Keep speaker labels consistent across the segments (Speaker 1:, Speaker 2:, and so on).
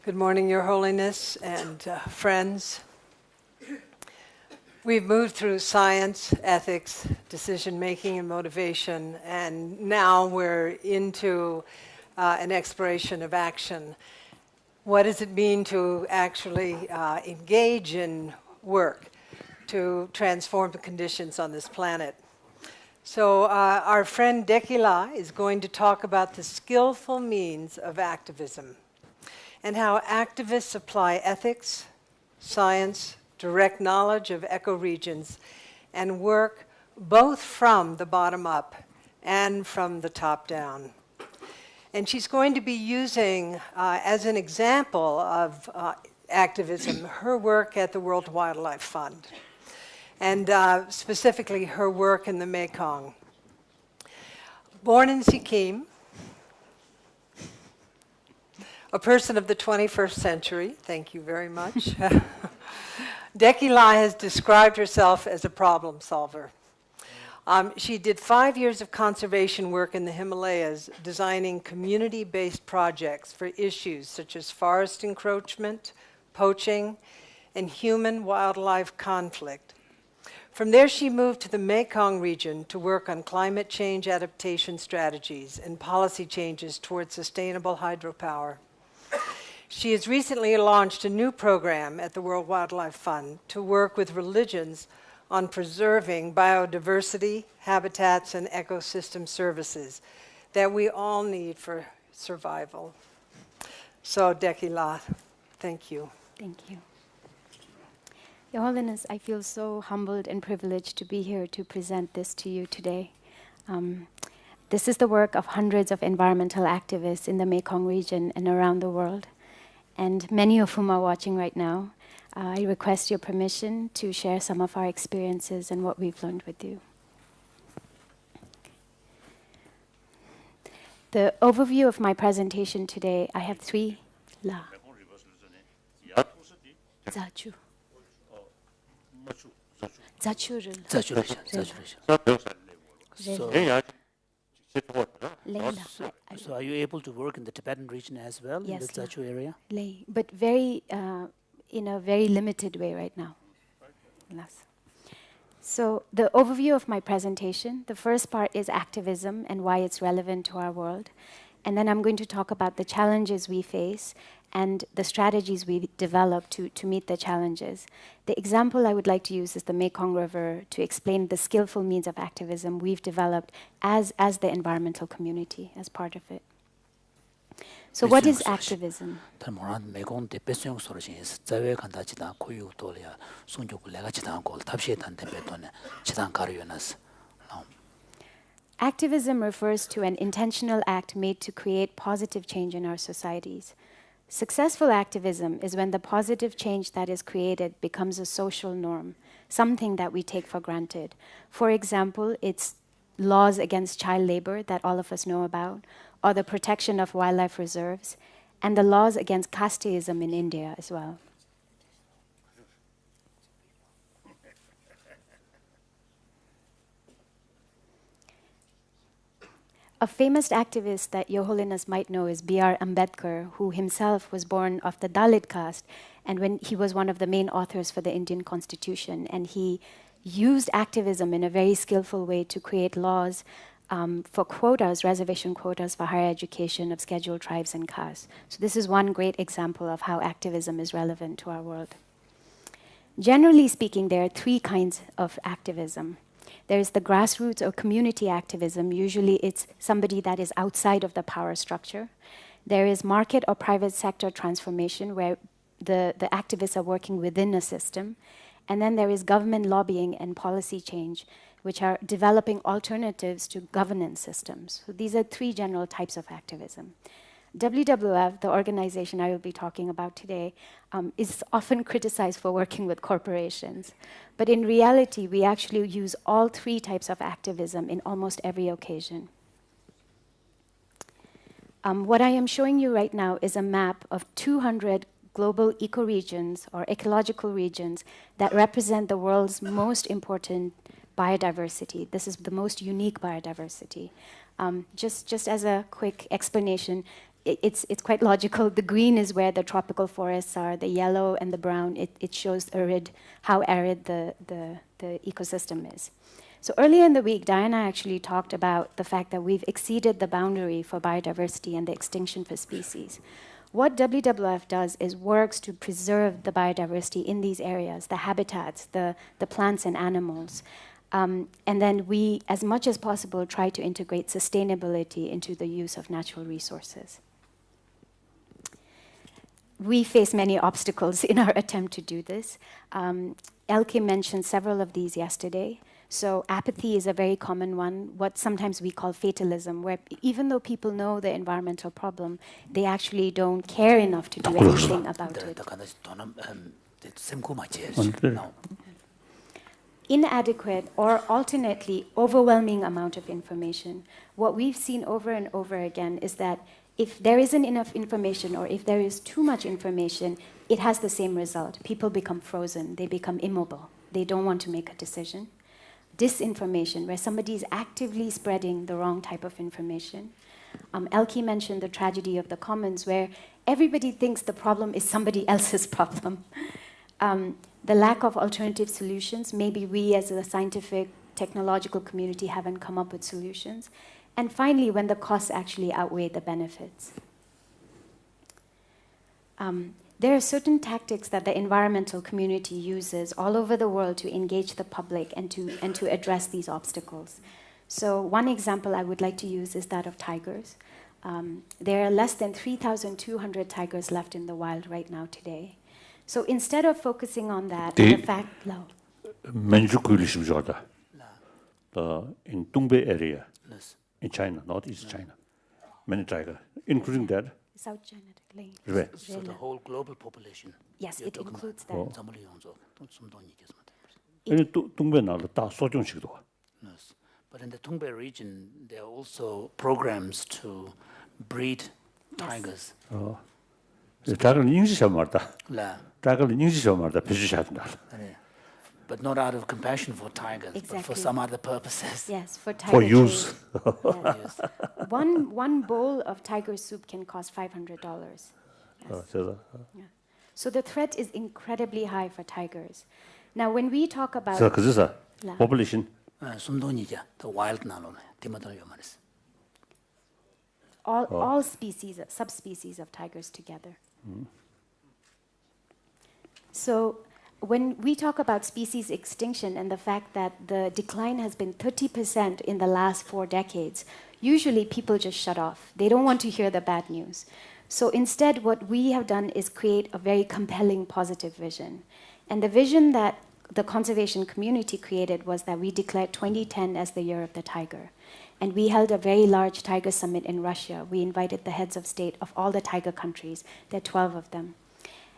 Speaker 1: Good morning, Your Holiness and friends. We've moved through science, ethics, decision-making, and motivation, and now we're into an exploration of action. What does it mean to actually engage in work to transform the conditions on this planet? So our friend Dekila is going to talk about the skillful means of activism and how activists apply ethics, science, direct knowledge of ecoregions, and work both from the bottom up and from the top down. And she's going to be using, as an example of activism, her work at the World Wildlife Fund, and specifically her work in the Mekong. Born in Sikkim, a person of the 21st century, thank you very much. Dekila has described herself as a problem solver. She did 5 years of conservation work in the Himalayas, designing community-based projects for issues such as forest encroachment, poaching, and human-wildlife conflict. From there, she moved to the Mekong region to work on climate change adaptation strategies and policy changes towards sustainable hydropower. She has recently launched a new program at the World Wildlife Fund to work with religions on preserving biodiversity, habitats, and ecosystem services that we all need for survival. So, Dekila, thank you.
Speaker 2: Thank you. Your Holiness, I feel so humbled and privileged to be here to present this to you today. This is the work of hundreds of environmental activists in the Mekong region and around the world, and many of whom are watching right now. I request your permission to share some of our experiences and what we've learned with you. The overview of my presentation today, I have three. 자주. 자주를.
Speaker 3: So are you able to work in the Tibetan region as well,
Speaker 2: yes,
Speaker 3: in the Zachu area?
Speaker 2: But very, in a very limited way right now. So the overview of my presentation, the first part is activism and why it's relevant to our world. And then I'm going to talk about the challenges we face and the strategies we develop to meet the challenges. The example I would like to use is the Mekong River to explain the skillful means of activism we've developed as the environmental community, as part of it. So what is activism? Activism refers to an intentional act made to create positive change in our societies. Successful activism is when the positive change that is created becomes a social norm, something that we take for granted. For example, it's laws against child labor that all of us know about, or the protection of wildlife reserves, and the laws against casteism in India as well. A famous activist that Your Holiness might know is B.R. Ambedkar, who himself was born of the Dalit caste, and when he was one of the main authors for the Indian Constitution, and he used activism in a very skillful way to create laws for quotas, reservation quotas for higher education of scheduled tribes and castes. So this is one great example of how activism is relevant to our world. Generally speaking, there are three kinds of activism. There's the grassroots or community activism. Usually it's somebody that is outside of the power structure. There is market or private sector transformation, where the activists are working within a system. And then there is government lobbying and policy change, which are developing alternatives to governance systems. So these are three general types of activism. WWF, the organization I will be talking about today, is often criticized for working with corporations. But in reality, we actually use all three types of activism in almost every occasion. What I am showing you right now is a map of 200 global ecoregions or ecological regions that represent the world's most important biodiversity. This is the most unique biodiversity. Just as a quick explanation, it's quite logical. The green is where the tropical forests are. The yellow and the brown, it shows how arid the ecosystem is. So earlier in the week, Diana actually talked about the fact that we've exceeded the boundary for biodiversity and the extinction for species. What WWF does is works to preserve the biodiversity in these areas, the habitats, the plants and animals. And then we, as much as possible, try to integrate sustainability into the use of natural resources. We face many obstacles in our attempt to do this. Elke mentioned several of these yesterday. So apathy is a very common one, what sometimes we call fatalism, where even though people know the environmental problem, they actually don't care enough to do anything about it. Inadequate or alternately overwhelming amount of information. What we've seen over and over again is that if there isn't enough information or if there is too much information, it has the same result. People become frozen, they become immobile. They don't want to make a decision. Disinformation, where somebody is actively spreading the wrong type of information. Elke mentioned the tragedy of the commons, where everybody thinks the problem is somebody else's problem. The lack of alternative solutions, maybe we as a scientific, technological community haven't come up with solutions. And finally, when the costs actually outweigh the benefits. There are certain tactics that the environmental community uses all over the world to engage the public and to address these obstacles. So one example I would like to use is that of tigers. There are less than 3,200 tigers left in the wild right now today. So instead of focusing on that, the fact... No.
Speaker 4: In Tungbe area, in China, northeast China, many tigers, including that.
Speaker 2: South China.
Speaker 3: So the whole global population.
Speaker 2: Yes, it includes that.
Speaker 3: Yes. But in the Tungbe region, there are also programs to breed tigers. But not out of compassion for tigers,
Speaker 2: exactly.
Speaker 3: But for some other purposes.
Speaker 2: Yes, for tiger
Speaker 4: for use.
Speaker 2: Yes. One bowl of tiger soup can cost $500. Yes. Yeah. So the threat is incredibly high for tigers. Now, when we talk about
Speaker 4: population,
Speaker 3: the wild
Speaker 2: all species, subspecies of tigers together. So when we talk about species extinction and the fact that the decline has been 30% in the last 4 decades, usually people just shut off. They don't want to hear the bad news. So instead, what we have done is create a very compelling positive vision. And the vision that the conservation community created was that we declared 2010 as the year of the tiger. And we held a very large tiger summit in Russia. We invited the heads of state of all the tiger countries. There are 12 of them.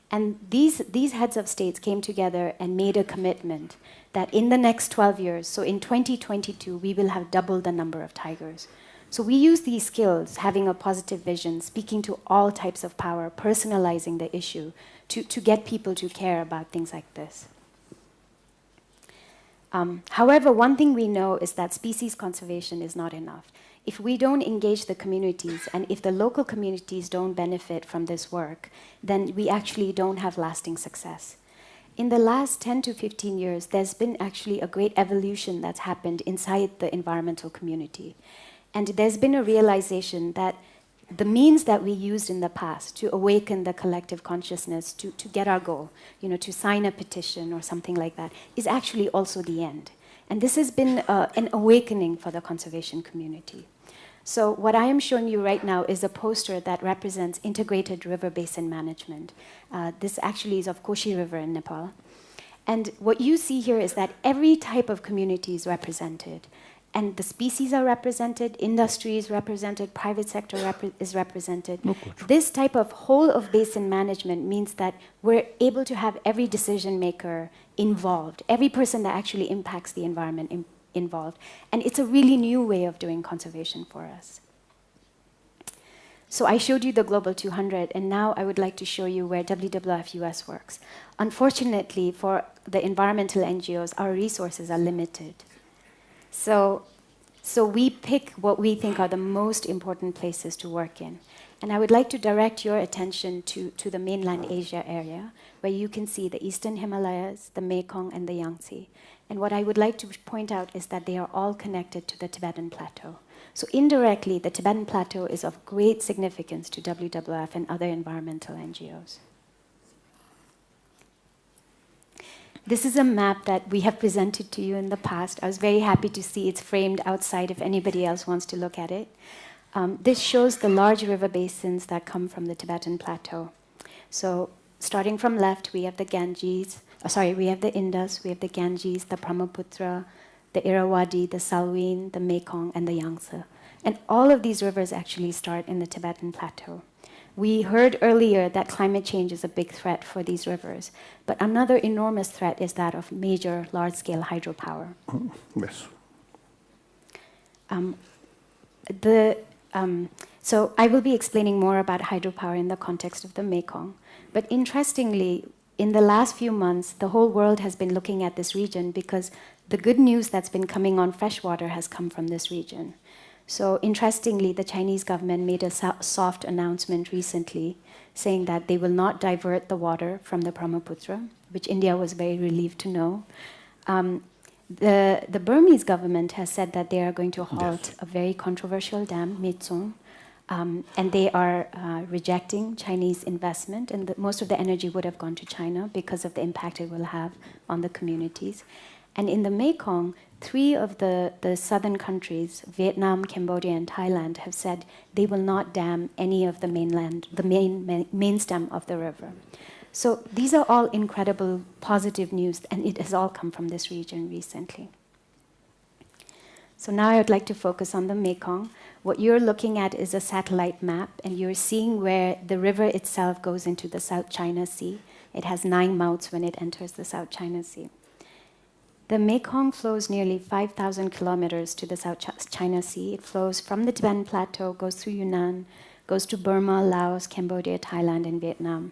Speaker 2: And these heads of states came together and made a commitment that in the next 12 years, so in 2022, we will have doubled the number of tigers. So we use these skills, having a positive vision, speaking to all types of power, personalizing the issue, to get people to care about things like this. However, one thing we know is that species conservation is not enough. If we don't engage the communities, and if the local communities don't benefit from this work, then we actually don't have lasting success. In the last 10 to 15 years, there's been actually a great evolution that's happened inside the environmental community. And there's been a realization that the means that we used in the past to awaken the collective consciousness to get our goal, to sign a petition or something like that, is actually also the end. And this has been an awakening for the conservation community. So what I am showing you right now is a poster that represents integrated river basin management. This actually is of Koshi River in Nepal. And what you see here is that every type of community is represented. And the species are represented, industry is represented, private sector is represented. This type of whole of basin management means that we're able to have every decision maker involved, every person that actually impacts the environment involved. And it's a really new way of doing conservation for us. So I showed you the Global 200, and now I would like to show you where WWF US works. Unfortunately, for the environmental NGOs, our resources are limited. So we pick what we think are the most important places to work in. And I would like to direct your attention to the mainland Asia area, where you can see the Eastern Himalayas, the Mekong, and the Yangtze. And what I would like to point out is that they are all connected to the Tibetan Plateau. So indirectly, the Tibetan Plateau is of great significance to WWF and other environmental NGOs. This is a map that we have presented to you in the past. I was very happy to see it's framed outside if anybody else wants to look at it. This shows the large river basins that come from the Tibetan Plateau. So starting from left, we have the Ganges, we have the Indus, we have the Ganges, the Brahmaputra, the Irrawaddy, the Salween, the Mekong, and the Yangtze. And all of these rivers actually start in the Tibetan Plateau. We heard earlier that climate change is a big threat for these rivers, but another enormous threat is that of major, large-scale hydropower.
Speaker 4: Yes.
Speaker 2: So I will be explaining more about hydropower in the context of the Mekong. But interestingly, in the last few months, the whole world has been looking at this region because the good news that's been coming on freshwater has come from this region. So interestingly, the Chinese government made a soft announcement recently saying that they will not divert the water from the Brahmaputra, which India was very relieved to know. The Burmese government has said that they are going to halt a very controversial dam, Mitsung, and they are rejecting Chinese investment, and most of the energy would have gone to China because of the impact it will have on the communities. And in the Mekong, 3 of the southern countries, Vietnam, Cambodia, and Thailand, have said they will not dam any of the main stem of the river. So these are all incredible positive news, and it has all come from this region recently. So now I would like to focus on the Mekong. What you're looking at is a satellite map, and you're seeing where the river itself goes into the South China Sea. It has 9 mouths when it enters the South China Sea. The Mekong flows nearly 5,000 kilometers to the South China Sea. It flows from the Tibetan Plateau, goes through Yunnan, goes to Burma, Laos, Cambodia, Thailand, and Vietnam.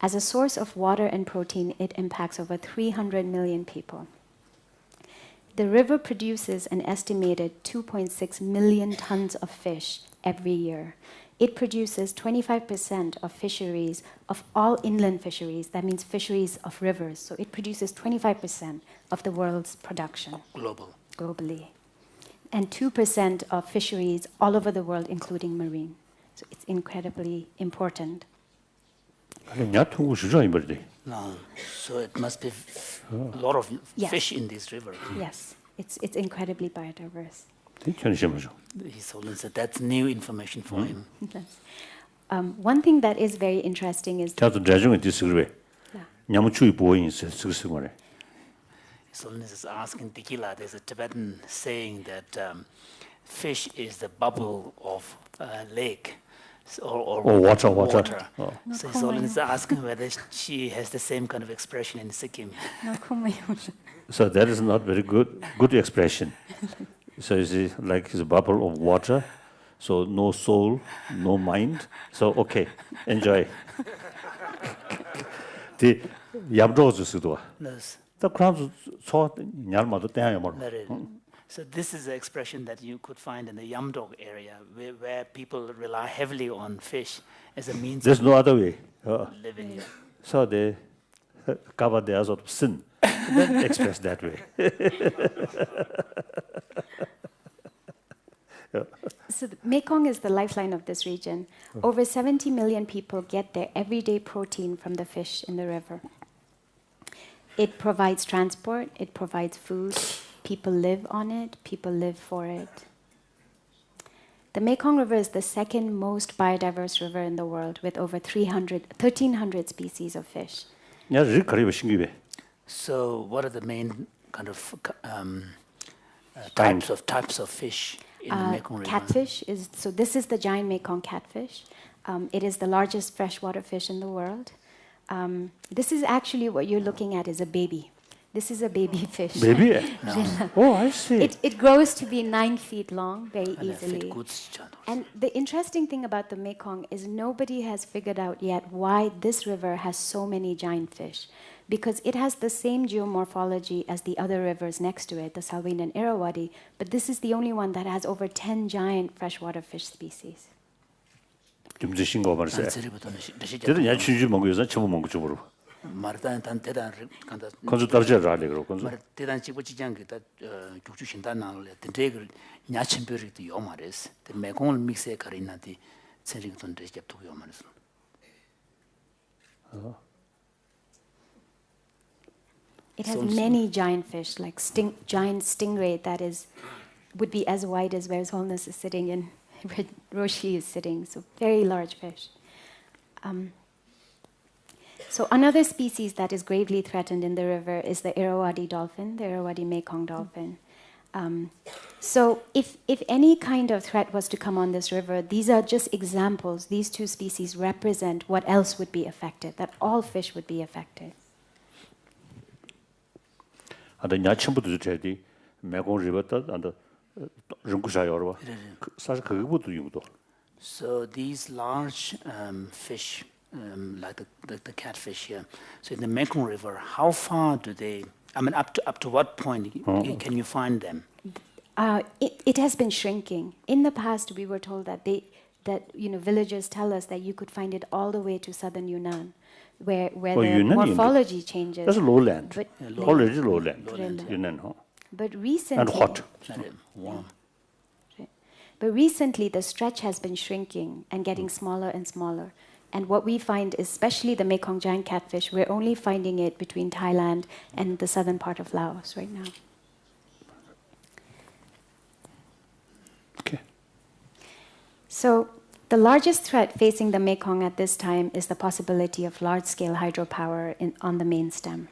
Speaker 2: As a source of water and protein, it impacts over 300 million people. The river produces an estimated 2.6 million tons of fish every year. It produces 25% of fisheries, of all inland fisheries. That means fisheries of rivers. So it produces 25% of the world's production. Globally. And 2% of fisheries all over the world, including marine. So it's incredibly important.
Speaker 3: No, so it must be a lot of fish in this river.
Speaker 2: Yes, it's incredibly biodiverse.
Speaker 3: His Holiness said that's new information for him.
Speaker 2: One thing that is very interesting is...
Speaker 3: His Holiness is asking Tikila, there's a Tibetan saying that fish is the bubble of a lake. Or water.
Speaker 4: Oh.
Speaker 3: So His Holiness is asking whether she has the same kind of expression in Sikkim.
Speaker 4: So that is not very good expression. So it's like his bubble of water. So no soul, no mind. So okay, enjoy. The yabrozu
Speaker 3: Yes.
Speaker 4: the crowd saw nyalma
Speaker 3: So this is an expression that you could find in the Yamdog area, where people rely heavily on fish as a means
Speaker 4: There's
Speaker 3: of
Speaker 4: no other way.
Speaker 3: living.
Speaker 4: So they cover their sort of sin, then express that way.
Speaker 2: So the Mekong is the lifeline of this region. Over 70 million people get their everyday protein from the fish in the river. It provides transport, it provides food, people live on it, people live for it. The Mekong River is the second most biodiverse river in the world, with over 1,300 species of fish.
Speaker 3: So what are the main kind of types of fish in the Mekong River?
Speaker 2: Catfish is, so this is the giant Mekong catfish. It is the largest freshwater fish in the world. This is actually what you're looking at is a baby. This is a baby fish.
Speaker 4: Baby? No. Oh, I see.
Speaker 2: It grows to be 9 feet long very easily. And the interesting thing about the Mekong is nobody has figured out yet why this river has so many giant fish. Because it has the same geomorphology as the other rivers next to it, the Salween and Irrawaddy, but this is the only one that has over 10 giant freshwater fish species.
Speaker 4: 듬지신 거 말세.
Speaker 3: Tsiributo Nishi
Speaker 4: 제가 냐 춘주 먹고 요새 처음 먹고 줘버려.
Speaker 3: Martan Tan Tedan Kanda
Speaker 4: 건조 떨어져 라래 그러고 건조.
Speaker 3: Mar Tedan Chibuchijan Gita Juchu Shintanal, the Dagger Nyachimbury to Yomaris, the Mekong Mixe Karina, the Tsiributon Dejap to Yomaris.
Speaker 2: It has many giant fish, like giant stingray that would be as wide as where His Holiness is sitting and where Roshi is sitting. So very large fish. So another species that is gravely threatened in the river is the Irrawaddy dolphin, the Irrawaddy Mekong dolphin. So if any kind of threat was to come on this river, these are just examples. These two species represent what else would be affected, that all fish would be affected.
Speaker 4: 아다 냐침부터 저기 매공 리버다 안다 rungushayarwa. 사실 그거부터 용도.
Speaker 3: So these large fish, like the catfish here, so in the Mekong River, how far do they? I mean, up to what point can you find them?
Speaker 2: It has been shrinking. In the past, we were told that villagers tell us that you could find it all the way to southern Yunnan, where the morphology changes.
Speaker 4: That's lowland. Already lowland.
Speaker 2: Lowland.
Speaker 4: Yunnan, huh?
Speaker 2: But recently,
Speaker 4: and hot.
Speaker 3: Warm.
Speaker 2: But recently, the stretch has been shrinking and getting smaller and smaller. And what we find, especially the Mekong giant catfish, we're only finding it between Thailand and the southern part of Laos right now.
Speaker 4: Okay.
Speaker 2: So the largest threat facing the Mekong at this time is the possibility of large-scale hydropower on the main stem.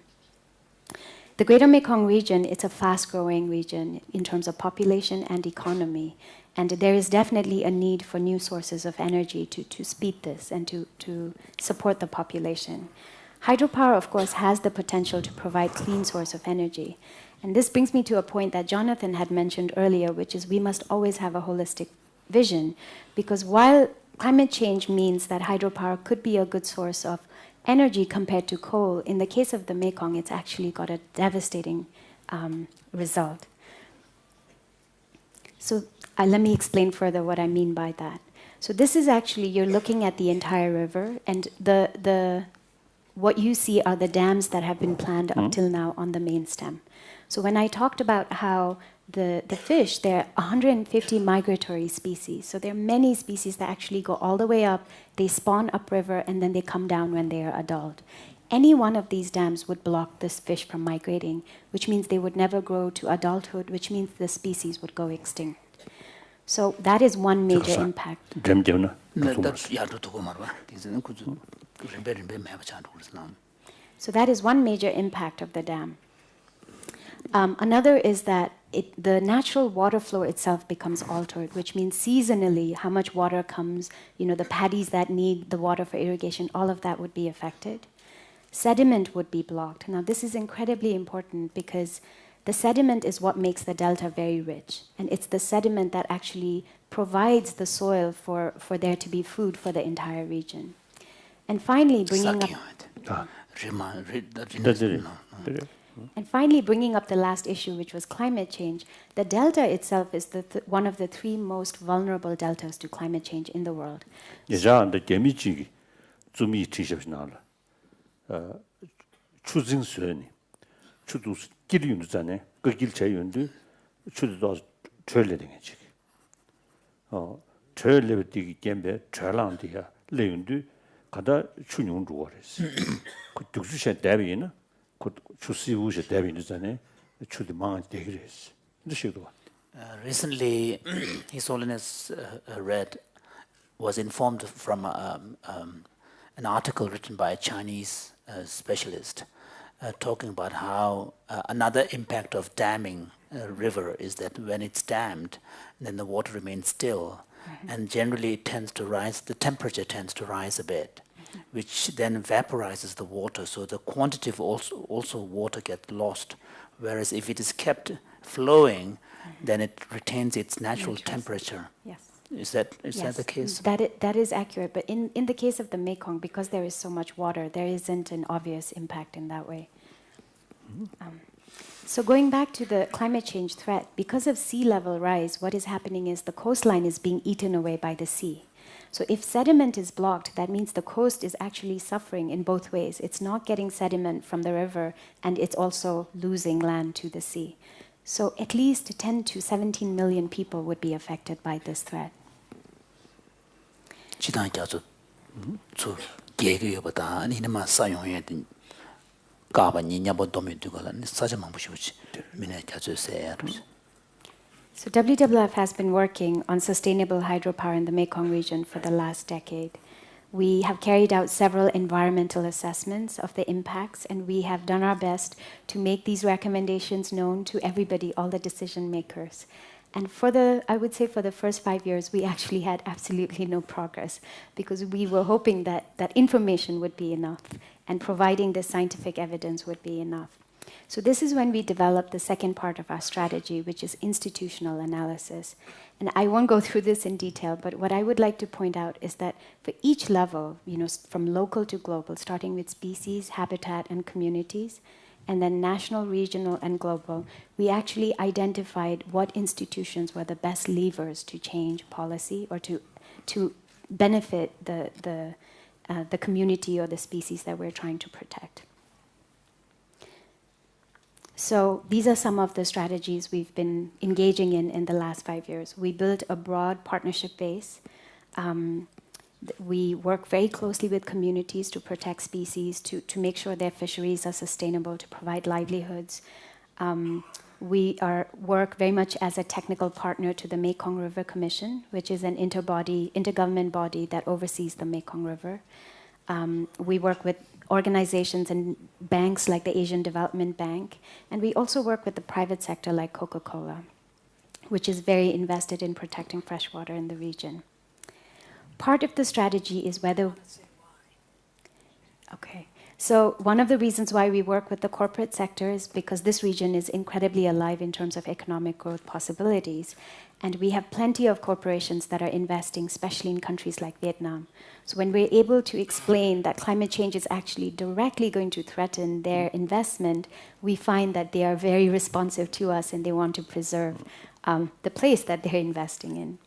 Speaker 2: The Greater Mekong region, it's a fast-growing region in terms of population and economy. And there is definitely a need for new sources of energy to speed this and to support the population. Hydropower, of course, has the potential to provide clean source of energy. And this brings me to a point that Jonathan had mentioned earlier, which is we must always have a holistic vision. Because while climate change means that hydropower could be a good source of energy compared to coal, in the case of the Mekong, it's actually got a devastating result. So let me explain further what I mean by that. So this is actually, you're looking at the entire river, and what you see are the dams that have been planned up till now on the main stem. So when I talked about how the fish, there are 150 migratory species. So there are many species that actually go all the way up, they spawn upriver, and then they come down when they are adult. Any one of these dams would block this fish from migrating, which means they would never grow to adulthood, which means the species would go extinct. So that is one major impact. So that is one major impact of the dam. Another is that the natural water flow itself becomes altered, which means seasonally how much water comes, the paddies that need the water for irrigation, all of that would be affected. Sediment would be blocked. Now this is incredibly important because the sediment is what makes the delta very rich. And it's the sediment that actually provides the soil for there to be food for the entire region. And finally, bringing up the last issue, which was climate change, the delta itself is one of the three most vulnerable deltas to climate change in the world.
Speaker 3: Recently, His Holiness was informed from an article written by a Chinese specialist talking about how another impact of damming a river is that when it's dammed, then the water remains still, and generally it tends to rise, the temperature tends to rise a bit, which then vaporizes the water, so the quantity of also water gets lost, whereas if it is kept flowing, then it retains its natural temperature.
Speaker 2: Yes.
Speaker 3: Is that the case?
Speaker 2: That is accurate, but in the case of the Mekong, because there is so much water, there isn't an obvious impact in that way. So going back to the climate change threat, because of sea level rise, what is happening is the coastline is being eaten away by the sea. So if sediment is blocked, that means the coast is actually suffering in both ways. It's not getting sediment from the river, and it's also losing land to the sea. So at least 10 to 17 million people would be affected by this threat. So WWF has been working on sustainable hydropower in the Mekong region for the last decade. We have carried out several environmental assessments of the impacts, and we have done our best to make these recommendations known to everybody, all the decision makers. And I would say for the first 5 years, we actually had absolutely no progress, because we were hoping that information would be enough and providing the scientific evidence would be enough. So this is when we developed the second part of our strategy, which is institutional analysis. And I won't go through this in detail, but what I would like to point out is that for each level, from local to global, starting with species, habitat, and communities, and then national, regional, and global, we actually identified what institutions were the best levers to change policy or to benefit the community or the species that we're trying to protect. So these are some of the strategies we've been engaging in the last 5 years. We built a broad partnership base. We work very closely with communities to protect species, to make sure their fisheries are sustainable, to provide livelihoods. We work very much as a technical partner to the Mekong River Commission, which is an intergovernment body that oversees the Mekong River. We work with organizations and banks like the Asian Development Bank, and we also work with the private sector like Coca-Cola, which is very invested in protecting freshwater in the region. Part of the strategy is whether... Okay. So one of the reasons why we work with the corporate sector is because this region is incredibly alive in terms of economic growth possibilities. And we have plenty of corporations that are investing, especially in countries like Vietnam. So when we're able to explain that climate change is actually directly going to threaten their investment, we find that they are very responsive to us and they want to preserve the place that they're investing in.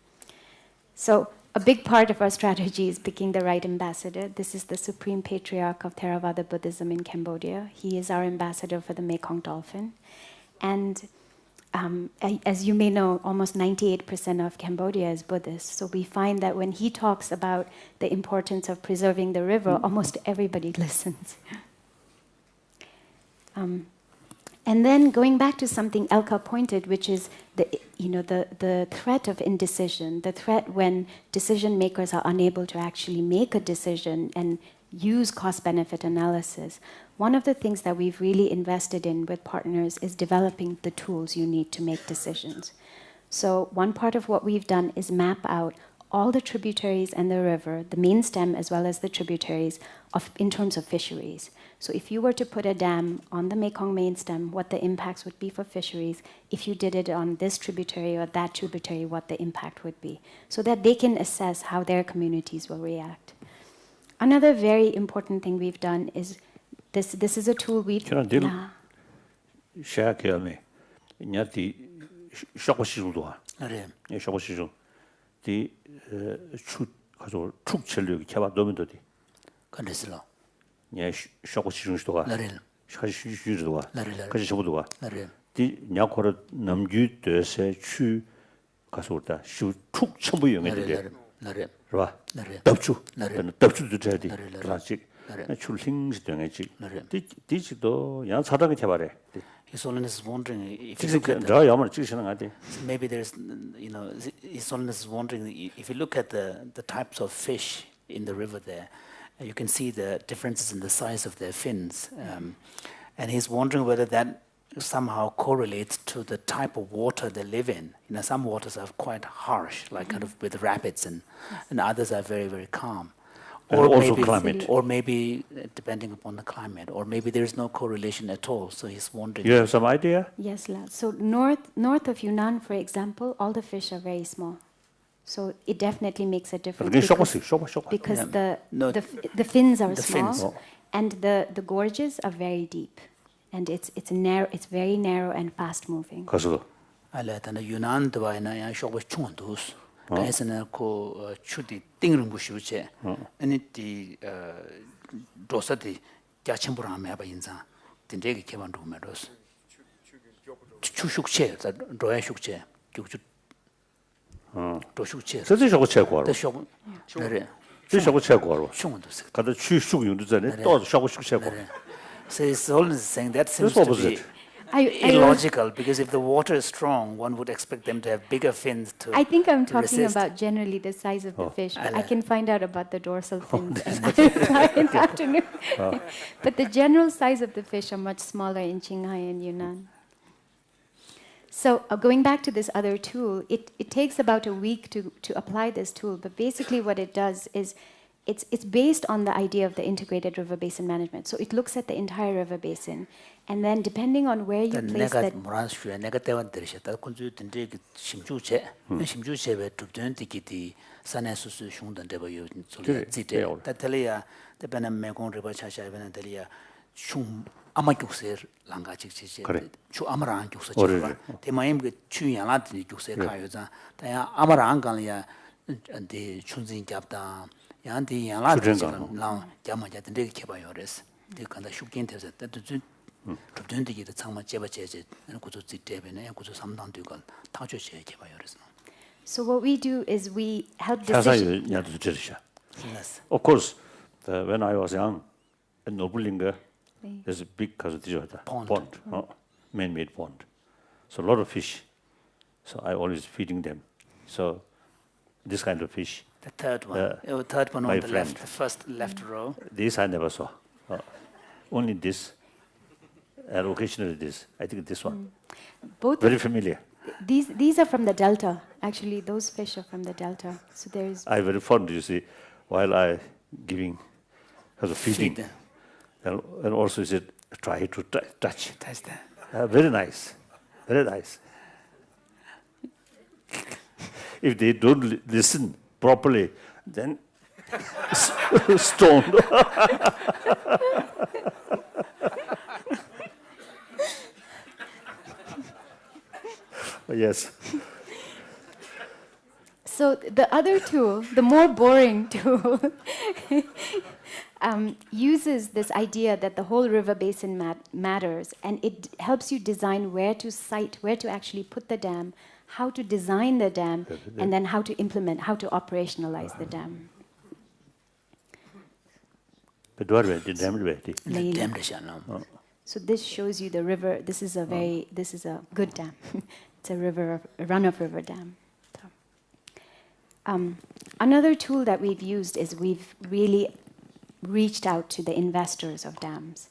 Speaker 2: So a big part of our strategy is picking the right ambassador. This is the Supreme Patriarch of Theravada Buddhism in Cambodia. He is our ambassador for the Mekong dolphin. And as you may know, almost 98% of Cambodia is Buddhist. So we find that when he talks about the importance of preserving the river, almost everybody listens. And then going back to something Elka pointed, which is the threat of indecision, the threat when decision makers are unable to actually make a decision and use cost-benefit analysis. One of the things that we've really invested in with partners is developing the tools you need to make decisions. So one part of what we've done is map out all the tributaries and the river, the main stem as well as the tributaries, in terms of fisheries. So if you were to put a dam on the Mekong main stem, what the impacts would be for fisheries. If you did it on this tributary or that tributary, what the impact would be. So that they can assess how their communities will react. Another very important thing we've done is, this is a tool we...
Speaker 4: Can I deal? Share me. Nyati shokoshiruwa. Yeah, shokoshiru. The chuk cheluk chaba domidodi.
Speaker 3: Kandesilo.
Speaker 4: Yeah, shokoshiruwa.
Speaker 3: Laril.
Speaker 4: Shokoshiruwa.
Speaker 3: Laril.
Speaker 4: Kashibuwa.
Speaker 3: Laril.
Speaker 4: The nyakora namju dese chu kasurta shu chuk chambu yongedide.
Speaker 3: Laril.
Speaker 4: Right.
Speaker 3: Laril.
Speaker 4: Dabchu to tell the classic. Natural things doing it. Teach though, young Sadaka Tabare.
Speaker 3: His Holiness is wondering if you look at maybe there's, His Holiness is wondering if you look at the types of fish in the river there, you can see the differences in the size of their fins. And he's wondering whether that somehow correlates to the type of water they live in. Some waters are quite harsh, like kind of with rapids, and others are very, very calm.
Speaker 4: Or also climate.
Speaker 3: Or maybe depending upon the climate, or maybe there's no correlation at all. So he's wondering.
Speaker 4: You have some idea?
Speaker 2: Yes, Lad. So north of Yunnan, for example, all the fish are very small. So it definitely makes a difference because the fins are small, and the gorges are very deep, and it's narrow. It's very narrow and fast moving.
Speaker 3: 그래서는 그 추디 띵는 부슈체 아니 디 도사디 야침부랑 하면 해봐 인상 딘데게 개만 도면로서 추축체 로야 축체 쭉쭉 도축체
Speaker 4: 这是小个结果了，
Speaker 3: 쇼 그래
Speaker 4: 这小个结果了。
Speaker 3: 흉도 세
Speaker 4: kada去属用的在那，到小个结果。
Speaker 3: So His Holiness is saying that seems
Speaker 4: That's
Speaker 3: to be
Speaker 4: opposite.
Speaker 3: illogical because if the water is strong, one would expect them to have bigger fins to
Speaker 2: I think I'm talking
Speaker 3: resist.
Speaker 2: about generally the size of the fish, but I
Speaker 3: Ala.
Speaker 2: can find out about the dorsal fins and try in the afternoon. But the general size of the fish are much smaller in Qinghai and Yunnan. So going back to this other tool, it takes about a week to apply this tool, but basically what it does is it's based on the idea of the integrated river basin management. So it looks at the entire river basin, and then depending on where you place
Speaker 3: 내가
Speaker 2: that,
Speaker 3: 뭐라슈야 내가 대원 들으셨다. 군주 든데 심주체 심주체에 두든디기디 산에서스 흉던 데버요
Speaker 4: 그래,
Speaker 3: 지데
Speaker 4: 그래요.
Speaker 3: 다텔이야 대변은 매공 리버 차샤베는 데리야 흉 아마격세 랑가직지지
Speaker 4: 그래.
Speaker 3: 주 아마랑 격세
Speaker 4: 어려워.
Speaker 3: 지가 대마임 그 주양아들이 격세 가요자 다야 아마랑 간이야 안데 춘진 잡다 야한테 양아들 지금 나 야마자 든데 개봐요 그래서 내가 슈긴 돼서 때도 좁던데기도 정말 제바제제 구조 지대변에 구조 3단도가 타주셔야 개봐요 그래서
Speaker 2: so what we do is we help
Speaker 4: 자사유
Speaker 2: decision.
Speaker 4: 야도 들으셔.
Speaker 3: Yes.
Speaker 4: Of course, when I was young, in Nobulinga,
Speaker 2: 네.
Speaker 4: there's a big
Speaker 3: Pond.
Speaker 4: Man-made pond. So a lot of fish. So I always feeding them. So this kind of fish,
Speaker 3: The third one. Third one
Speaker 4: my
Speaker 3: on the
Speaker 4: friend.
Speaker 3: left, the first left row.
Speaker 4: this I never saw. Only this, and occasionally this. I think this one.
Speaker 2: Both
Speaker 4: Very familiar.
Speaker 2: these are from the delta. Actually, those fish are from the delta. So there's
Speaker 4: I very fond, you see, while I giving her the feeding.
Speaker 3: Feed.
Speaker 4: And also is it try to touch.
Speaker 3: That's that.
Speaker 4: Very nice, very nice. If they don't listen properly, then stoned. Yes.
Speaker 2: so the other tool, the more boring tool, uses this idea that the whole river basin matters, and it helps you design where to site, where to actually put the dam, how to design the dam, and then how to implement, how to operationalize the dam.
Speaker 4: But what way? The damn way.
Speaker 2: Leila.
Speaker 3: Damn the
Speaker 2: So this shows you the river. This is a good dam. It's a run-of-river dam. So, another tool that we've used is we've really reached out to the investors of dams.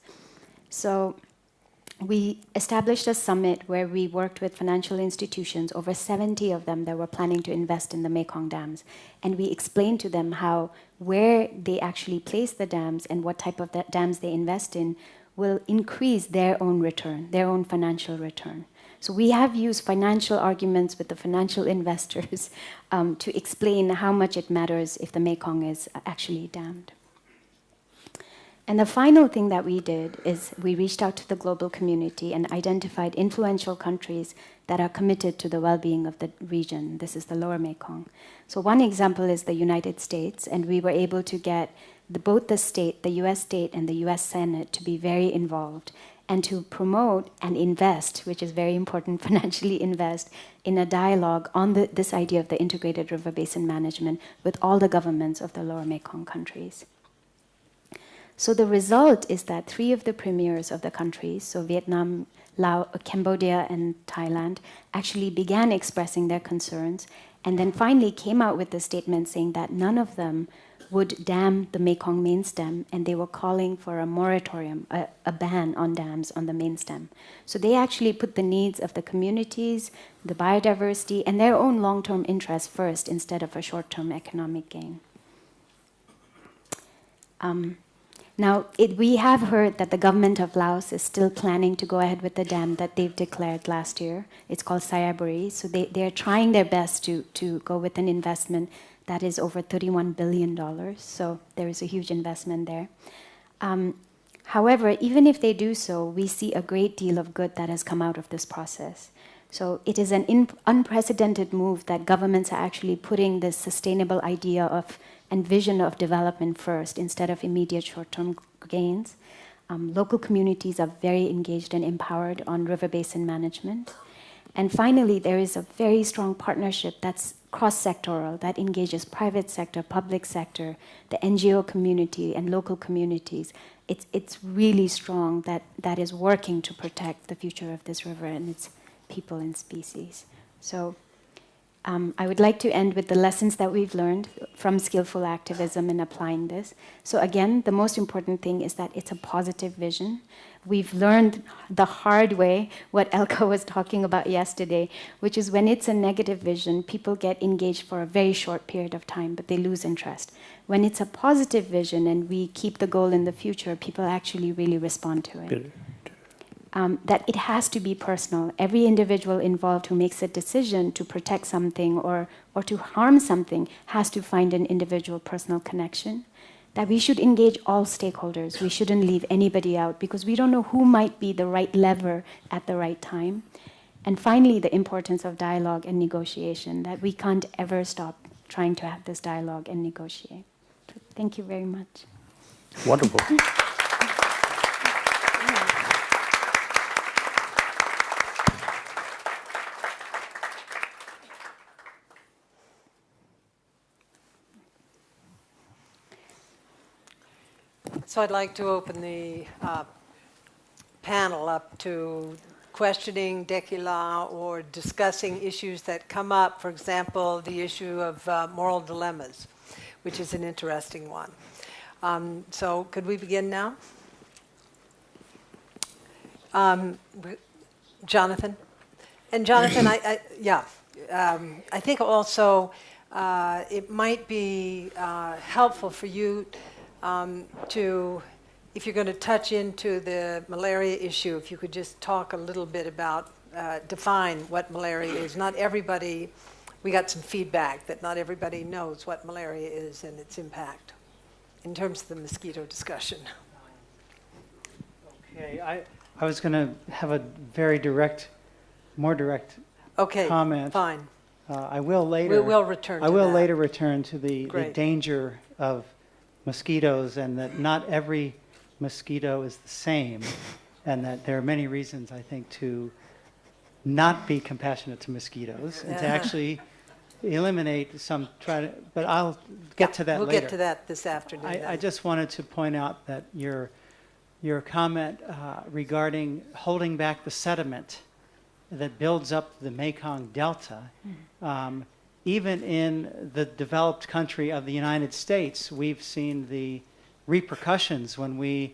Speaker 2: So we established a summit where we worked with financial institutions, over 70 of them that were planning to invest in the Mekong dams. And we explained to them how where they actually place the dams and what type of dams they invest in will increase their own return, their own financial return. So we have used financial arguments with the financial investors to explain how much it matters if the Mekong is actually dammed. And the final thing that we did is we reached out to the global community and identified influential countries that are committed to the well-being of the region. This is the Lower Mekong. So one example is the United States, and we were able to get both the state, the US state, and the US Senate to be very involved and to promote and invest, which is very important, financially invest, in a dialogue on this idea of the integrated river basin management with all the governments of the Lower Mekong countries. So the result is that 3 of the premiers of the countries, so Vietnam, Laos, Cambodia, and Thailand, actually began expressing their concerns and then finally came out with a statement saying that none of them would dam the Mekong main stem, and they were calling for a moratorium, a ban on dams on the main stem. So they actually put the needs of the communities, the biodiversity, and their own long-term interests first instead of a short-term economic gain. Now, we have heard that the government of Laos is still planning to go ahead with the dam that they've declared last year. It's called Sayaburi. So they're trying their best to go with an investment that is over $31 billion. So there is a huge investment there. However, even if they do so, we see a great deal of good that has come out of this process. So it is an unprecedented move that governments are actually putting this sustainable idea of and vision of development first instead of immediate short-term gains. Local communities are very engaged and empowered on river basin management. And finally, there is a very strong partnership that's cross-sectoral, that engages private sector, public sector, the NGO community, and local communities. It's really strong that is working to protect the future of this river and its people and species. So I would like to end with the lessons that we've learned from skillful activism in applying this. So again, the most important thing is that it's a positive vision. We've learned the hard way what Elka was talking about yesterday, which is when it's a negative vision, people get engaged for a very short period of time, but they lose interest. When it's a positive vision and we keep the goal in the future, people actually really respond to it. That it has to be personal. Every individual involved who makes a decision to protect something or to harm something has to find an individual personal connection. That we should engage all stakeholders. We shouldn't leave anybody out because we don't know who might be the right lever at the right time. And finally, the importance of dialogue and negotiation, that we can't ever stop trying to have this dialogue and negotiate. So thank you very much.
Speaker 4: Wonderful.
Speaker 1: So I'd like to open the panel up to questioning Dekila or discussing issues that come up. For example, the issue of moral dilemmas, which is an interesting one. So could we begin now? Jonathan? And Jonathan, I think also it might be helpful for you to, if you're going to touch into the malaria issue, if you could just talk a little bit about, define what malaria is. Not everybody, we got some feedback that not everybody knows what malaria is and its impact in terms of the mosquito discussion.
Speaker 5: Okay, I was going to have a very direct, more direct comment.
Speaker 1: Fine.
Speaker 5: I will later.
Speaker 1: We will return to that.
Speaker 5: I will later return to the
Speaker 1: Great.
Speaker 5: danger of mosquitoes and that not every mosquito is the same and that there are many reasons, I think, to not be compassionate to mosquitoes and to actually eliminate some, but I'll get to that later.
Speaker 1: We'll get to that this afternoon.
Speaker 5: I just wanted to point out that your comment regarding holding back the sediment that builds up the Mekong Delta, even in the developed country of the United States, we've seen the repercussions when we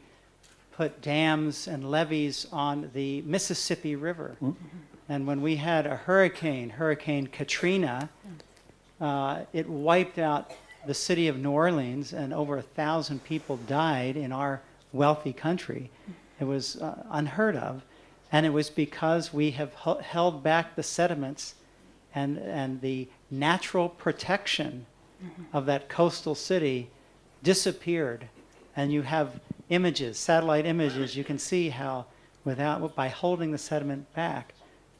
Speaker 5: put dams and levees on the Mississippi River. And when we had a Hurricane Katrina, it wiped out the city of New Orleans and over 1,000 people died in our wealthy country. It was unheard of. And it was because we have held back the sediments and the natural protection of that coastal city disappeared. And you have images, satellite images, you can see how by holding the sediment back,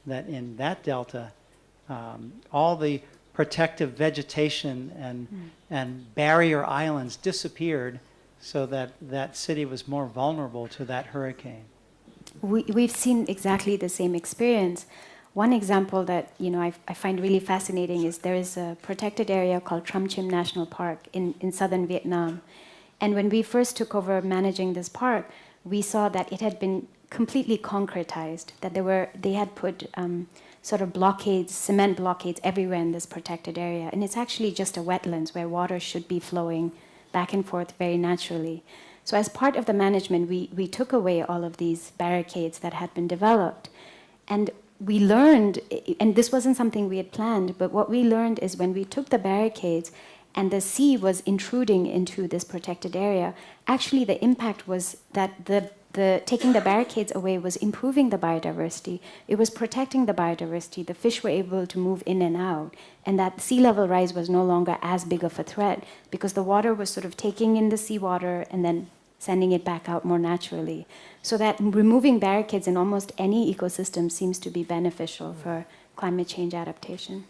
Speaker 5: that in that delta, all the protective vegetation and barrier islands disappeared so that that city was more vulnerable to that hurricane.
Speaker 2: We've seen exactly the same experience. One example that I find really fascinating is there is a protected area called Tram Chim National Park in southern Vietnam. And when we first took over managing this park, we saw that it had been completely concretized, that they had put sort of blockades, cement blockades everywhere in this protected area. And it's actually just a wetlands where water should be flowing back and forth very naturally. So as part of the management, we took away all of these barricades that had been developed. And we learned, and this wasn't something we had planned, but what we learned is when we took the barricades and the sea was intruding into this protected area, actually the impact was that the taking the barricades away was improving the biodiversity. It was protecting the biodiversity. The fish were able to move in and out. And that sea level rise was no longer as big of a threat because the water was sort of taking in the seawater and then sending it back out more naturally. So that removing barricades in almost any ecosystem seems to be beneficial for climate change adaptation.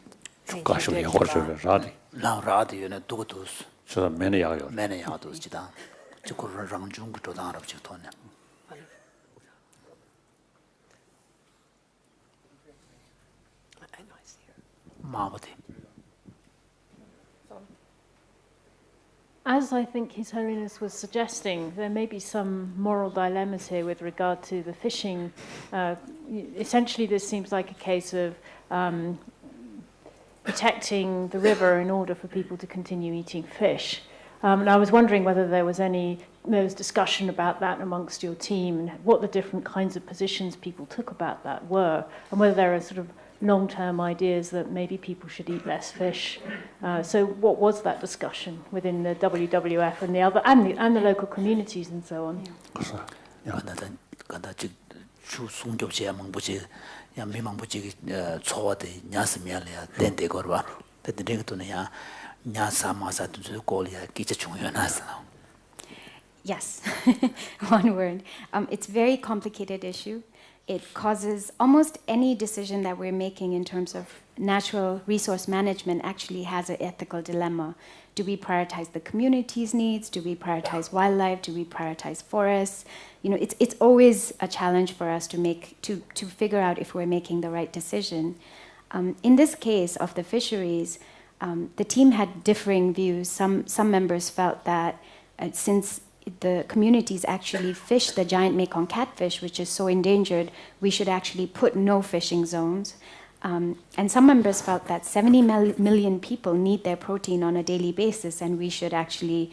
Speaker 4: 가시면 호르를 라디.
Speaker 3: 나 라디오는 도도스.
Speaker 4: 저 매니아요.
Speaker 3: 매니아도 지다. 저거를 랑중 그 도당 알아보지 돈네. 마버디.
Speaker 6: As I think His Holiness was suggesting, there may be some moral dilemmas here with regard to the fishing. Essentially, this seems like a case of protecting the river in order for people to continue eating fish. And I was wondering whether there was discussion about that amongst your team, and what the different kinds of positions people took about that were, and whether there are sort of long-term ideas that maybe people should eat less fish. So what was that discussion within the WWF and the other and the local communities and so on?
Speaker 3: 주 송교제 망부지 야 미망부지 초와데 냐스미알이야 덴데 거봐 데데게도냐 냐사마사도 고리야 기체 중요하나서.
Speaker 2: Yes, one word. It's a very complicated issue. It causes almost any decision that we're making in terms of natural resource management actually has an ethical dilemma. Do we prioritize the community's needs? Do we prioritize wildlife? Do we prioritize forests? You know, it's always a challenge for us to figure out if we're making the right decision. In this case of the fisheries, the team had differing views. Some members felt that since the communities actually fish the giant Mekong catfish, which is so endangered, we should actually put no fishing zones. And some members felt that 70 million people need their protein on a daily basis, and we should actually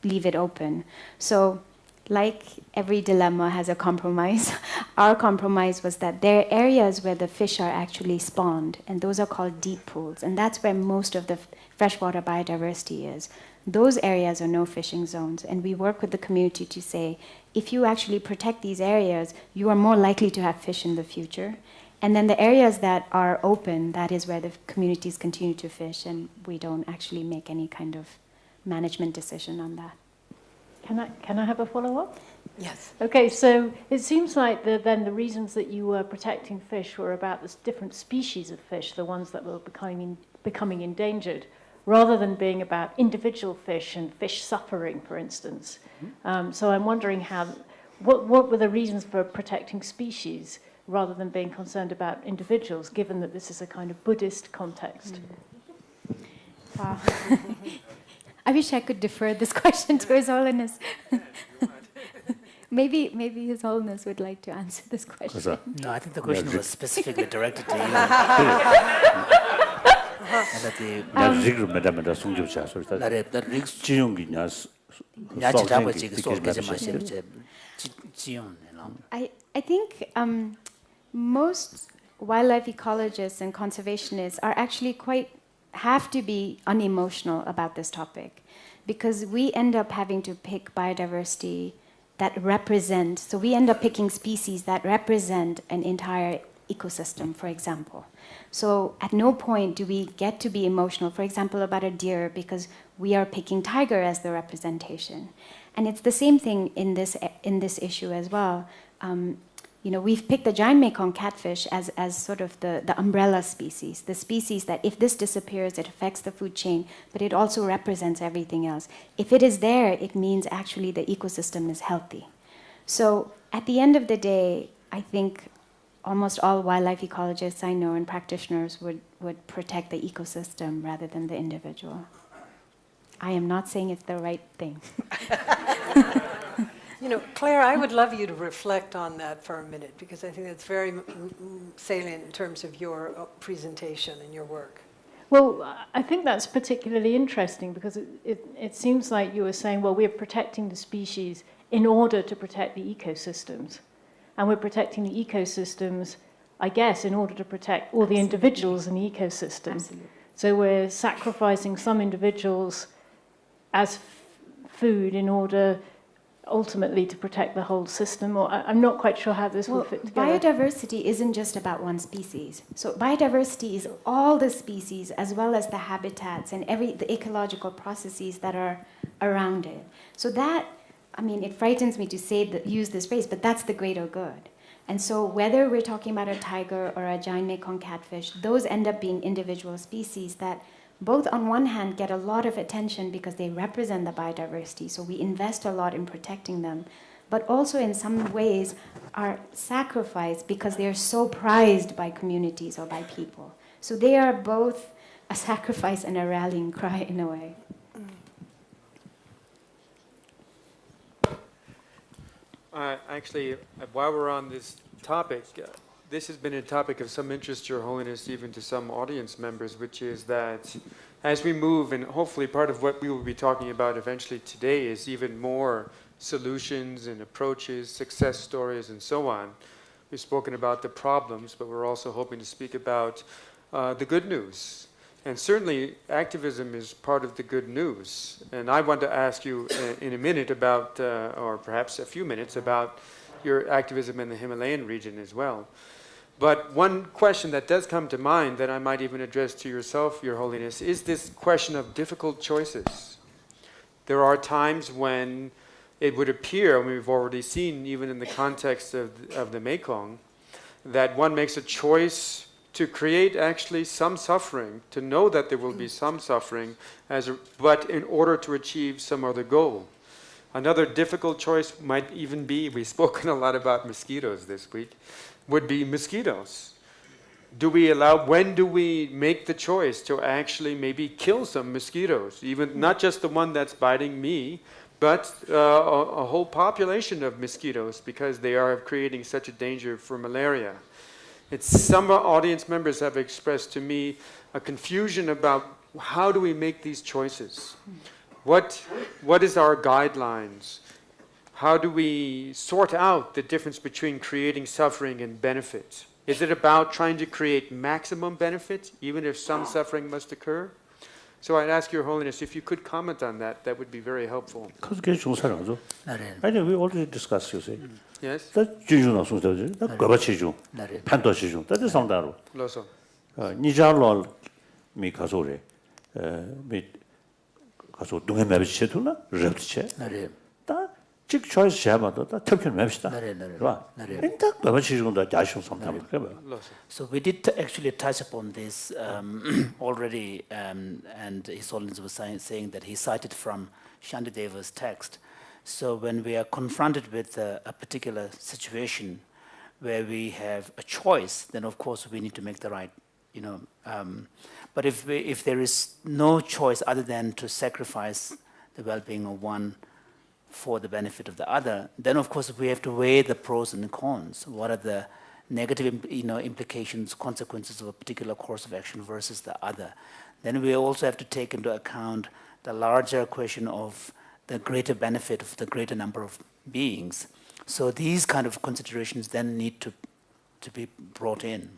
Speaker 2: leave it open. So, like every dilemma has a compromise, our compromise was that there are areas where the fish are actually spawned, and those are called deep pools, and that's where most of the freshwater biodiversity is. Those areas are no fishing zones, and we work with the community to say, if you actually protect these areas, you are more likely to have fish in the future. And then the areas that are open, that is where the communities continue to fish, and we don't actually make any kind of management decision on that.
Speaker 6: Can I have a follow-up?
Speaker 1: Yes.
Speaker 6: Okay, so it seems like then the reasons that you were protecting fish were about the different species of fish, the ones that were becoming endangered, rather than being about individual fish and fish suffering, for instance. So I'm wondering what were the reasons for protecting species rather than being concerned about individuals, given that this is a kind of Buddhist context?
Speaker 2: Wow. I wish I could defer this question to His Holiness. Maybe His Holiness would like to answer this question.
Speaker 3: No, I think the question was specifically directed to you.
Speaker 2: I think most wildlife ecologists and conservationists are actually have to be unemotional about this topic, because we end up having to pick biodiversity that represent, so we end up picking species that represent an entire ecosystem, for example. So at no point do we get to be emotional, for example, about a deer, because we are picking tiger as the representation. And it's the same thing in this issue as well. You know, we've picked the giant Mekong catfish as sort of the umbrella species, the species that if this disappears, it affects the food chain, but it also represents everything else. If it is there, it means actually the ecosystem is healthy. So at the end of the day, I think almost all wildlife ecologists I know and practitioners would protect the ecosystem rather than the individual. I am not saying it's the right thing.
Speaker 1: You know, Claire, I would love you to reflect on that for a minute, because I think that's very salient in terms of your presentation and your work.
Speaker 6: Well, I think that's particularly interesting, because it seems like you were saying, well, we're protecting the species in order to protect the ecosystems. And we're protecting the ecosystems, I guess, in order to protect all the individuals in the ecosystem.
Speaker 2: Absolutely.
Speaker 6: So we're sacrificing some individuals as food in order ultimately to protect the whole system, or I'm not quite sure how this will fit together.
Speaker 2: Biodiversity isn't just about one species. So biodiversity is all the species as well as the habitats and the ecological processes that are around it. So that I mean, it frightens me to use this phrase, but that's the greater good. And so whether we're talking about a tiger or a giant Mekong catfish, those end up being individual species that both on one hand get a lot of attention because they represent the biodiversity, so we invest a lot in protecting them, but also in some ways are sacrificed because they are so prized by communities or by people. So they are both a sacrifice and a rallying cry in a way.
Speaker 7: Actually, while we're on this topic, this has been a topic of some interest, Your Holiness, even to some audience members, which is that as we move, and hopefully part of what we will be talking about eventually today is even more solutions and approaches, success stories, and so on. We've spoken about the problems, but we're also hoping to speak about the good news. And certainly, activism is part of the good news. And I want to ask you in a minute about, or perhaps a few minutes, about your activism in the Himalayan region as well. But one question that does come to mind that I might even address to yourself, Your Holiness, is this question of difficult choices. There are times when it would appear, and we've already seen even in the context of the Mekong, that one makes a choice to create actually some suffering, to know that there will be some suffering, but in order to achieve some other goal. Another difficult choice might even be, we've spoken a lot about mosquitoes this week, would be mosquitoes. When do we make the choice to actually maybe kill some mosquitoes, even not just the one that's biting me, but a whole population of mosquitoes, because they are creating such a danger for malaria. Some audience members have expressed to me a confusion about how do we make these choices? What is our guidelines? How do we sort out the difference between creating suffering and benefit? Is it about trying to create maximum benefit, even if some suffering must occur? So I'd ask Your Holiness if you could comment on that. That would be very helpful.
Speaker 4: I think we already discussed, you see.
Speaker 7: Yes?
Speaker 4: That junjuna sungsaji, that gabachiju, pantochiju, that is samdaru.
Speaker 7: Loso.
Speaker 4: Nijarlo mi kasore, mi kaso dunga mabichetuna, reptiche. Da chik choice shabado, da tepkin mabista. Right? And that gabachiju da jashun samdaru.
Speaker 3: So we did actually touch upon this already, and His Holiness was saying that he cited from Shantideva's text. So when we are confronted with a particular situation where we have a choice, then of course we need to make the right, but if there is no choice other than to sacrifice the well-being of one for the benefit of the other, then of course we have to weigh the pros and the cons. What are the negative implications, consequences of a particular course of action versus the other? Then we also have to take into account the larger question of the greater benefit of the greater number of beings. So these kind of considerations then need to be brought in.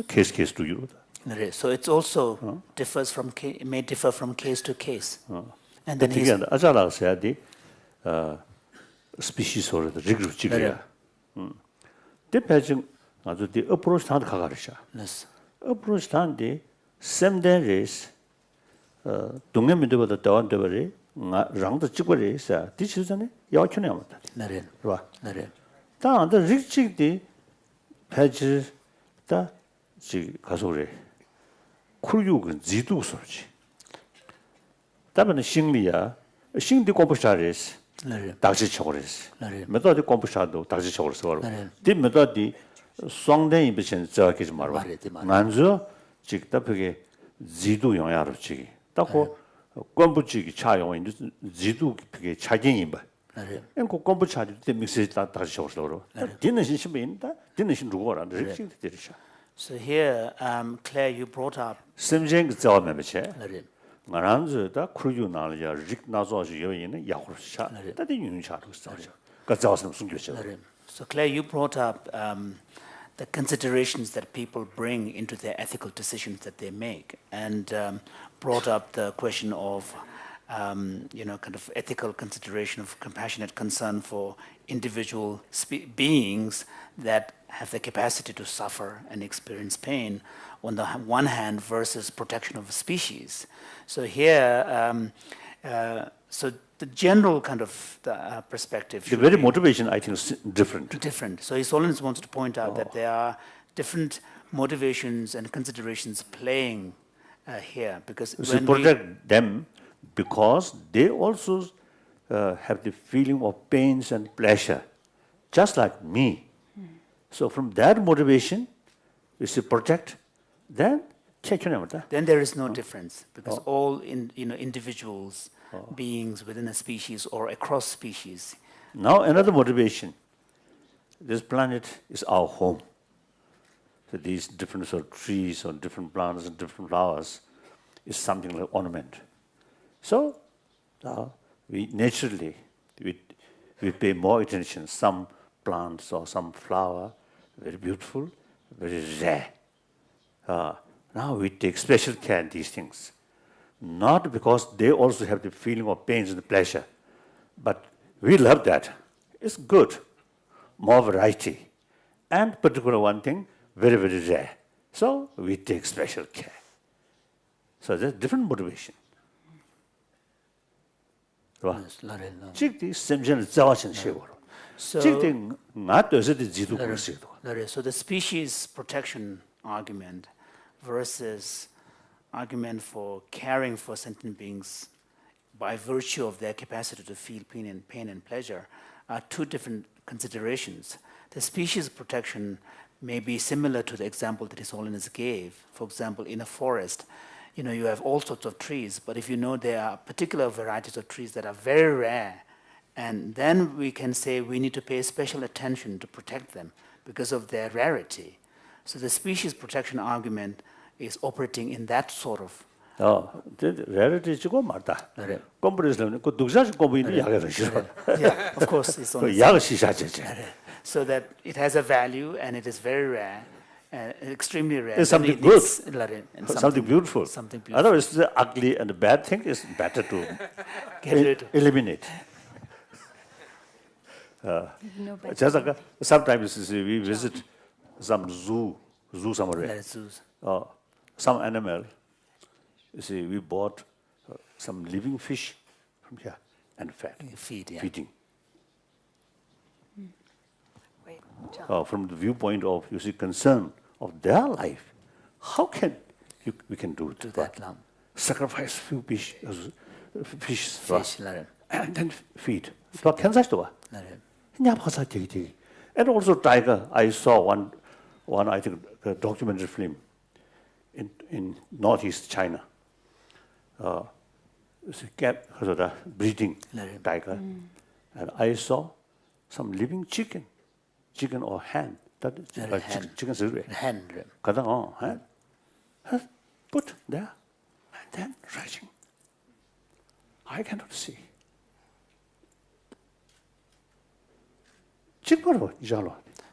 Speaker 4: Case to you.
Speaker 3: So it also may differ from case to case. And then
Speaker 4: again, Ajala said the species or the rigor chigria. Depending on the approach to Kagarisha.
Speaker 3: Yes.
Speaker 4: Approach to the same days. 동해민들보다 더한데버리 랑도 찍버리사 디치전에 야천에 왔다.
Speaker 3: 나래.
Speaker 4: 봐.
Speaker 3: 나래.
Speaker 4: 다한테 릭직디 패지다 지 가소래. 쿨육은 지도 소리지. 다음에 심리야. 심리 공부샤레스.
Speaker 3: 나래.
Speaker 4: 다시 쳐버렸어.
Speaker 3: 나래.
Speaker 4: 메도디 공부샤도 다시 쳐버렸어.
Speaker 3: 나래.
Speaker 4: 디 메도디双대이 비신 저기 좀 말아. 만저 직답하게 지도 영향을 주기. tako kombuchi ki cha yong yin zidu ki cha gen yin ba en ko kombucha de mix ta ta shor shor din shin shin bin da din shin ru ra de shin de sha.
Speaker 3: So here Claire, you brought up
Speaker 4: simjeng zao me che ngaran zu da khuryu na ya rik na zo ji yo yin ya hu sha da de yun sha ru sa ka zao sum sung che.
Speaker 3: So Claire, you brought up the considerations that people bring into their ethical decisions that they make, and brought up the question of, kind of ethical consideration of compassionate concern for individual beings that have the capacity to suffer and experience pain on the one hand versus protection of a species. So here, so the general kind of perspective
Speaker 4: The
Speaker 3: should
Speaker 4: very
Speaker 3: be
Speaker 4: motivation, I think, is different.
Speaker 3: different. So His Holiness wants to point out that there are different motivations and considerations playing here, because
Speaker 4: You should
Speaker 3: when we
Speaker 4: protect them because they also have the feeling of pains and pleasure, just like me. So from that motivation, you should protect, then
Speaker 3: there is no difference, because all individuals, beings within a species or across species.
Speaker 4: Now another motivation. This planet is our home. So these different sort of trees or different plants and different flowers is something like ornament. So we naturally we pay more attention. Some plants or some flower, very beautiful, very rare. Now we take special care in these things. Not because they also have the feeling of pains and pleasure, but we love that. It's good. More variety. And particular one thing, very, very rare. So we take special care. So there's different motivation.
Speaker 3: Yes, Lare, no. So, Lare, so the species protection argument versus argument for caring for sentient beings by virtue of their capacity to feel pain and pleasure are two different considerations. The species protection may be similar to the example that His Holiness gave. For example, in a forest, you have all sorts of trees, but if you know there are particular varieties of trees that are very rare, and then we can say we need to pay special attention to protect them because of their rarity. So the species protection argument is operating in that sort of.
Speaker 4: rarity is go marta.
Speaker 3: Right.
Speaker 4: Yeah,
Speaker 3: of course, it's only so that it has a value and it is very rare, extremely rare.
Speaker 4: It's something
Speaker 3: It
Speaker 4: good,
Speaker 3: needs
Speaker 4: something beautiful.
Speaker 3: Something beautiful.
Speaker 4: Otherwise, the ugly and the bad thing is better to
Speaker 3: Get rid.
Speaker 4: eliminate.
Speaker 2: No better.
Speaker 4: Just like sometimes we visit some zoo somewhere.
Speaker 3: Let it choose.
Speaker 4: Some animal. You see, we bought some living fish from here and fed,
Speaker 3: Feed, yeah.
Speaker 4: feeding.
Speaker 1: Wait, John.
Speaker 4: From the viewpoint of, you see, concern of their life, how can we can do it?
Speaker 3: To that lump.
Speaker 4: Sacrifice few fish,
Speaker 3: Fish, Lare.
Speaker 4: and then feed. And also tiger. I saw one I think a documentary film in northeast China. It's a cat, breeding tiger, and I saw some living chicken or hen. That chicken is real.
Speaker 3: Hand.
Speaker 4: Hen. Put there, and then rising. I cannot see.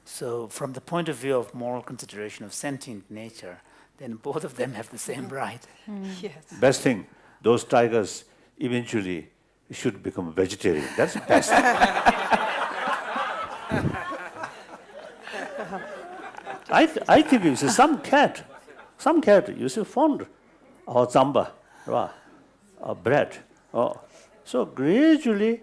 Speaker 3: So from the point of view of moral consideration of sentient nature, then both of them have the same right.
Speaker 1: Yes.
Speaker 4: Best thing, those tigers eventually should become vegetarian. That's the best. I think you see some cat, you see fond or zamba, or bread. So gradually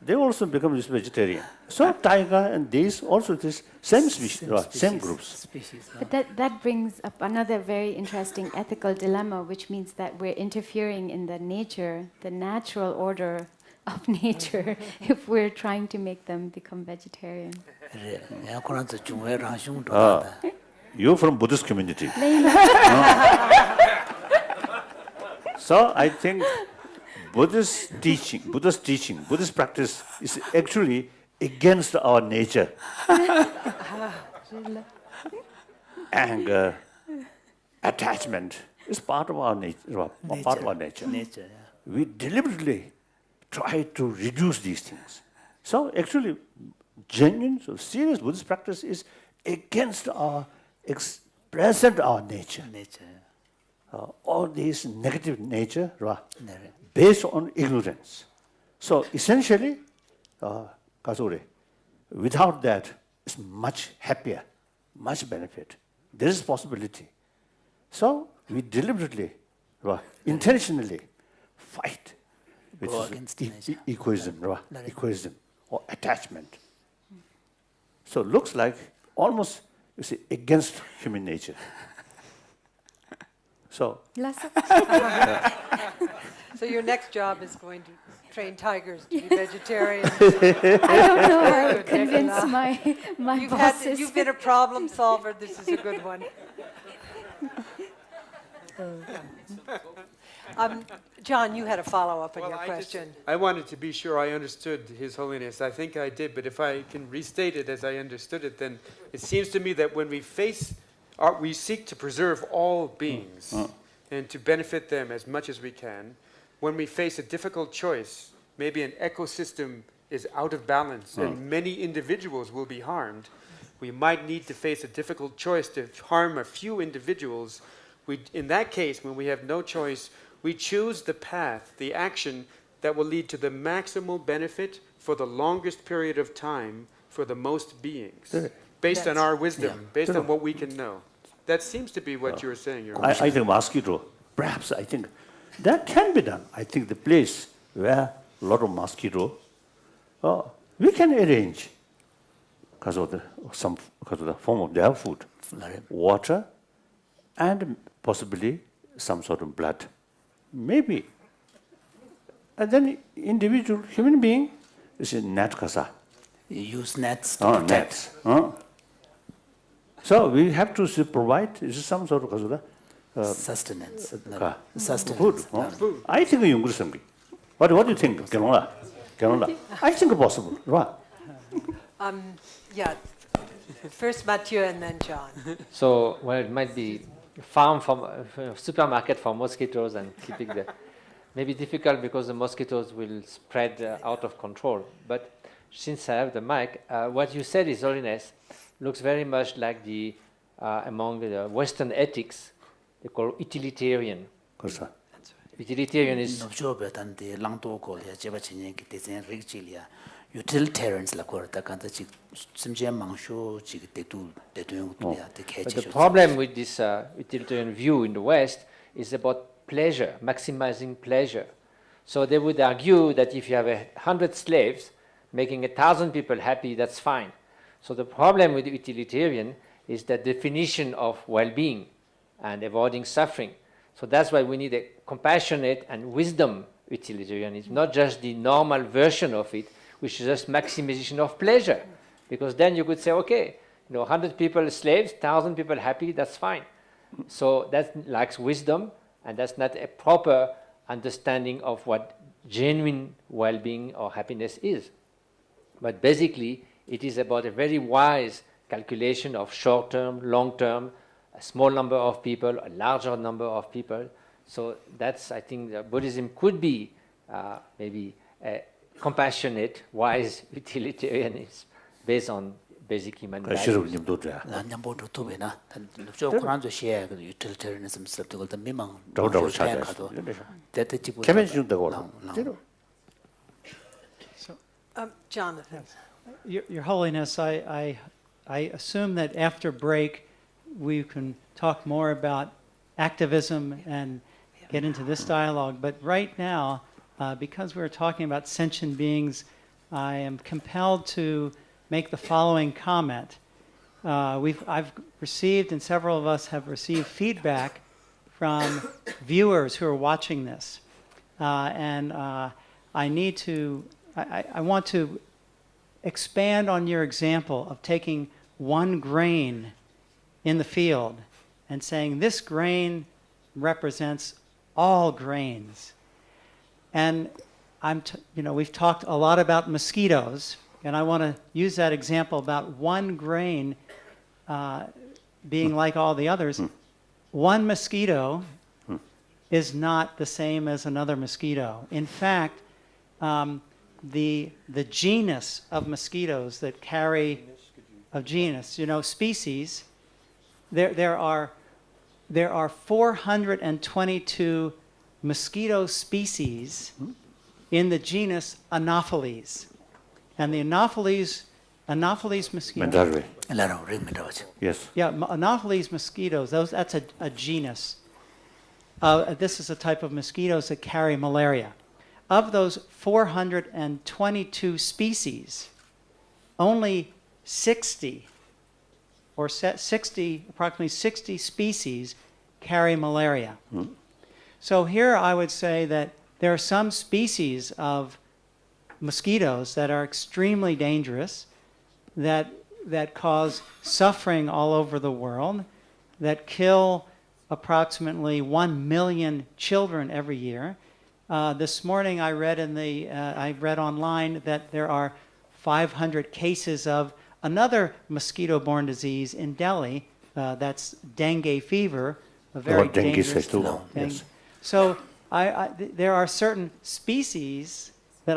Speaker 4: they also become this vegetarian. So tiger and these also this same species, same groups.
Speaker 3: Species, no?
Speaker 2: But that brings up another very interesting ethical dilemma, which means that we're interfering in the natural order of nature, if we're trying to make them become vegetarian.
Speaker 4: You're from Buddhist community. So I think Buddhist practice is actually against our nature. And attachment is part of our nature. Part of our nature.
Speaker 3: Nature, yeah.
Speaker 4: We deliberately try to reduce these things. So actually, genuine, so serious Buddhist practice is against our present our nature.
Speaker 3: Nature, yeah.
Speaker 4: All this negative nature, based on ignorance. So essentially, Kazure, without that, it's much happier, much benefit. There is possibility. So we deliberately, intentionally fight, which
Speaker 3: Go
Speaker 4: is
Speaker 3: against nature.
Speaker 4: egoism, right? Egoism or attachment. So it looks like almost, you see, against human nature. So,
Speaker 1: So your next job is going to train tigers to be vegetarian.
Speaker 2: I don't know how to convince my bosses.
Speaker 1: You've been a problem solver. This is a good one. John, you had a follow-up on your question.
Speaker 7: I wanted to be sure I understood His Holiness. I think I did, but if I can restate it as I understood it, then it seems to me that when we we seek to preserve all beings and to benefit them as much as we can. When we face a difficult choice, maybe an ecosystem is out of balance and many individuals will be harmed, we might need to face a difficult choice to harm a few individuals. In that case, when we have no choice, we choose the path, the action that will lead to the maximal benefit for the longest period of time for the most beings, based on our wisdom, based on what we can know. That seems to be what you're saying.
Speaker 4: I think mosquito, perhaps I think that can be done. I think the place where a lot of mosquito, we can arrange because of the form of their food, water, and possibly some sort of blood, maybe. And then individual human being is a net kasa.
Speaker 3: You use nets to protect.
Speaker 4: Nets. So we have to provide some sort of
Speaker 3: sustenance.
Speaker 4: Food. Food. I think you agree. What do you think, Canola? I think possible, right?
Speaker 1: Yeah. First Mathieu and then John.
Speaker 8: So, well, it might be farm from supermarket for mosquitoes and keeping the maybe difficult because the mosquitoes will spread out of control. But since I have the mic, what you said, His Holiness, looks very much like the among the Western ethics, they call utilitarian. Utilitarian is
Speaker 3: utilitarians la but the
Speaker 8: problem with this utilitarian view in the West is about pleasure, maximizing pleasure. So they would argue that if you have 100 slaves, making 1,000 people happy, that's fine. So the problem with the utilitarian is the definition of well-being and avoiding suffering. So that's why we need a compassionate and wisdom utilitarianism, not just the normal version of it, which is just maximization of pleasure. Because then you could say, okay, 100 people slaves, 1,000 people happy, that's fine. So that lacks wisdom, and that's not a proper understanding of what genuine well-being or happiness is. But basically, it is about a very wise calculation of short-term, long-term, a small number of people, a larger number of people. So that's, I think, Buddhism could be maybe a compassionate, wise utilitarianism based on basic human values.
Speaker 1: Jonathan.
Speaker 5: Your Holiness, I assume that after break we can talk more about activism and get into this dialogue. But right now, because we're talking about sentient beings, I am compelled to make the following comment. I've received, and several of us have received feedback from viewers who are watching this. And I want to expand on your example of taking one grain in the field and saying this grain represents all grains. And we've talked a lot about mosquitoes, and I want to use that example about one grain being like all the others. One mosquito is not the same as another mosquito. In fact, the genus of mosquitoes that carry species, there are 422 mosquito species in the genus Anopheles. And the Anopheles mosquitoes.
Speaker 4: Yes.
Speaker 5: Yeah, Anopheles mosquitoes, that's a genus. This is a type of mosquitoes that carry malaria. of those 422 species, only 60, approximately 60 species carry malaria. So here I would say that there are some species of mosquitoes that are extremely dangerous, that cause suffering all over the world, that kill approximately 1 million children every year. This morning I read online that there are 500 cases of another mosquito-borne disease in Delhi. That's dengue fever, a very dangerous.
Speaker 4: Yes.
Speaker 5: So there are certain species that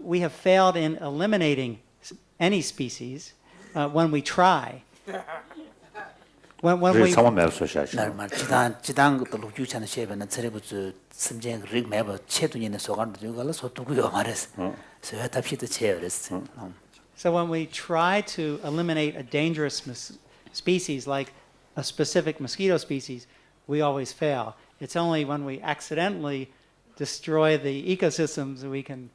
Speaker 5: we have failed in eliminating any species when we try. When we
Speaker 3: 지당 것도 유치하는 시에는 저래부터 심지어 릭 매버 체도니는 소관도 이걸로 소도고요 말했어. 그래서 답시도 제어했어.
Speaker 5: So when we try to eliminate a dangerous species like a specific mosquito species, we always fail. It's only when we accidentally destroy the ecosystems that we can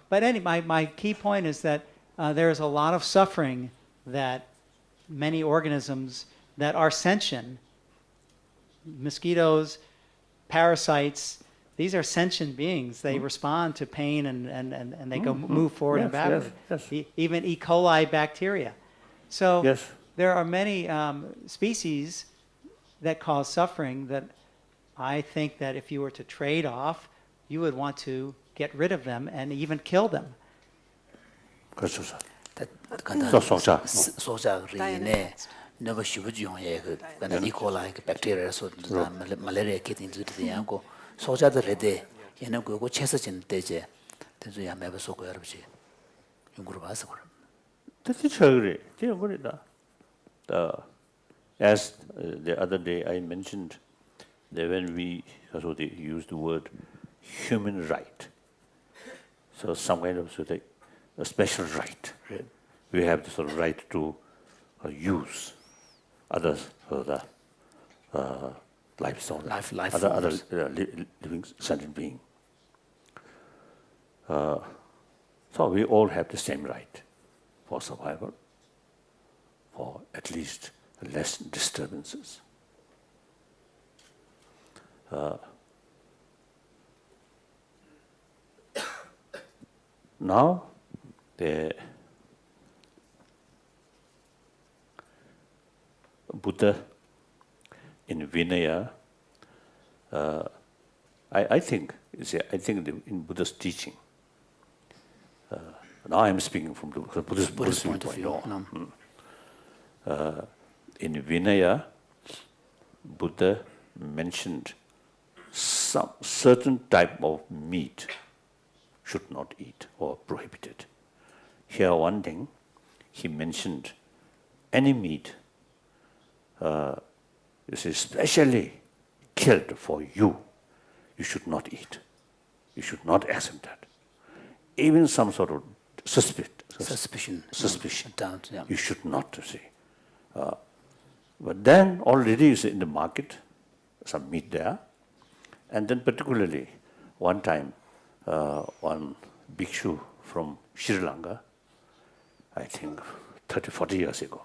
Speaker 5: But anyway, my key point is that there's a lot of suffering that many organisms that are sentient, mosquitoes, parasites, these are sentient beings. They respond to pain and they move forward and backward.
Speaker 4: Yes.
Speaker 5: Even E. coli bacteria. So there are many species that cause suffering that I think that if you were to trade off, you would want to get rid of them and even kill them.
Speaker 4: 그렇죠.
Speaker 3: 소자리네 너가 쉬부지용에 그 이콜라이 그 박테리아서 말레리아 키팅들이 하고 소자들에대 얘는 그거 채서진 때제 대주야 매번 쏘고 여러분이 연구를 봐서 그럼.
Speaker 4: That's true. As the other day I mentioned that when we use the word human right, so some kind of a special right. Right? We have the sort of right to use others for the life other living sentient being. So we all have the same right for survival, for at least less disturbances. Now, the Buddha in Vinaya, I think in Buddha's teaching, now I'm speaking from the Buddhist point of view. In Vinaya, Buddha mentioned some certain type of meat should not eat or prohibited. Here one thing, he mentioned any meat is especially killed for you, you should not eat. You should not accept that. Even some sort of suspicion,
Speaker 3: doubt, yeah.
Speaker 4: You should not see. But then already is in the market, some meat there. And then particularly one time, one bhikshu from Sri Lanka, I think 30, 40 years ago,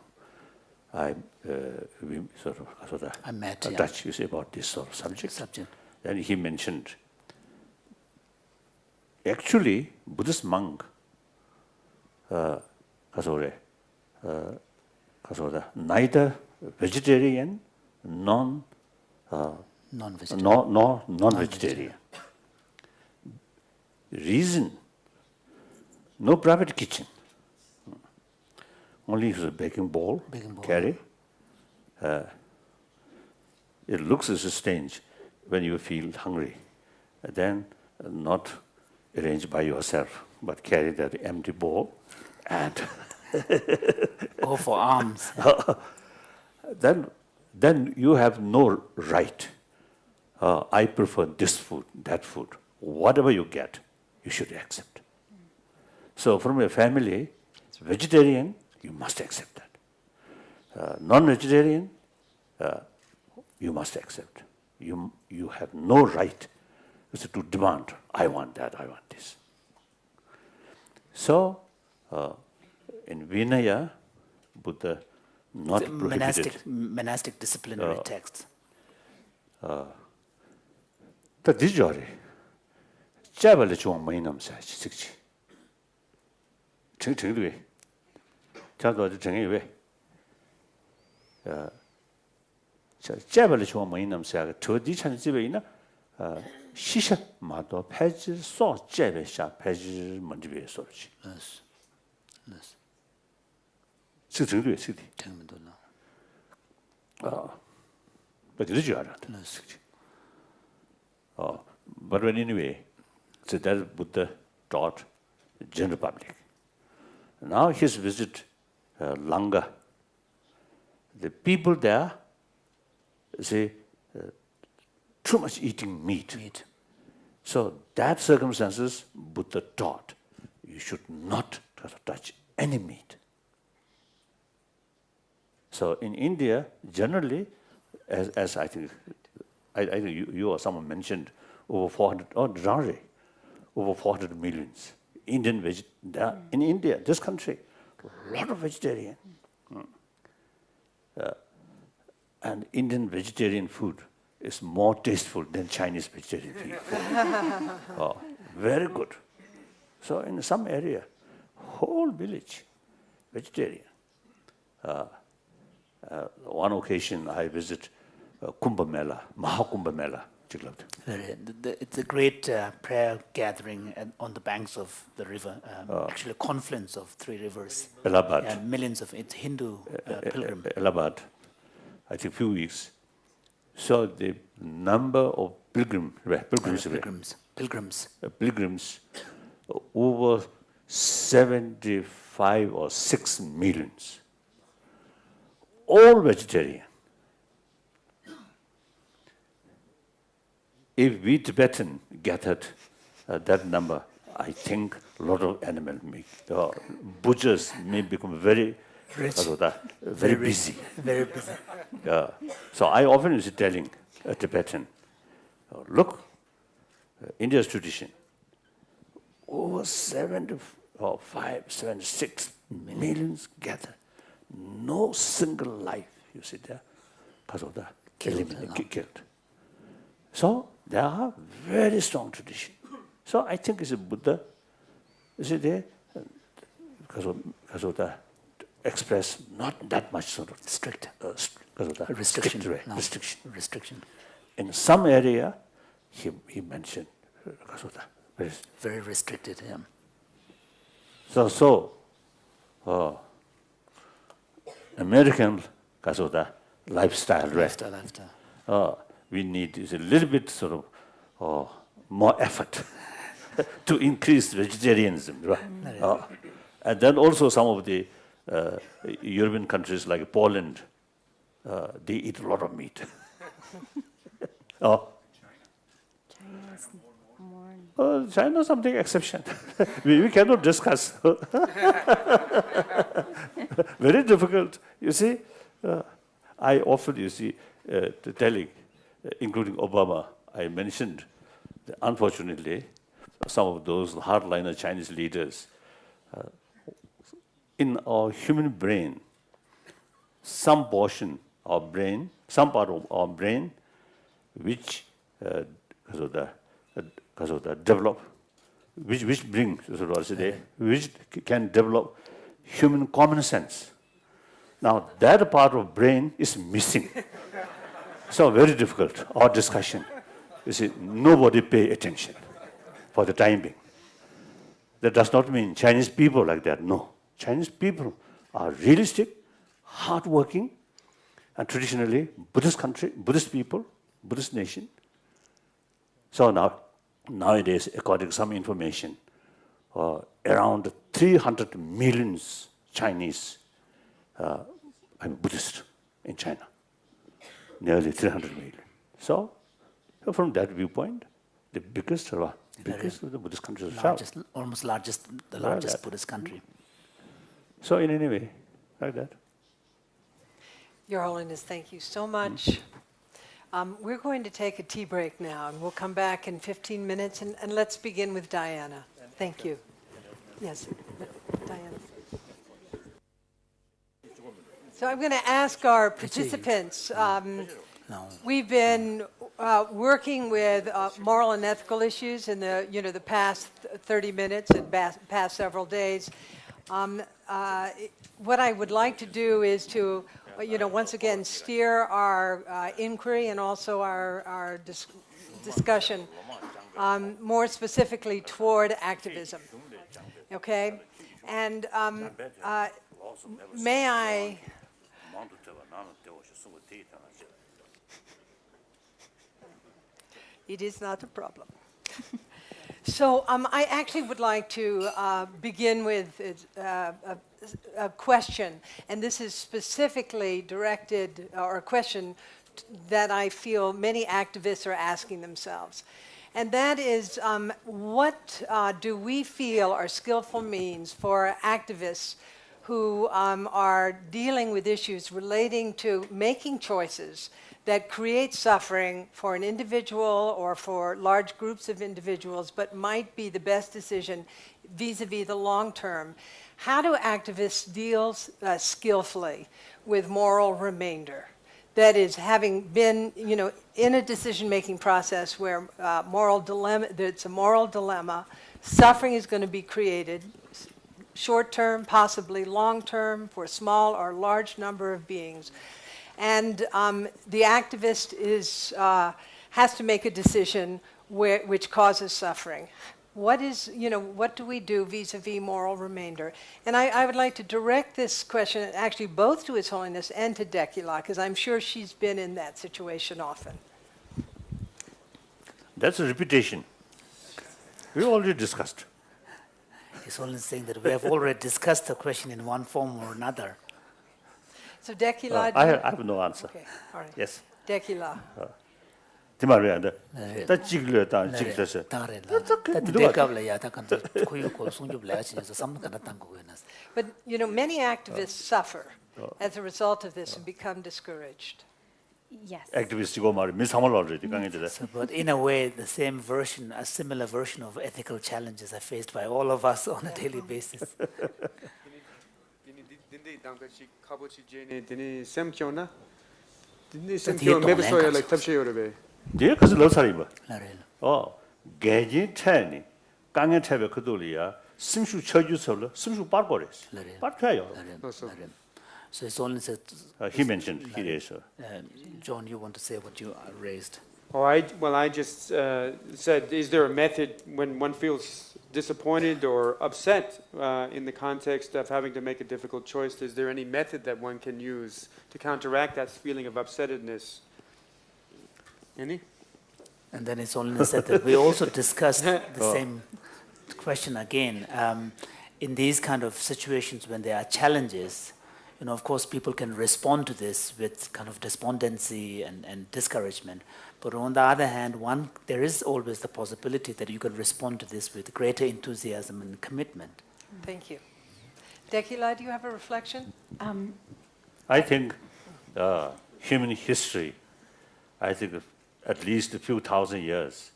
Speaker 4: we I met touch you say about this sort of subject. Then he mentioned, actually, Buddhist monk, neither vegetarian, non-vegetarian. Reason, no private kitchen. Only a baking bowl. Carry. It looks as strange when you feel hungry. Then not arrange by yourself, but carry that empty bowl and
Speaker 3: go for alms.
Speaker 4: Then you have no right. I prefer this food, that food. Whatever you get, you should accept. So from a family, vegetarian, you must accept that. Non-vegetarian, you must accept. You have no right is to demand, I want that, I want this. So, in Vinaya, Buddha not
Speaker 3: It's a
Speaker 4: prohibited.
Speaker 3: monastic disciplinary text.
Speaker 4: The dijore, jabal chuang mainam sa sikchi. Ching dui. Chado de ching we. Jabal chuang mainam sa to di chan jibe ina shisha ma do paji so jabe sha paji manjibe so chi.
Speaker 3: Yes. Yes.
Speaker 4: Ching dui sikti. But did you but anyway, so that Buddha taught the general public. Now his visit Langa, the people there say too much eating meat. So that circumstances Buddha taught you should not touch any meat. So in India, generally, as I think you or someone mentioned, over 400, over 400 millions Indian in India, this country, a lot of vegetarian. And Indian vegetarian food is more tasteful than Chinese vegetarian food. Very good. So in some area, whole village, vegetarian. One occasion I visit Kumbh Mela, Mahakumbh Mela.
Speaker 3: It's a great prayer gathering on the banks of the river, actually a confluence of 3 rivers.
Speaker 4: Allahabad.
Speaker 3: And millions of Hindu pilgrims.
Speaker 4: Allahabad, I think few weeks. So the number of pilgrims, over 75 or 6 millions. All vegetarian. If we Tibetan gathered that number, I think a lot of animal meat. Butchers may become very busy.
Speaker 3: Very busy.
Speaker 4: So I often was telling a Tibetan, look, India's tradition, over 75, 76 millions gathered. No single life, you see there, because of that, killed. So there are very strong tradition. So I think it's a Buddha, is it there? Because of the express not that much sort of strict, because of the restriction. In some area, he mentioned because of that
Speaker 3: very restricted. Yeah.
Speaker 4: So American because of the lifestyle, we need is a little bit sort of more effort to increase vegetarianism, right? And then also some of the European countries like Poland, they eat a lot of meat. China is something exception. we cannot discuss. Very difficult. You see, I often, you see, telling, including Obama, I mentioned that unfortunately, some of those hardliner Chinese leaders, in our human brain, some portion of brain, some part of our brain, which because of the develop, which brings, which can develop human common sense. Now that part of brain is missing. So very difficult, our discussion. You see, nobody pay attention for the time being. That does not mean Chinese people like that, no. Chinese people are realistic, hardworking, and traditionally Buddhist country, Buddhist people, Buddhist nation. So nowadays, according to some information, around 300 million Chinese are Buddhist in China. Nearly 300 million. So from that viewpoint, the biggest of the Buddhist countries
Speaker 3: the largest Buddhist country.
Speaker 4: So in any way, like that.
Speaker 1: Your Holiness, thank you so much. We're going to take a tea break now, and we'll come back in 15 minutes, and let's begin with Diana. Thank you. Yes, Diana. So I'm going to ask our participants. We've been working with moral and ethical issues in the past 30 minutes and past several days. What I would like to do is to, once again steer our inquiry and also our discussion more specifically toward activism. Okay, and may I? It is not a problem. So I actually would like to begin with a question, and this is specifically directed, or a question that I feel many activists are asking themselves. And that is, what do we feel are skillful means for activists who are dealing with issues relating to making choices that create suffering for an individual or for large groups of individuals, but might be the best decision vis-a-vis the long term? How do activists deal skillfully with moral remainder? That is, having been, in a decision-making process where it's a moral dilemma, suffering is going to be created, short-term, possibly long-term, for a small or large number of beings. And the activist has to make a decision which causes suffering. What do we do vis-a-vis moral remainder? And I would like to direct this question actually both to His Holiness and to Decula, because I'm sure she's been in that situation often.
Speaker 4: That's a repetition. We already discussed.
Speaker 3: His Holiness saying that we have already discussed the question in one form or another.
Speaker 1: So Decula,
Speaker 4: I have no answer.
Speaker 1: Okay, all right.
Speaker 4: Yes.
Speaker 1: Decula. But many activists suffer as a result of this and become discouraged.
Speaker 2: Yes.
Speaker 3: But in a way, the same version, a similar version of ethical challenges are faced by all of us on a daily basis. So it's only said.
Speaker 4: He mentioned here.
Speaker 3: John, you want to say what you raised?
Speaker 7: Oh, I just said, is there a method when one feels disappointed or upset in the context of having to make a difficult choice? Is there any method that one can use to counteract that feeling of upsettedness? Any?
Speaker 3: And then it's only said that we also discussed the same question again. In these kind of situations when there are challenges, of course, people can respond to this with kind of despondency and discouragement. But on the other hand, there is always the possibility that you can respond to this with greater enthusiasm and commitment.
Speaker 1: Thank you. Decula, do you have a reflection?
Speaker 4: I think human history, I think at least a few thousand years,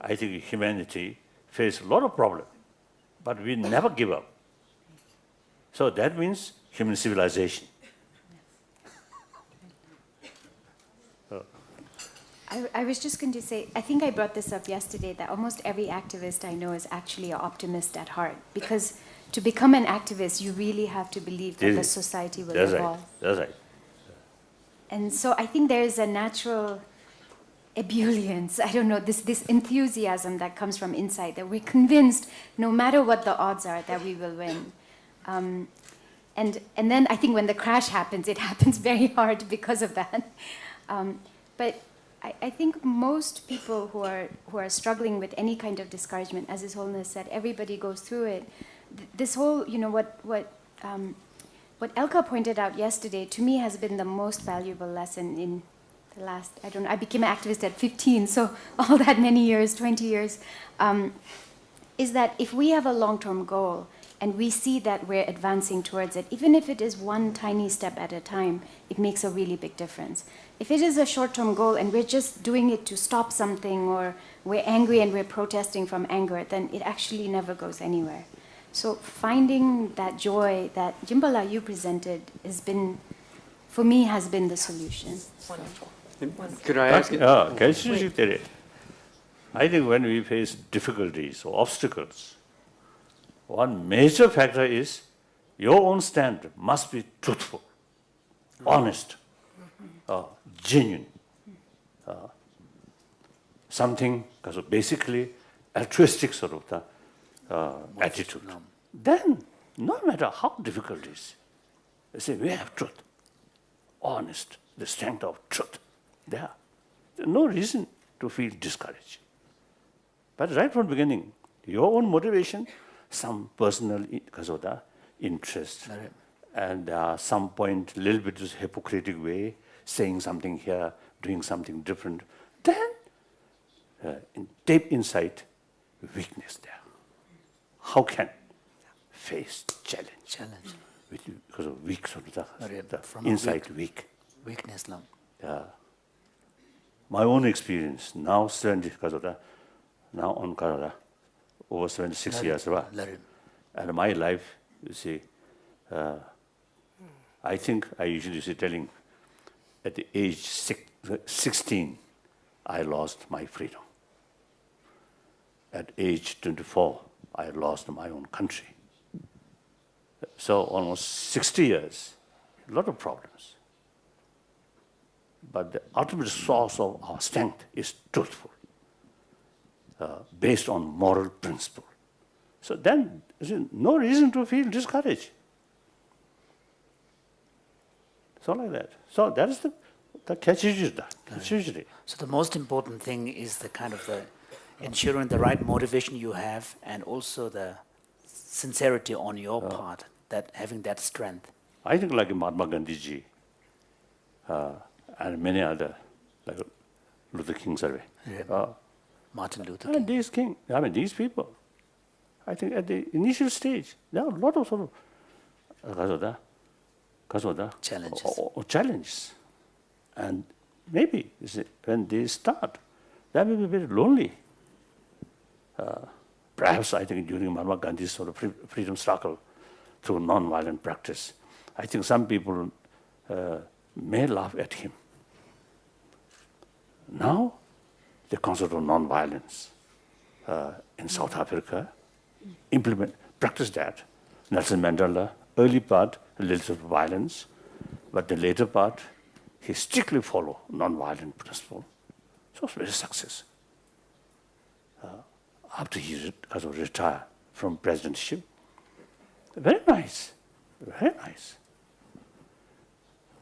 Speaker 4: I think humanity faced a lot of problems, but we never give up. So that means human civilization.
Speaker 2: I was just going to say, I think I brought this up yesterday, that almost every activist I know is actually an optimist at heart. Because to become an activist, you really have to believe that the society will evolve.
Speaker 4: That's right.
Speaker 2: And so I think there is a natural ebullience, I don't know, this enthusiasm that comes from inside, that we're convinced, no matter what the odds are, that we will win. And then I think when the crash happens, it happens very hard because of that. But I think most people who are struggling with any kind of discouragement, as His Holiness said, everybody goes through it. This whole, what Elka pointed out yesterday, to me has been the most valuable lesson in the last, I became an activist at 15, so all that many years, 20 years, is that if we have a long-term goal, And we see that we're advancing towards it. Even if it is one tiny step at a time, it makes a really big difference. If it is a short-term goal and we're just doing it to stop something, or we're angry and we're protesting from anger, then it actually never goes anywhere. So finding that joy that Jimbala you presented has been, for me, has been the solution.
Speaker 1: Wonderful.
Speaker 7: Could I ask?
Speaker 4: I think when we face difficulties or obstacles, one major factor is your own stand must be truthful, honest, genuine. Something, because basically altruistic sort of the attitude. Then, no matter how difficult it is, they say we have truth, honest, the strength of truth. There's no reason to feel discouraged. But right from the beginning, your own motivation, some personal interest, and some point, a little bit of hypocritical way, saying something here, doing something different, then deep inside, weakness there. How can face challenge? Because of weak sort of the inside weak.
Speaker 3: Weakness.
Speaker 4: My own experience now 70 because of that. Now on Canada, over 76 years, right? And my life, you see, I think I usually say telling, at the age 16, I lost my freedom. At age 24, I lost my own country. So almost 60 years, a lot of problems. But the ultimate source of our strength is truthful. Based on moral principle. So then, no reason to feel discouraged. So like that. So that is the catch.
Speaker 3: So the most important thing is the kind of the ensuring the right motivation you have, and also the sincerity on your part, that having that strength.
Speaker 4: I think like Mahatma Gandhi ji and many other, like Luther King survey.
Speaker 3: Martin Luther King.
Speaker 4: And these people, I think at the initial stage, there are a lot of sort of challenges. And maybe when they start, they may be very lonely. Perhaps I think during Mahatma Gandhi's sort of freedom struggle through non-violent practice, I think some people may laugh at him. Now, the concept of non-violence in South Africa, practice that. Nelson Mandela, early part, a little of violence, but the later part, he strictly followed non-violent principle. So it was very success. After he retired from presidentship, very nice, very nice.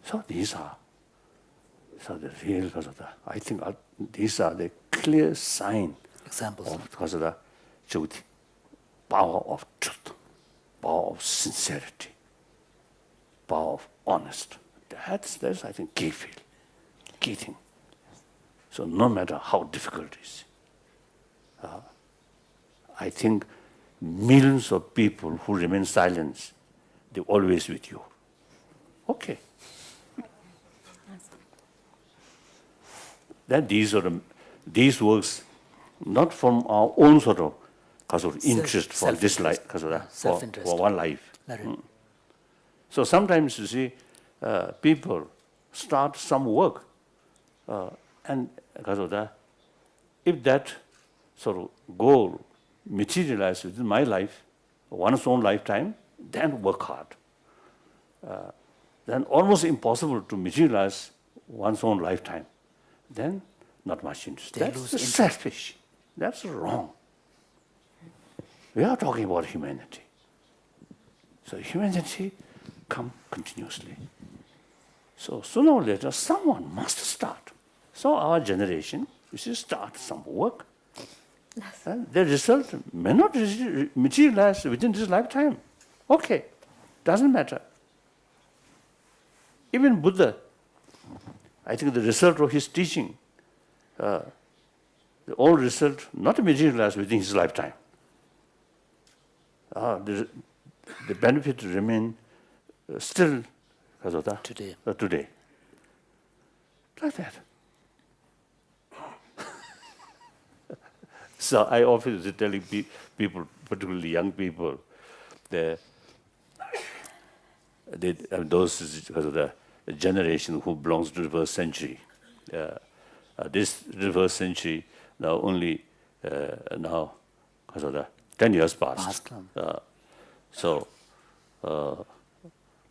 Speaker 4: So these are the real I think these are the clear sign
Speaker 3: examples
Speaker 4: of the power of truth, power of sincerity, power of honesty. That's I think key thing. So no matter how difficult it is, I think millions of people who remain silent, they're always with you. Okay. That these works, not from our own sort of interest for this life, for one life. So sometimes you see, people start some work, and because of that, if that sort of goal materializes within my life, one's own lifetime, then work hard. Then almost impossible to materialize one's own lifetime. Then not much interest. That's selfish. That's wrong. We are talking about humanity. So humanity comes continuously. So sooner or later, someone must start. So our generation, we should start some work. And the result may not materialize within this lifetime. Okay, doesn't matter. Even Buddha, I think the result of his teaching, the old result not materialized within his lifetime. the benefit remain still
Speaker 3: Today.
Speaker 4: Today. Like that. So I often is telling people, particularly young people, those is because of the generation who belongs to the first century. This reverse century now only now because of the 10 years passed. So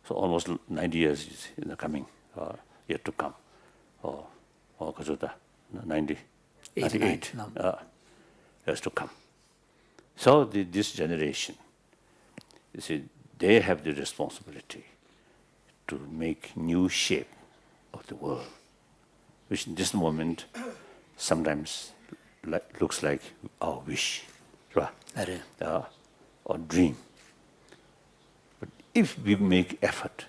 Speaker 4: almost 90 years is in the coming yet to come. Or because of the 98 years to come. So this generation, you see, they have the responsibility to make new shape of the world, which in this moment sometimes looks like our wish, right? Or dream. But if we make effort,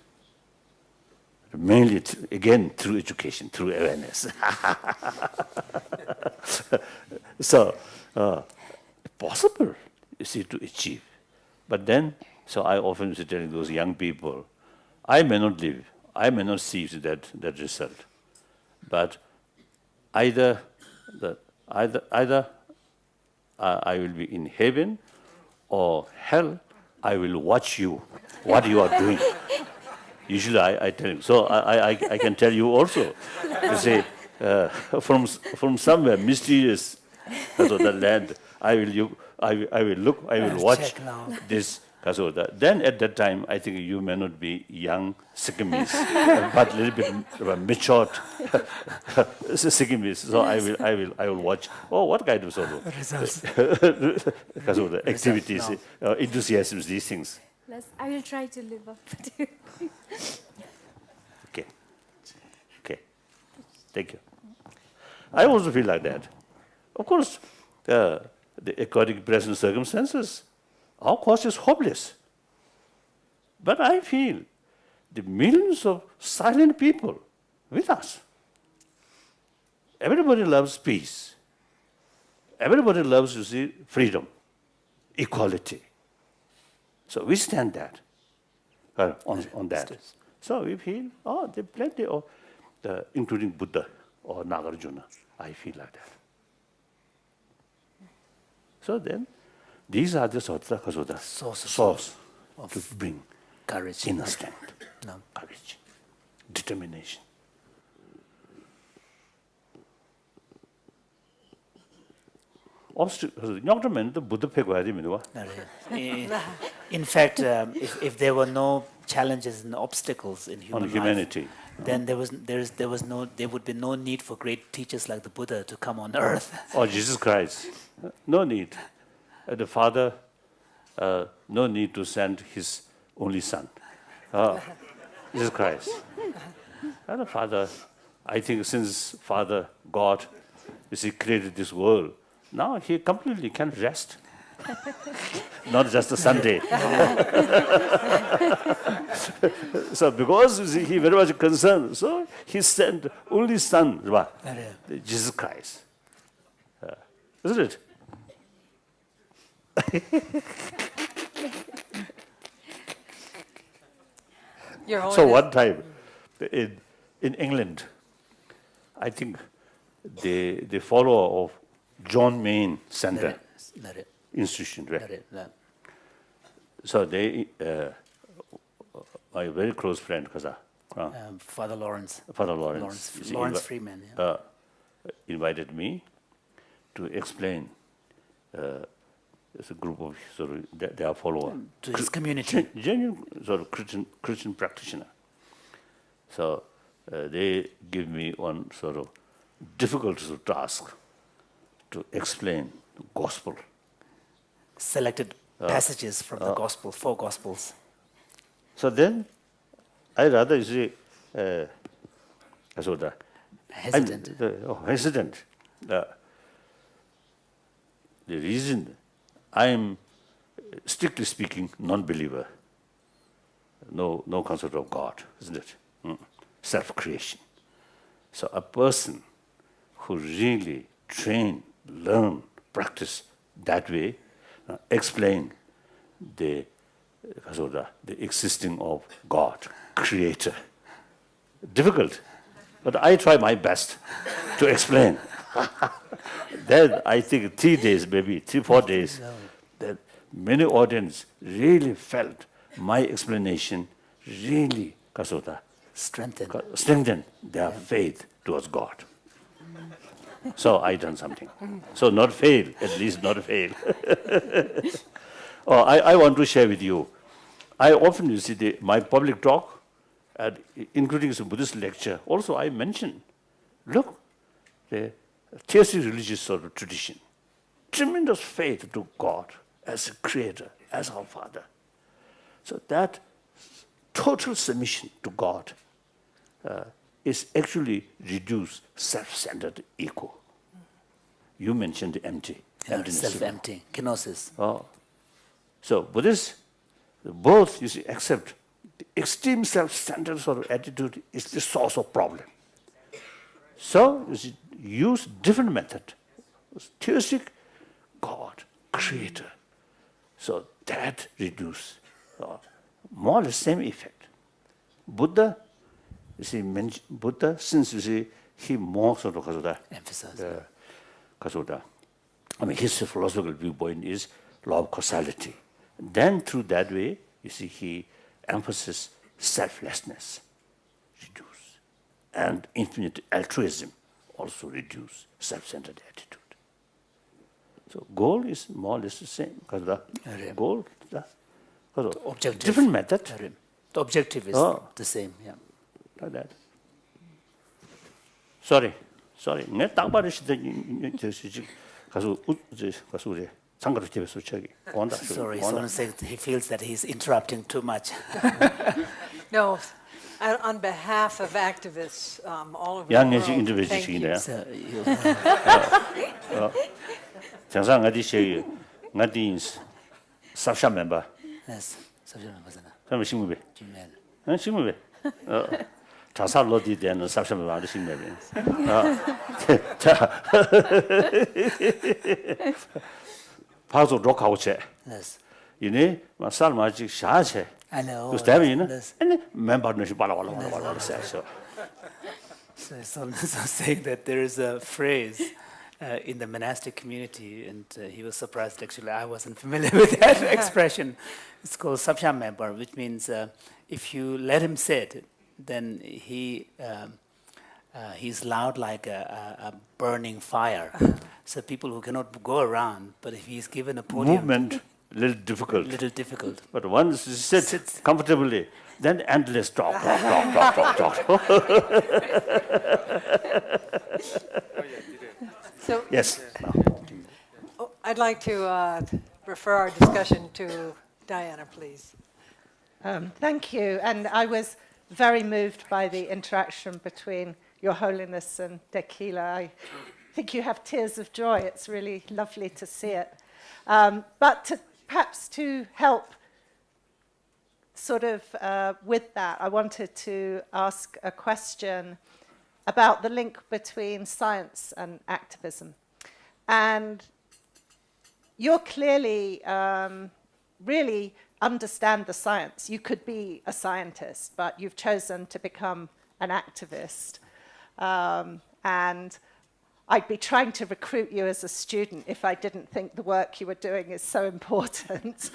Speaker 4: mainly again through education, through awareness, so possible, you see, to achieve. But then, so I often say telling those young people, I may not live, I may not see that result, but either I will be in heaven or hell. I will watch you, what you are doing. Usually I tell him. So I can tell you also. You say from somewhere mysterious, so the land. I will look. I will watch this. Then at that time, I think you may not be young Sikkimese, but a little bit matured Sikkimese. So I will watch. Oh, what kind of sort of results? Because of the activities, enthusiasms, these things.
Speaker 2: I will try to live up to.
Speaker 4: Okay. Thank you. I also feel like that. Of course, according to present circumstances, our cause is hopeless. But I feel the millions of silent people with us. Everybody loves peace. Everybody loves, you see, freedom, equality. So we stand that on that. So we feel, there are plenty of, including Buddha or Nagarjuna. I feel like that. So then, these are the sort of the source to bring
Speaker 3: courage,
Speaker 4: inner strength, courage, determination.
Speaker 3: In fact, if there were no challenges and obstacles in
Speaker 4: humanity,
Speaker 3: life, then there would be no need for great teachers like the Buddha to come on earth.
Speaker 4: Or Jesus Christ. No need. The Father, no need to send His only Son. Jesus Christ. And the Father, I think since Father, God, you see, created this world, now He completely can rest. Not just a Sunday. So because you see, He very much concerned, so He sent only Son, Jesus Christ. Isn't it? So one time in England, I think the follower of John Main Center institution, right? So they, my very close friend,
Speaker 3: Father Lawrence.
Speaker 4: Lawrence
Speaker 3: Freeman.
Speaker 4: Invited me to explain. It's a group of their followers
Speaker 3: to his community,
Speaker 4: genuine sort of Christian practitioner. So they give me one sort of difficult task to explain the gospel.
Speaker 3: Selected passages from the gospel, 4 gospels.
Speaker 4: So then, I rather say,
Speaker 3: hesitant.
Speaker 4: Hesitant. The reason I am, strictly speaking, non-believer. No concept of God, isn't it? Self-creation. So a person who really train, learn, practice that way, explain the the existing of God, Creator. Difficult, but I try my best to explain. Then I think 3 days, maybe 3-4 days, that many audience really felt my explanation really strengthened their faith towards God. So I done something. So not fail, at least not fail. I want to share with you. I often, you see, my public talk, including some Buddhist lecture, also I mention, look, the theistic religious sort of tradition, tremendous faith to God as a creator, as our Father. So that total submission to God is actually reduced self-centered ego. You mentioned the emptiness.
Speaker 3: Self-emptying, kenosis.
Speaker 4: So Buddhists, both, you see, accept the extreme self-centered sort of attitude is the source of problem. So you see, use different method. Theistic, God, Creator. So that reduce more or less same effect. Buddha, you see, Buddha, since you see, he more sort of
Speaker 3: Emphasize.
Speaker 4: His philosophical viewpoint is law of causality. Then through that way, you see, he emphasizes selflessness, reduce, and infinite altruism, also reduce self-centered attitude. So goal is more or less the same. Because the goal,
Speaker 3: objective.
Speaker 4: Different method.
Speaker 3: The objective is the same. Yeah.
Speaker 4: Like that. Sorry. 내 땅바를 가서 우리 장가를 집에서 저기 온다.
Speaker 3: Sorry, someone said he feels that he's interrupting too much.
Speaker 1: No, on behalf of activists all over the
Speaker 4: 양해지
Speaker 1: world,
Speaker 4: 인터뷰
Speaker 1: thank you.
Speaker 4: 주시네요. 장상 어디시 어디 삽샤 멤버.
Speaker 3: Yes, 삽샤 멤버잖아.
Speaker 4: 그러면 식무배.
Speaker 3: 김맨.
Speaker 4: 식무배. 자살로디 되는 삽샤 멤버 아주 식무배. 자. 바로 록하고체.
Speaker 3: Yes.
Speaker 4: 이네 살마직 샤체.
Speaker 3: I know.
Speaker 4: 그 때문에 아니 멤버는 발라발라 세서.
Speaker 3: So saying that there is a phrase in the monastic community, and he was surprised actually I wasn't familiar with that expression. It's called Sabsha member, which means if you let him sit, then he's loud like a burning fire. So people who cannot go around, but if he's given a podium,
Speaker 4: movement little difficult. But once you sit comfortably, then endless talk.
Speaker 1: So
Speaker 4: Yes.
Speaker 1: I'd like to refer our discussion to Diana, please.
Speaker 9: Thank you. And I was very moved by the interaction between Your Holiness and Tequila. I think you have tears of joy. It's really lovely to see it. But perhaps to help sort of with that, I wanted to ask a question about the link between science and activism. And you're clearly really understand the science. You could be a scientist, but you've chosen to become an activist. And I'd be trying to recruit you as a student if I didn't think the work you were doing is so important.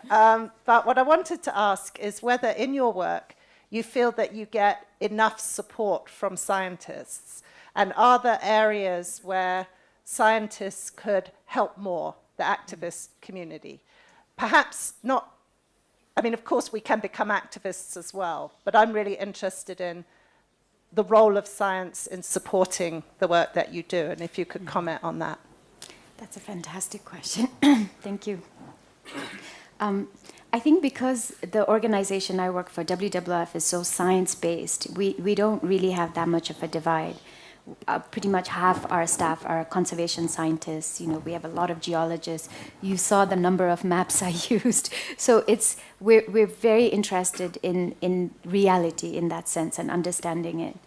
Speaker 9: But what I wanted to ask is whether in your work you feel that you get enough support from scientists, and are there areas where scientists could help more the activist community? Perhaps not, I mean, of course we can become activists as well, but I'm really interested in the role of science in supporting the work that you do, and if you could comment on that.
Speaker 2: That's a fantastic question. Thank you. I think because the organization I work for, WWF, is so science-based, we don't really have that much of a divide. Pretty much half our staff are conservation scientists. You know, we have a lot of geologists. You saw the number of maps I used. So we're very interested in reality in that sense and understanding it.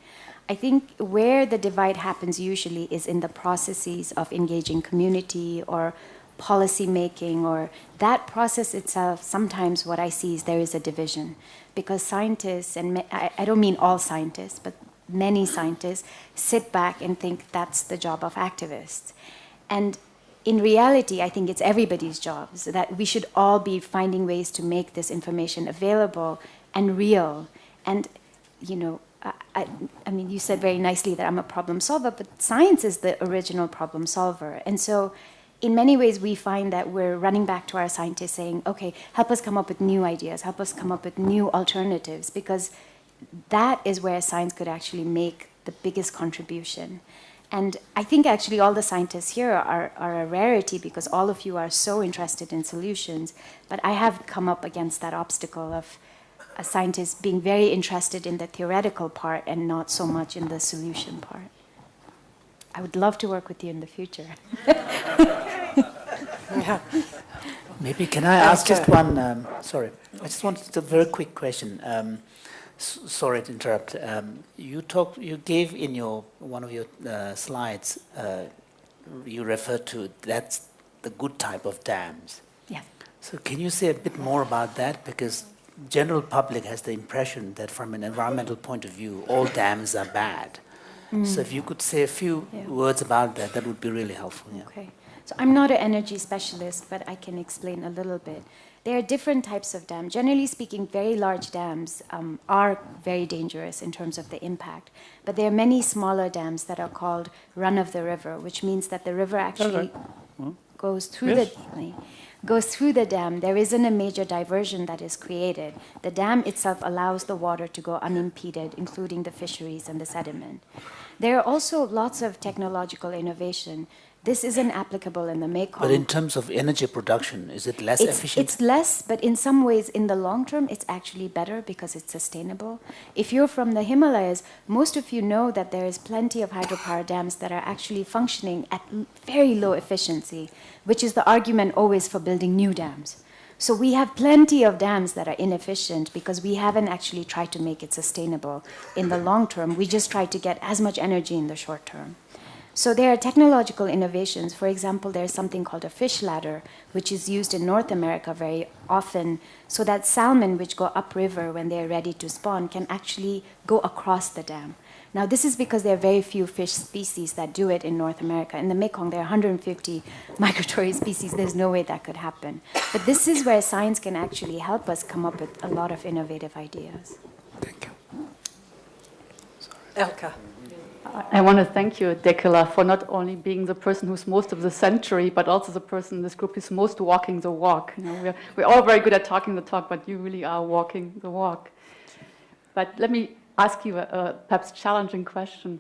Speaker 2: I think where the divide happens usually is in the processes of engaging community or policy making, or that process itself, sometimes what I see is there is a division. Because scientists, and I don't mean all scientists, but many scientists sit back and think that's the job of activists. And in reality, I think it's everybody's job, so that we should all be finding ways to make this information available and real. And, you know, I mean, you said very nicely that I'm a problem solver, but science is the original problem solver. And so in many ways, we find that we're running back to our scientists saying, okay, help us come up with new ideas, help us come up with new alternatives, because that is where science could actually make the biggest contribution. And I think actually all the scientists here are a rarity, because all of you are so interested in solutions. But I have come up against that obstacle of a scientist being very interested in the theoretical part and not so much in the solution part. I would love to work with you in the future.
Speaker 1: Yeah.
Speaker 3: Maybe can I ask just one? Sorry, I just wanted a very quick question. Sorry to interrupt. You gave in one of your slides. You referred to that's the good type of dams.
Speaker 2: Yeah.
Speaker 3: So can you say a bit more about that? Because general public has the impression that from an environmental point of view, all dams are bad. So if you could say a few words about that, that would be really helpful. Yeah.
Speaker 2: Okay. So I'm not an energy specialist, but I can explain a little bit. There are different types of dams. Generally speaking, very large dams are very dangerous in terms of the impact. But there are many smaller dams that are called run-of-the-river, which means that the river actually goes through the dam. There isn't a major diversion that is created. The dam itself allows the water to go unimpeded, including the fisheries and the sediment. There are also lots of technological innovation. This isn't applicable in the Mekong.
Speaker 3: But in terms of energy production, is it less efficient?
Speaker 2: It's less, but in some ways, in the long term, it's actually better because it's sustainable. If you're from the Himalayas, most of you know that there is plenty of hydropower dams that are actually functioning at very low efficiency, which is the argument always for building new dams. So we have plenty of dams that are inefficient because we haven't actually tried to make it sustainable in the long term. We just try to get as much energy in the short term. So there are technological innovations. For example, there's something called a fish ladder, which is used in North America very often, so that salmon, which go upriver when they're ready to spawn, can actually go across the dam. Now, this is because there are very few fish species that do it in North America. In the Mekong, there are 150 migratory species. There's no way that could happen. But this is where science can actually help us come up with a lot of innovative ideas.
Speaker 3: Thank you.
Speaker 1: Elka.
Speaker 10: I want to thank you, Dekila, for not only being the person who's most of the century, but also the person in this group who's most walking the walk. You know, we're all very good at talking the talk, but you really are walking the walk. But let me ask you a perhaps challenging question.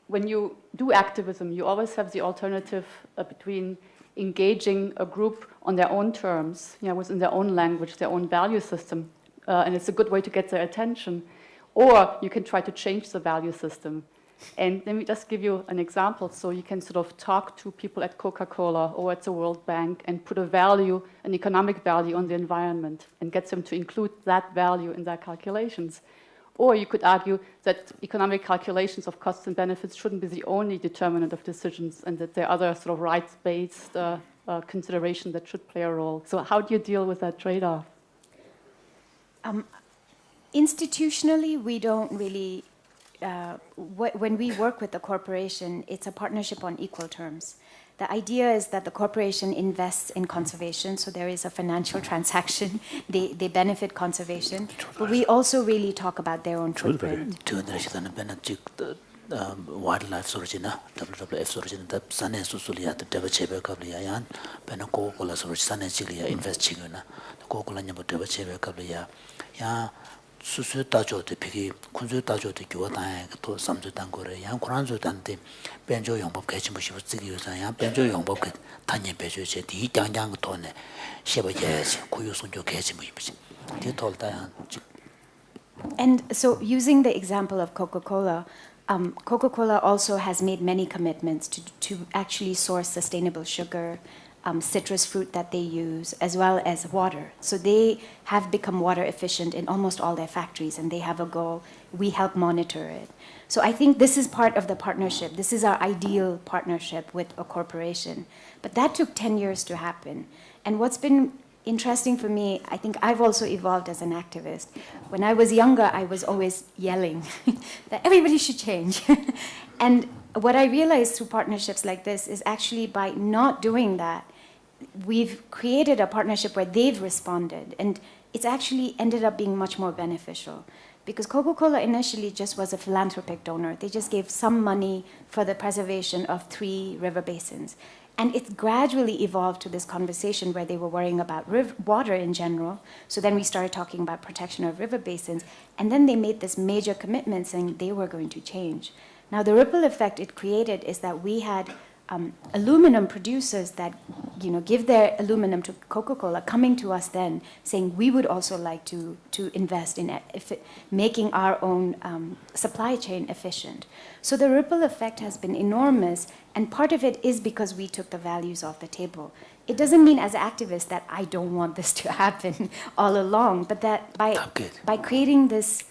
Speaker 10: When you do activism, you always have the alternative between engaging a group on their own terms, you know, within their own language, their own value system, and it's a good way to get their attention. Or you can try to change the value system. And let me just give you an example. So you can sort of talk to people at Coca-Cola or at the World Bank and put a value, an economic value on the environment and get them to include that value in their calculations. Or you could argue that economic calculations of costs and benefits shouldn't be the only determinant of decisions and that there are other sort of rights-based considerations that should play a role. So how do you deal with that trade-off?
Speaker 2: Institutionally, we don't really, when we work with the corporation, it's a partnership on equal terms. The idea is that the corporation invests in conservation, so there is a financial transaction. They benefit conservation, but we also really talk about their own footprint.
Speaker 3: Wildlife origin, WWF origin, the Sunday Susulia, the Devachebe Kablia, Penacola, Sunday Chilia, invest Chiguna, the Cocolania, Devachebe Kablia, Ya. Susu tajo te piki kunzu tajo te kiwa tanga to samzu tangore yang kuranzu tante benjo yongbob kachim bushi tsigi yusa yang benjo yongbob ke tanya benjo che di jangjang to ne sheba yes kuyu sonjo kachim bushi di tolta yang.
Speaker 2: And so using the example of Coca-Cola, Coca-Cola also has made many commitments to actually source sustainable sugar, citrus fruit that they use, as well as water. So they have become water efficient in almost all their factories, and they have a goal. We help monitor it. So I think this is part of the partnership. This is our ideal partnership with a corporation. But that took 10 years to happen. And what's been interesting for me, I think I've also evolved as an activist. When I was younger, I was always yelling that everybody should change. And what I realized through partnerships like this is actually by not doing that, we've created a partnership where they've responded. And it's actually ended up being much more beneficial. Because Coca-Cola initially just was a philanthropic donor. They just gave some money for the preservation of 3 river basins. And it gradually evolved to this conversation where they were worrying about water in general. So then we started talking about protection of river basins. And then they made this major commitment saying they were going to change. Now, the ripple effect it created is that we had aluminum producers that give their aluminum to Coca-Cola coming to us then saying we would also like to invest in making our own supply chain efficient. So the ripple effect has been enormous, and part of it is because we took the values off the table. It doesn't mean as activists that I don't want this to happen all along, but that by creating this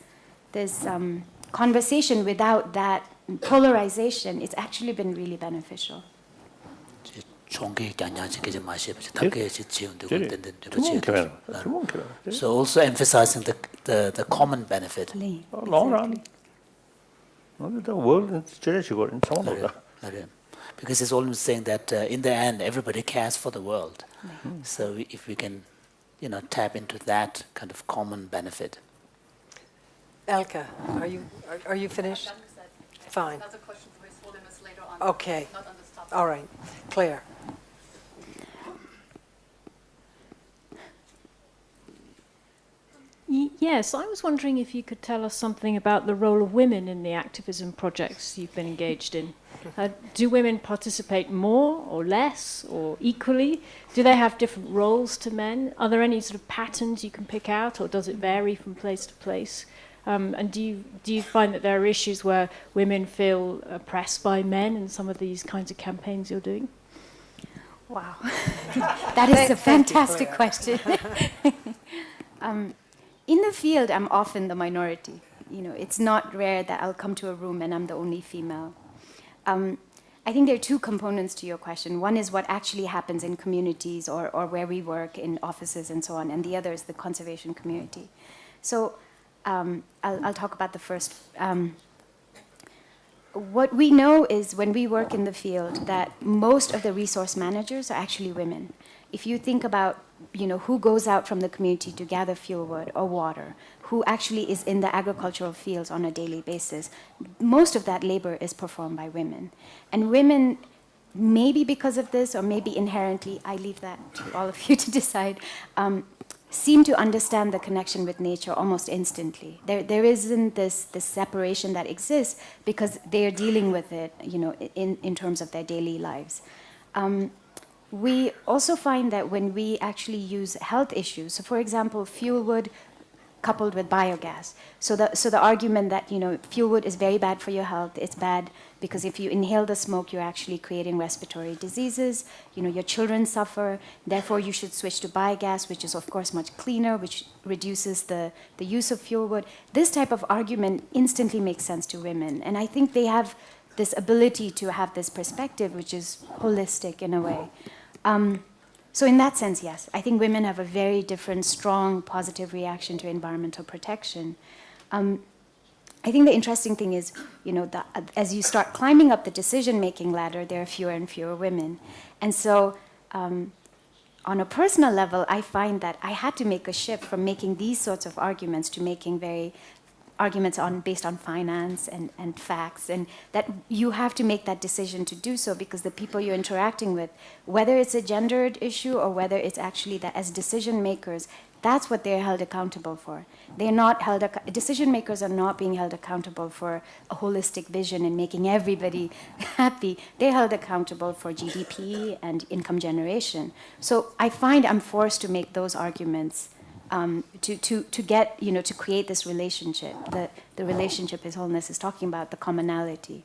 Speaker 2: conversation without that polarization, it's actually been really beneficial.
Speaker 3: So also emphasizing the common benefit.
Speaker 4: Long run. The world is
Speaker 3: because it's always saying that in the end everybody cares for the world. So if we can, tap into that kind of common benefit.
Speaker 1: Elke, are you finished? Fine.
Speaker 10: That's a question for His Holiness later on.
Speaker 1: Okay.
Speaker 10: Not on this topic.
Speaker 1: All right. Claire.
Speaker 6: Yes, I was wondering if you could tell us something about the role of women in the activism projects you've been engaged in. Do women participate more or less or equally? Do they have different roles to men? Are there any sort of patterns you can pick out, or does it vary from place to place? And do you find that there are issues where women feel oppressed by men in some of these kinds of campaigns you're doing?
Speaker 2: Wow. That is a fantastic question. In the field, I'm often the minority. It's not rare that I'll come to a room and I'm the only female. I think there are 2 components to your question. One is what actually happens in communities or where we work in offices and so on, and the other is the conservation community. So I'll talk about the first. What we know is when we work in the field that most of the resource managers are actually women. If you think about who goes out from the community to gather fuelwood or water, who actually is in the agricultural fields on a daily basis, most of that labor is performed by women. And women, maybe because of this or maybe inherently, I leave that to all of you to decide, seem to understand the connection with nature almost instantly. There isn't this separation that exists because they are dealing with it, in terms of their daily lives. We also find that when we actually use health issues, so for example, fuel wood coupled with biogas. So the argument that fuel wood is very bad for your health, it's bad because if you inhale the smoke, you're actually creating respiratory diseases. Your children suffer. Therefore, you should switch to biogas, which is of course much cleaner, which reduces the use of fuel wood. This type of argument instantly makes sense to women, and I think they have this ability to have this perspective, which is holistic in a way. So in that sense, yes, I think women have a very different, strong, positive reaction to environmental protection. I think the interesting thing is, as you start climbing up the decision-making ladder, there are fewer and fewer women. And so on a personal level, I find that I had to make a shift from making these sorts of arguments to making arguments based on finance and facts, and that you have to make that decision to do so because the people you're interacting with, whether it's a gendered issue or whether it's actually that as decision makers, that's what they're held accountable for. They're not decision makers are not being held accountable for a holistic vision and making everybody happy. They're held accountable for GDP and income generation. So I find I'm forced to make those arguments to get, to create this relationship, the relationship His Holiness is talking about, the commonality.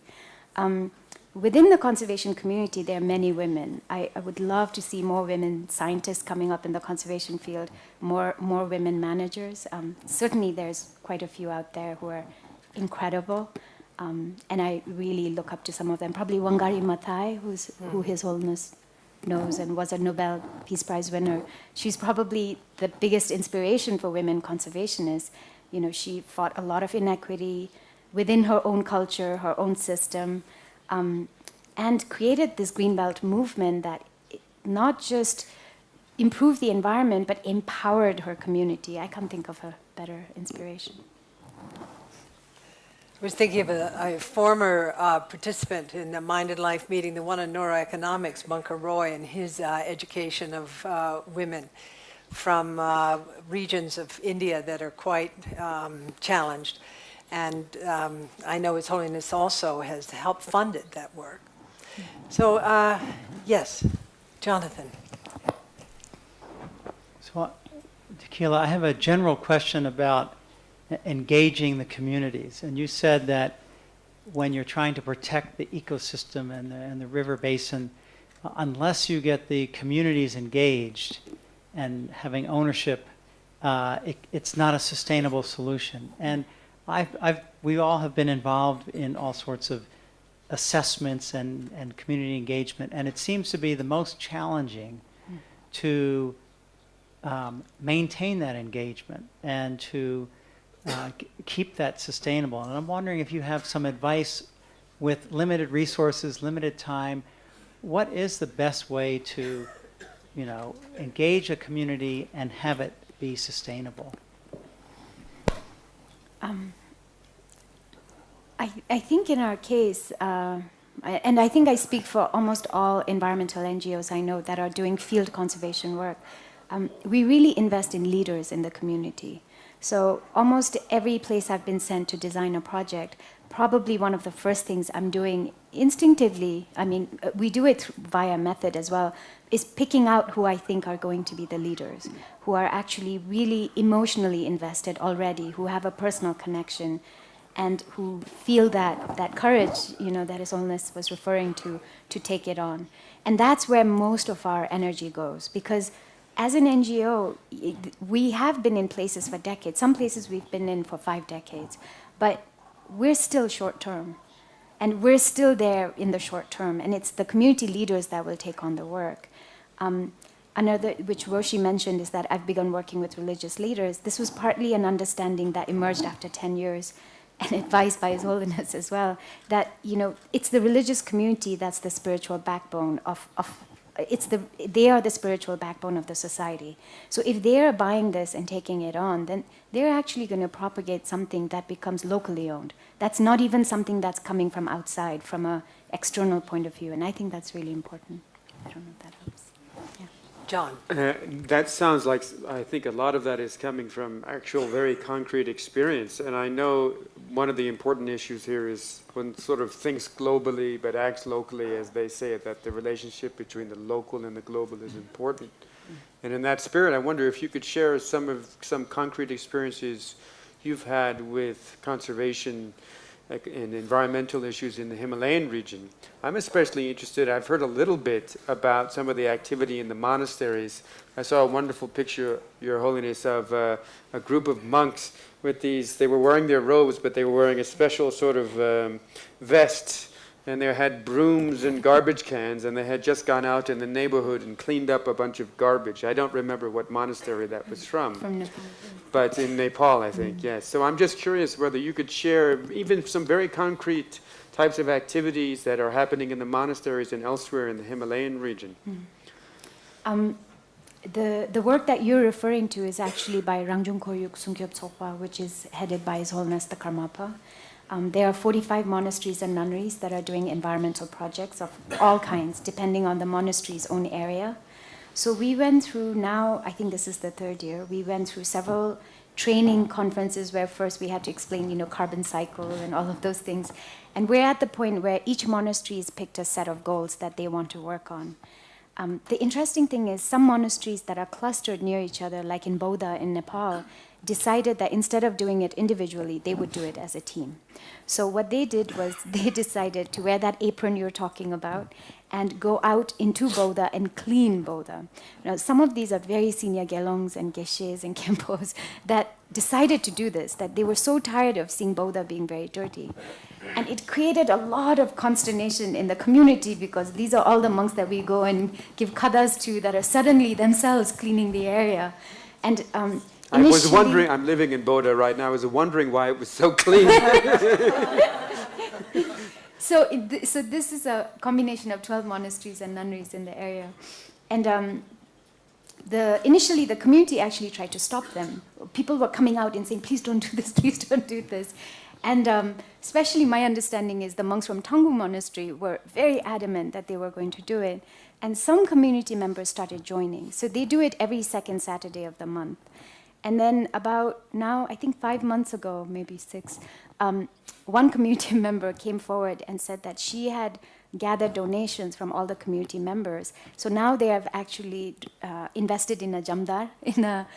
Speaker 2: within the conservation community, there are many women. I would love to see more women scientists coming up in the conservation field, more women managers. Certainly there's quite a few out there who are incredible. And I really look up to some of them. Probably Wangari Maathai, who His Holiness knows and was a Nobel Peace Prize winner. She's probably the biggest inspiration for women conservationists. You know, she fought a lot of inequity within her own culture, her own system, and created this Greenbelt movement that not just improved the environment, but empowered her community. I can't think of a better inspiration.
Speaker 1: I was thinking of a former participant in the Mind and Life meeting, the one on neuroeconomics, Bunker Roy, and his education of women from regions of India that are quite challenged. And I know His Holiness also has helped funded that work. So, yes, Jonathan.
Speaker 5: So, Tequila, I have a general question about engaging the communities. And you said that when you're trying to protect the ecosystem and the river basin, unless you get the communities engaged and having ownership, it's not a sustainable solution. And we all have been involved in all sorts of assessments and community engagement, and it seems to be the most challenging to maintain that engagement and to keep that sustainable. And I'm wondering if you have some advice with limited resources, limited time. What is the best way to, engage a community and have it be sustainable?
Speaker 2: I think in our case, and I think I speak for almost all environmental NGOs I know that are doing field conservation work, we really invest in leaders in the community. So almost every place I've been sent to design a project, probably one of the first things I'm doing instinctively, I mean, we do it via method as well, is picking out who I think are going to be the leaders, who are actually really emotionally invested already, who have a personal connection, and who feel that courage, that His Holiness was referring to take it on. And that's where most of our energy goes, because as an NGO, we have been in places for decades. Some places we've been in for 5 decades, but we're still short-term. And we're still there in the short term, and it's the community leaders that will take on the work. Another, which Roshi mentioned, is that I've begun working with religious leaders. This was partly an understanding that emerged after 10 years, and advised by His Holiness as well, that it's the religious community that's the spiritual backbone they are the spiritual backbone of the society. So if they're buying this and taking it on, then they're actually going to propagate something that becomes locally owned. That's not even something that's coming from outside, from an external point of view. And I think that's really important. I don't know if that helps. Yeah.
Speaker 1: John.
Speaker 7: That sounds like, I think a lot of that is coming from actual very concrete experience. And I know one of the important issues here is one sort of thinks globally but acts locally, as they say it, that the relationship between the local and the global is important. And in that spirit, I wonder if you could share some concrete experiences you've had with conservation and environmental issues in the Himalayan region. I'm especially interested, I've heard a little bit about some of the activity in the monasteries. I saw a wonderful picture, Your Holiness, of a group of monks with they were wearing their robes, but they were wearing a special sort of vest, and they had brooms and garbage cans, and they had just gone out in the neighborhood and cleaned up a bunch of garbage. I don't remember what monastery that was from. From Nepal. But in Nepal, I think, yes. So I'm just curious whether you could share even some very concrete types of activities that are happening in the monasteries and elsewhere in the Himalayan region.
Speaker 2: The work that you're referring to is actually by Rangjung Koryuk Sungkyop Tsokpa, which is headed by His Holiness the Karmapa. There are 45 monasteries and nunneries that are doing environmental projects of all kinds, depending on the monastery's own area. So we went through now, I think this is the 3rd year, we went through several training conferences where first we had to explain, carbon cycle and all of those things. And we're at the point where each monastery has picked a set of goals that they want to work on. The interesting thing is some monasteries that are clustered near each other, like in Bodha in Nepal, decided that instead of doing it individually, they would do it as a team. So what they did was they decided to wear that apron you're talking about and go out into Bodha and clean Bodha. Now, some of these are very senior gelongs and geshes and khenpos that decided to do this, that they were so tired of seeing Bodha being very dirty. And it created a lot of consternation in the community because these are all the monks that we go and give kadas to that are suddenly themselves cleaning the area. And
Speaker 7: I was wondering, I'm living in Bodha right now, I was wondering why it was so clean.
Speaker 2: So this is a combination of 12 monasteries and nunneries in the area. And initially the community actually tried to stop them. People were coming out and saying, please don't do this, please don't do this. And especially my understanding is the monks from Tanggu Monastery were very adamant that they were going to do it. And some community members started joining. So they do it every second Saturday of the month. And then about now, I think 5 months ago, maybe 6, one community member came forward and said that she had gathered donations from all the community members. So now they have actually invested in a jamdar, in a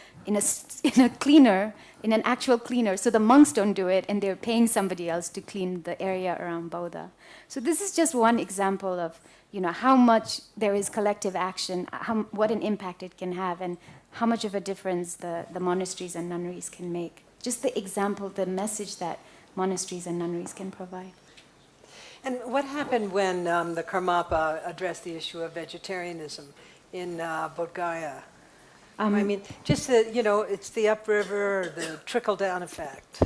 Speaker 2: cleaner, in an actual cleaner. So the monks don't do it, and they're paying somebody else to clean the area around Bodha. So this is just one example of how much there is collective action, what an impact it can have, and how much of a difference the monasteries and nunneries can make. Just the example, the message that monasteries and nunneries can provide.
Speaker 1: And what happened when the Karmapa addressed the issue of vegetarianism in Bodh Gaya? I mean, just it's the upriver, the trickle-down effect.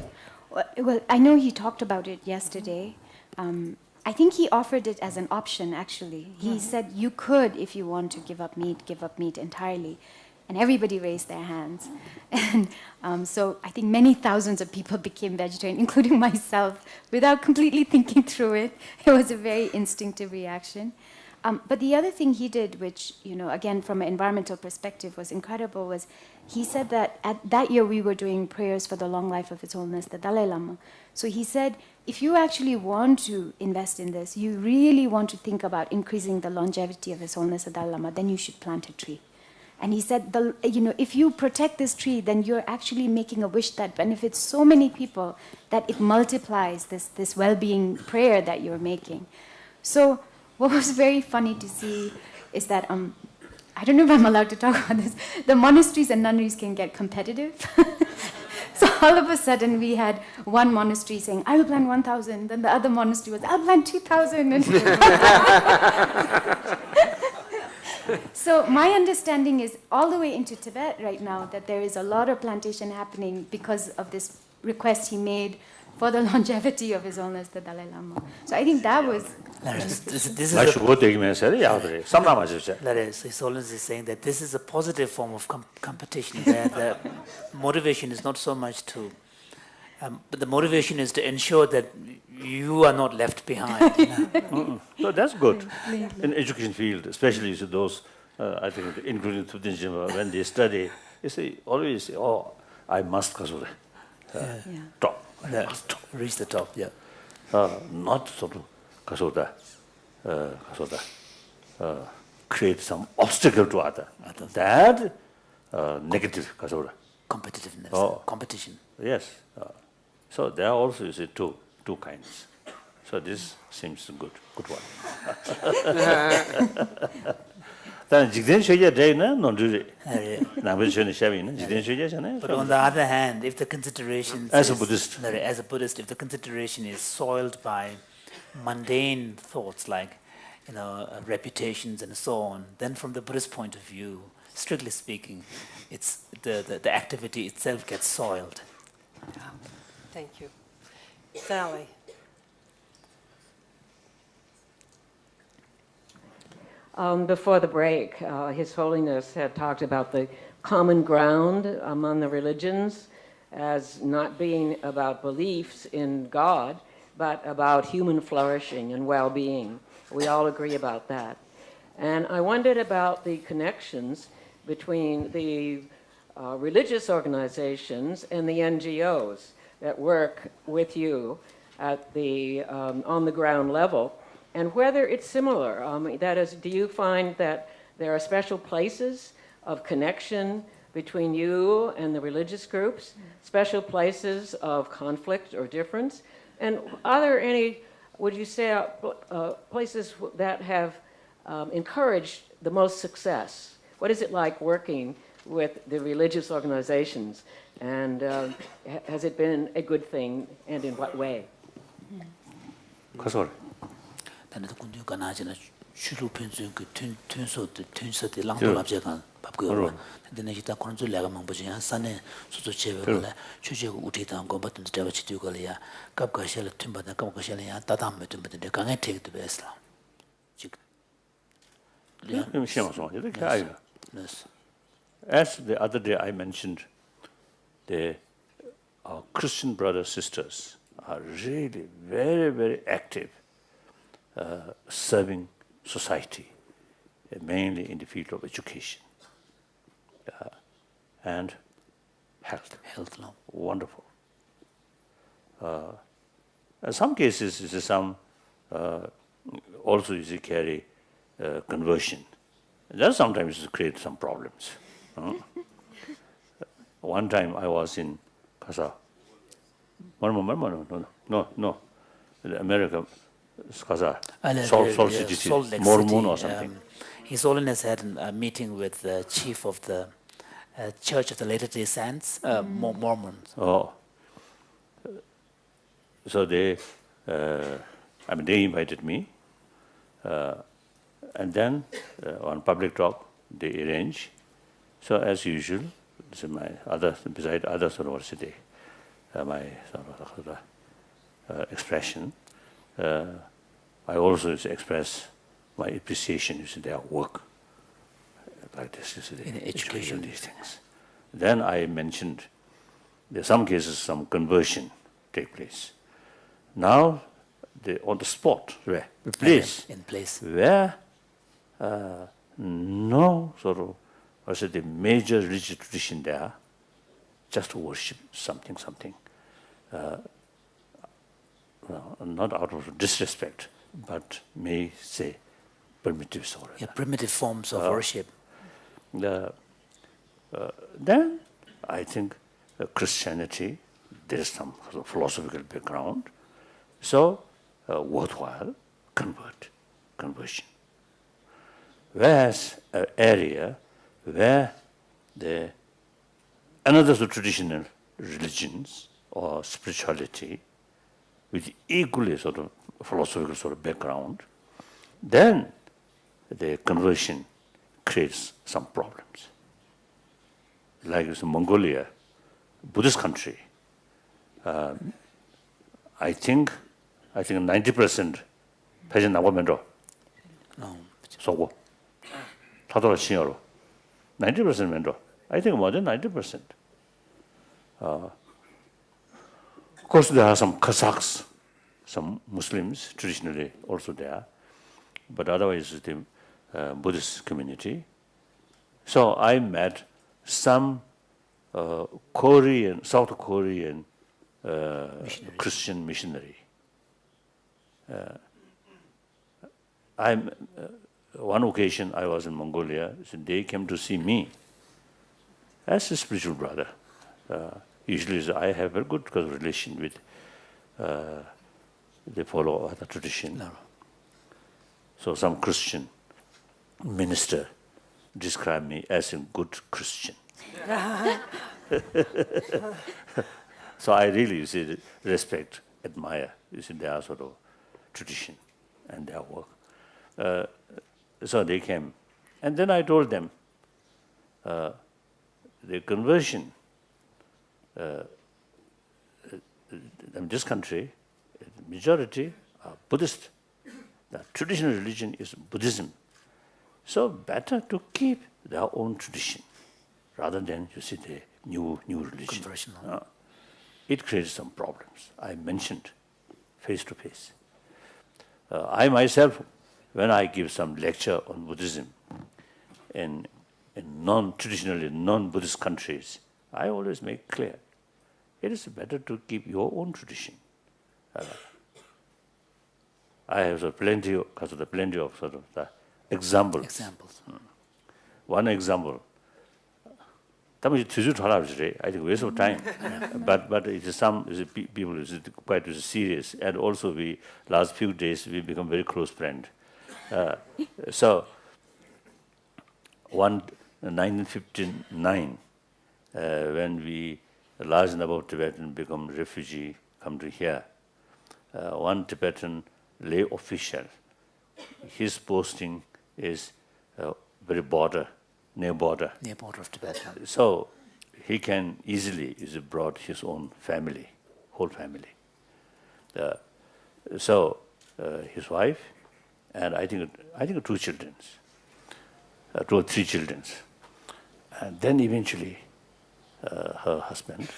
Speaker 2: Well, I know he talked about it yesterday. I think he offered it as an option, actually. He said you could, if you want to give up meat entirely. And everybody raised their hands. And so I think many thousands of people became vegetarian, including myself, without completely thinking through it. It was a very instinctive reaction. But the other thing he did, which, again, from an environmental perspective was incredible, was he said that that year we were doing prayers for the long life of His Holiness, the Dalai Lama. So he said, if you actually want to invest in this, you really want to think about increasing the longevity of His Holiness, the Dalai Lama, then you should plant a tree. And he said, if you protect this tree, then you're actually making a wish that benefits so many people that it multiplies this well-being prayer that you're making. So what was very funny to see is that, I don't know if I'm allowed to talk about this, the monasteries and nunneries can get competitive. So all of a sudden we had one monastery saying, I will plant 1,000. Then the other monastery was, I'll plant 2,000. So my understanding is all the way into Tibet right now that there is a lot of plantation happening because of this request he made for the longevity of His Holiness, the Dalai Lama. So I think that was...
Speaker 3: This is
Speaker 4: His
Speaker 3: Holiness is saying that this is a positive form of competition, where the motivation is not so much to... but the motivation is to ensure that you are not left behind.
Speaker 4: So that's good. In education field, especially those, I think, including Buddhism, when they study, they always say, oh, I must top.
Speaker 3: Reach the top, yeah.
Speaker 4: Not sort of create some obstacle to other. That negative
Speaker 3: competitiveness, competition.
Speaker 4: Yes. So there are also two kinds. So this seems good one. But
Speaker 3: on the other hand, if the consideration
Speaker 4: as a Buddhist,
Speaker 3: if the consideration is soiled by mundane thoughts like, reputations and so on, then from the Buddhist point of view, strictly speaking, it's the activity itself gets soiled.
Speaker 1: Thank you. Sally.
Speaker 11: Before the break, His Holiness had talked about the common ground among the religions as not being about beliefs in God, but about human flourishing and well-being. We all agree about that. And I wondered about the connections between the religious organizations and the NGOs that work with you at the on the ground level, and whether it's similar. That is, do you find that there are special places of connection between you and the religious groups, special places of conflict or difference? And are there any, would you say, places that have encouraged the most success? What is it like working with the religious organizations? And has it been a good thing, and in what way?
Speaker 3: 단도 군주 가나지나 주로 편수 그 튼서도 랑돌랍제간 밥고 근데 이제 그런 줄 내가 망보지 한 산에 소소 제베가 주제고 우리다 거 같은 데가 지도가리야 갑가실 튼바다 갑가실이야 따담 몇 튼바데 강에 되기도 했어 지금
Speaker 4: As the other day I mentioned, our Christian brothers sisters are really very, very active, serving society, mainly in the field of education and health.
Speaker 3: Health law.
Speaker 4: Wonderful. In some cases, some also you carry conversion. That sometimes creates some problems. One time I was in Kasa. No. America, Kasa. Salt City, Mormon or something.
Speaker 3: His Holiness had a meeting with the chief of the Church of the Latter-day Saints, Mormons.
Speaker 4: Oh. So they invited me. And then on public talk, they arrange. So as usual, this is my other, beside other university, my expression. I also express my appreciation of their work, like this,
Speaker 3: in education,
Speaker 4: these things. Then I mentioned, in some cases, some conversion take place. Now, on the spot, where the place,
Speaker 3: in place,
Speaker 4: where no sort of, the major religious tradition there, just to worship something, not out of disrespect, but may say primitive sort of.
Speaker 3: Yeah, primitive forms of worship.
Speaker 4: Then I think Christianity, there is some sort of philosophical background, so worthwhile conversion. Whereas an area where another traditional religions or spirituality with equally sort of philosophical sort of background, then the conversion creates some problems. Like in Mongolia, Buddhist country, I think 90% 패전 나오면도 소고 다들 신여로 90% 면도 I think more than 90%. Of course, there are some Kazakhs, some Muslims traditionally also there, but otherwise the Buddhist community. So I met some South Korean Christian missionary. One occasion I was in Mongolia, so they came to see me as a spiritual brother. Usually I have a good relation with, they follow the tradition.
Speaker 3: No.
Speaker 4: So some Christian minister described me as a good Christian. So I really respect, admire their sort of tradition and their work. So they came. And then I told them, the conversion in this country, majority are Buddhist. The traditional religion is Buddhism. So better to keep their own tradition rather than, the new religion.
Speaker 3: Conversion.
Speaker 4: It creates some problems. I mentioned face to face. I myself, when I give some lecture on Buddhism in traditionally non-Buddhist countries, I always make clear, it is better to keep your own tradition. I have plenty of sort of the examples.
Speaker 3: Examples.
Speaker 4: One example, I think waste of time. But it is people is quite serious, and also we last few days we become very close friend. So, 1959, when we large number of Tibetans become refugee, come to here, one Tibetan lay official, his posting is very near border.
Speaker 3: Near border of Tibet.
Speaker 4: So he can easily brought his own family, whole family. His wife and I think 2 children, 2 or 3 children, and then eventually her husband,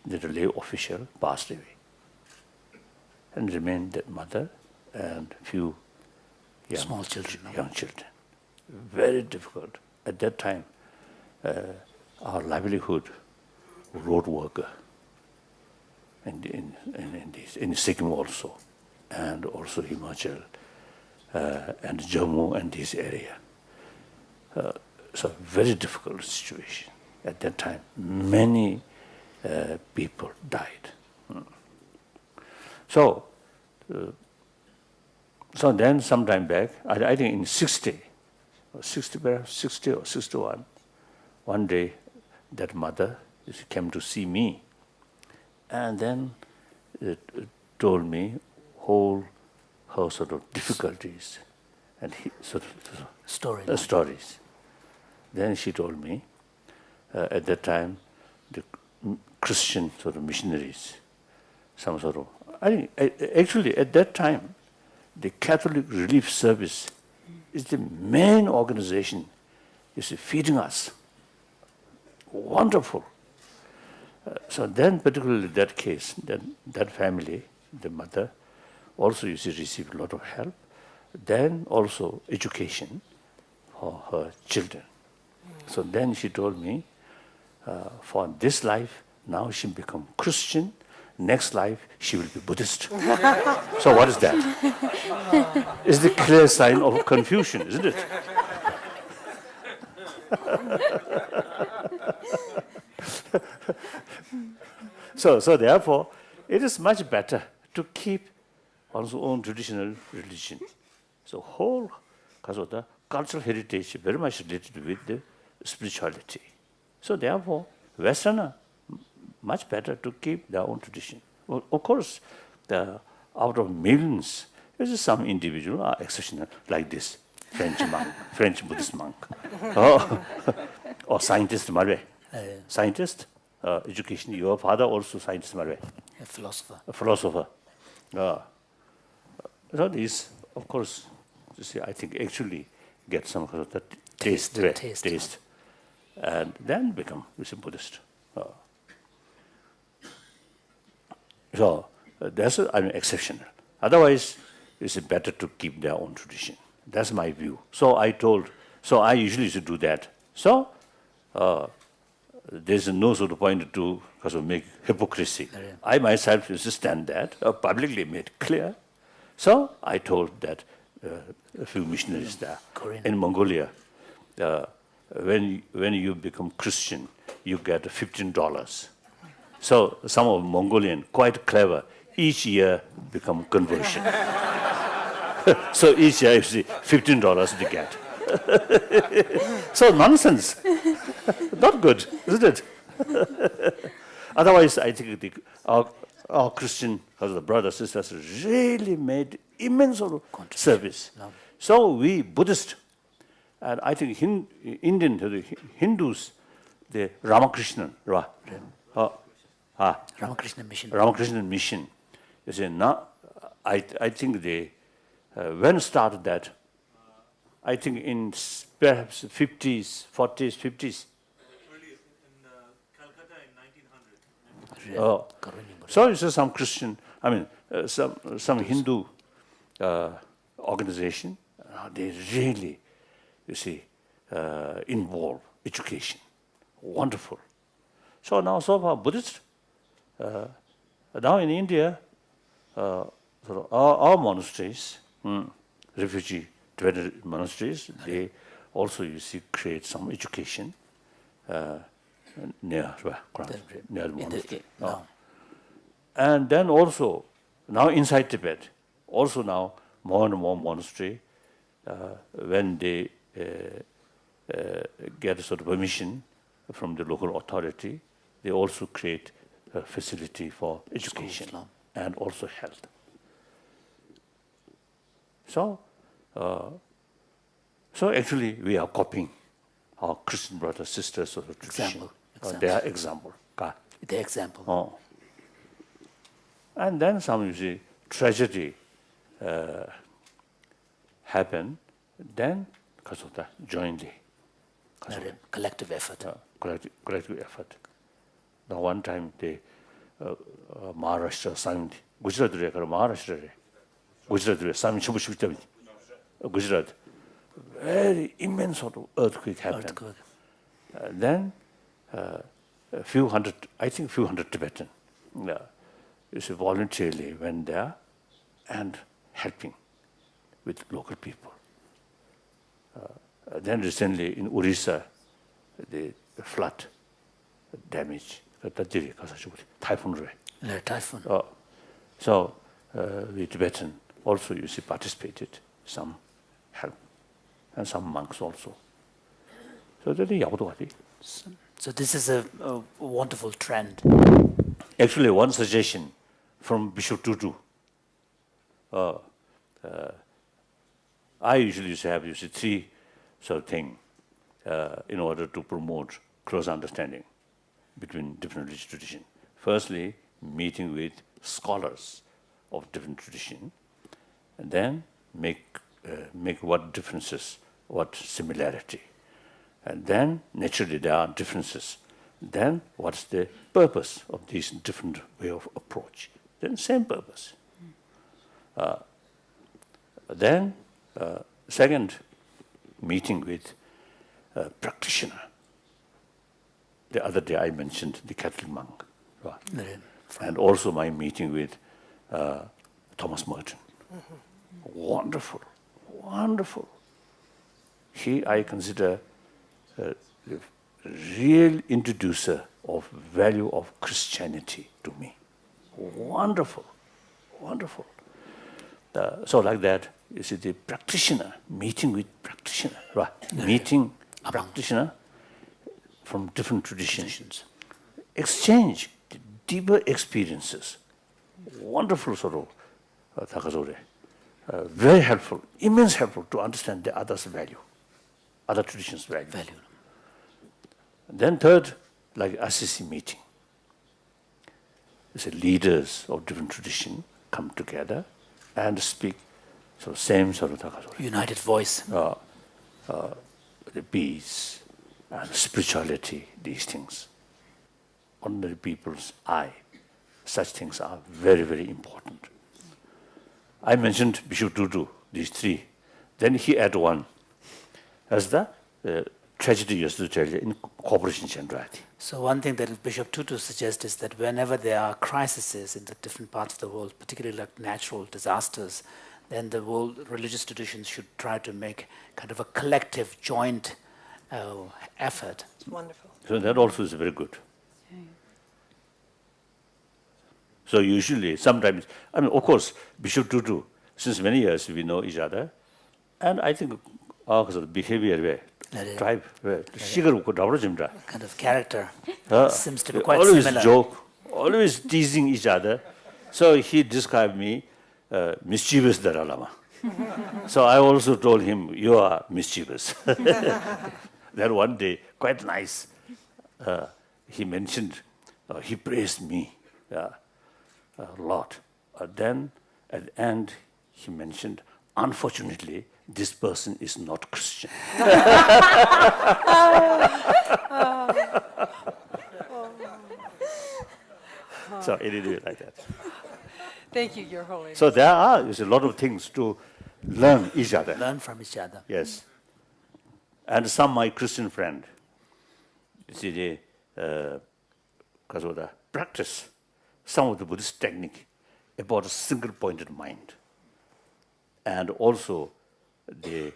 Speaker 4: the lay official, passed away, and remained that mother and few
Speaker 3: Small children.
Speaker 4: Young children. Very difficult. At that time, our livelihood, road worker, in Sikkim also, and also Himachal, and Jammu and this area. So very difficult situation. At that time, many people died. So then some time back, I think in 60 or 61, one day that mother came to see me, and then it told me whole her sort of difficulties and stories. Then she told me, at that time, the Christian sort of missionaries, some sort of, actually at that time, the Catholic Relief Service is the main organization, feeding us. Wonderful. So then, particularly that case, that family, the mother, also received a lot of help. Then also education for her children. So then she told me, for this life, now she become Christian. Next life, she will be Buddhist. So what is that? It's the clear sign of confusion, isn't it? So therefore, it is much better to keep one's own traditional religion. So whole the cultural heritage very much related with the spirituality. So therefore, Westerner, much better to keep their own tradition. Well, of course, out of millions, there's some individual are exceptional, like this French monk, French Buddhist monk, or scientist, scientist, education. Your father also scientist,
Speaker 3: A philosopher.
Speaker 4: A philosopher. So these, of course, I think actually get some kind of taste, and then become Buddhist. So that's exceptional. Otherwise, it's better to keep their own tradition. That's my view. So I usually used to do that. So there's no sort of point to make hypocrisy. I myself used to stand that, publicly made clear. So I told that a few missionaries there in Mongolia, when you become Christian, you get $15. So some of Mongolian, quite clever, each year become conversion. So each year you see $15 they get. So nonsense. Not good, isn't it? Otherwise, I think our Christian brothers, sisters really made immense service. So we Buddhists, and I think Indian Hindus, the Ramakrishnan, Ramakrishna mission. You see, now I think they when started that. I think in perhaps 50s, 40s, 50s.
Speaker 12: Earlier in Calcutta in 1900.
Speaker 4: So it's some Christian, some Hindu organization. They really, involve education. Wonderful. So now so far Buddhist. Now in India, our monasteries, refugee Tibetan monasteries, they also create some education near the monastery.
Speaker 3: No.
Speaker 4: And then also, now inside Tibet, also now more and more monastery, when they get sort of permission from the local authority, they also create a facility for education and also health. So, so actually we are copying our Christian brothers, sisters of the tradition. Their example.
Speaker 3: Their example.
Speaker 4: Oh. And then some, you see, tragedy happen, then because of that, jointly.
Speaker 3: Collective effort.
Speaker 4: Collective effort. Now one time they Maharashtra, Sami, Gujarat, Maharashtra, Gujarat, Sami Chubushvitami, Gujarat, very immense sort of earthquake happened. Then a few hundred Tibetan, you see, voluntarily went there and helping with local people. Then recently in Orissa, the flood damage, typhoon.
Speaker 3: Typhoon.
Speaker 4: So the Tibetan also, you see, participated, some help, and some monks also. So
Speaker 3: this is a wonderful trend.
Speaker 4: Actually, one suggestion from Bishop Tutu. I usually used to have, you see, three sort of things in order to promote close understanding between different religious traditions. Firstly, meeting with scholars of different traditions, and then make what differences, what similarity. And then, naturally, there are differences. Then, what's the purpose of these different way of approach? Then, same purpose. Then, second, meeting with a practitioner. The other day I mentioned the Catholic monk. And also my meeting with Thomas Merton. Wonderful, wonderful. He, I consider, the real introducer of value of Christianity to me. Wonderful, wonderful. So like that, you see, the practitioner, meeting with practitioner, meeting practitioner from different traditions, exchange deeper experiences. Wonderful sort of, very helpful, immense helpful to understand the other's value, other traditions' value. And then third, like Assisi meeting. You see, leaders of different tradition come together and speak so same sort of
Speaker 3: united voice.
Speaker 4: The peace and spirituality, these things. Ordinary people's eye, such things are very, very important. I mentioned Bishop Tutu, these three. Then he added one, as the tragedy used to tell you in Cooperation Chandrati.
Speaker 3: So one thing that Bishop Tutu suggests is that whenever there are crises in the different parts of the world, particularly like natural disasters, then the world religious traditions should try to make kind of a collective, joint effort.
Speaker 1: It's wonderful.
Speaker 4: So that also is very good. So usually, sometimes, I mean, of course, Bishop Tutu, since many years we know each other, and I think our behavior, tribe,
Speaker 3: kind of character seems to be quite
Speaker 4: always
Speaker 3: similar.
Speaker 4: Joke, always teasing each other. So he described me mischievous Dalai Lama. So I also told him, you are mischievous. Then one day, quite nice, he mentioned, he praised me a lot. Then at the end, he mentioned, unfortunately, this person is not Christian. So it is like that.
Speaker 1: Thank you, Your Holiness.
Speaker 4: So there are a lot of things to learn each other.
Speaker 3: Learn from each other.
Speaker 4: Yes. And some my Christian friend, you see, they practice some of the Buddhist technique about a single-pointed mind. And also the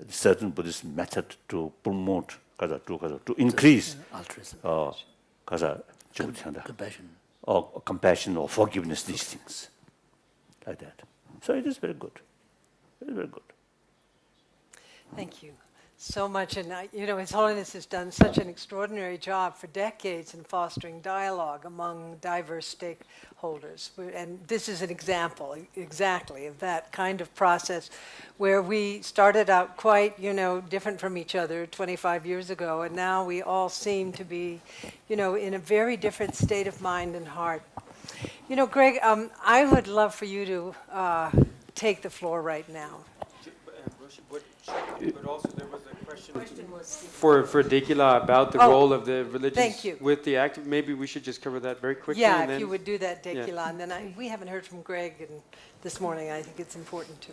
Speaker 4: certain Buddhist method to promote to increase
Speaker 3: altruism,
Speaker 4: compassion or compassion or forgiveness, these things, like that. So it is very good. Very, very good.
Speaker 1: Thank you so much. And, His Holiness has done such an extraordinary job for decades in fostering dialogue among diverse stakeholders. And this is an example, exactly, of that kind of process where we started out quite, different from each other 25 years ago, and now we all seem to be, in a very different state of mind and heart. Greg, I would love for you to take the floor right now.
Speaker 7: But also there was a question for Dekila about the role of the religions with the active. Maybe we should just cover that very quickly.
Speaker 1: Yeah,
Speaker 7: and
Speaker 1: if
Speaker 7: then
Speaker 1: you would do that, Dekila. And then we haven't heard from Greg this morning. I think it's important to.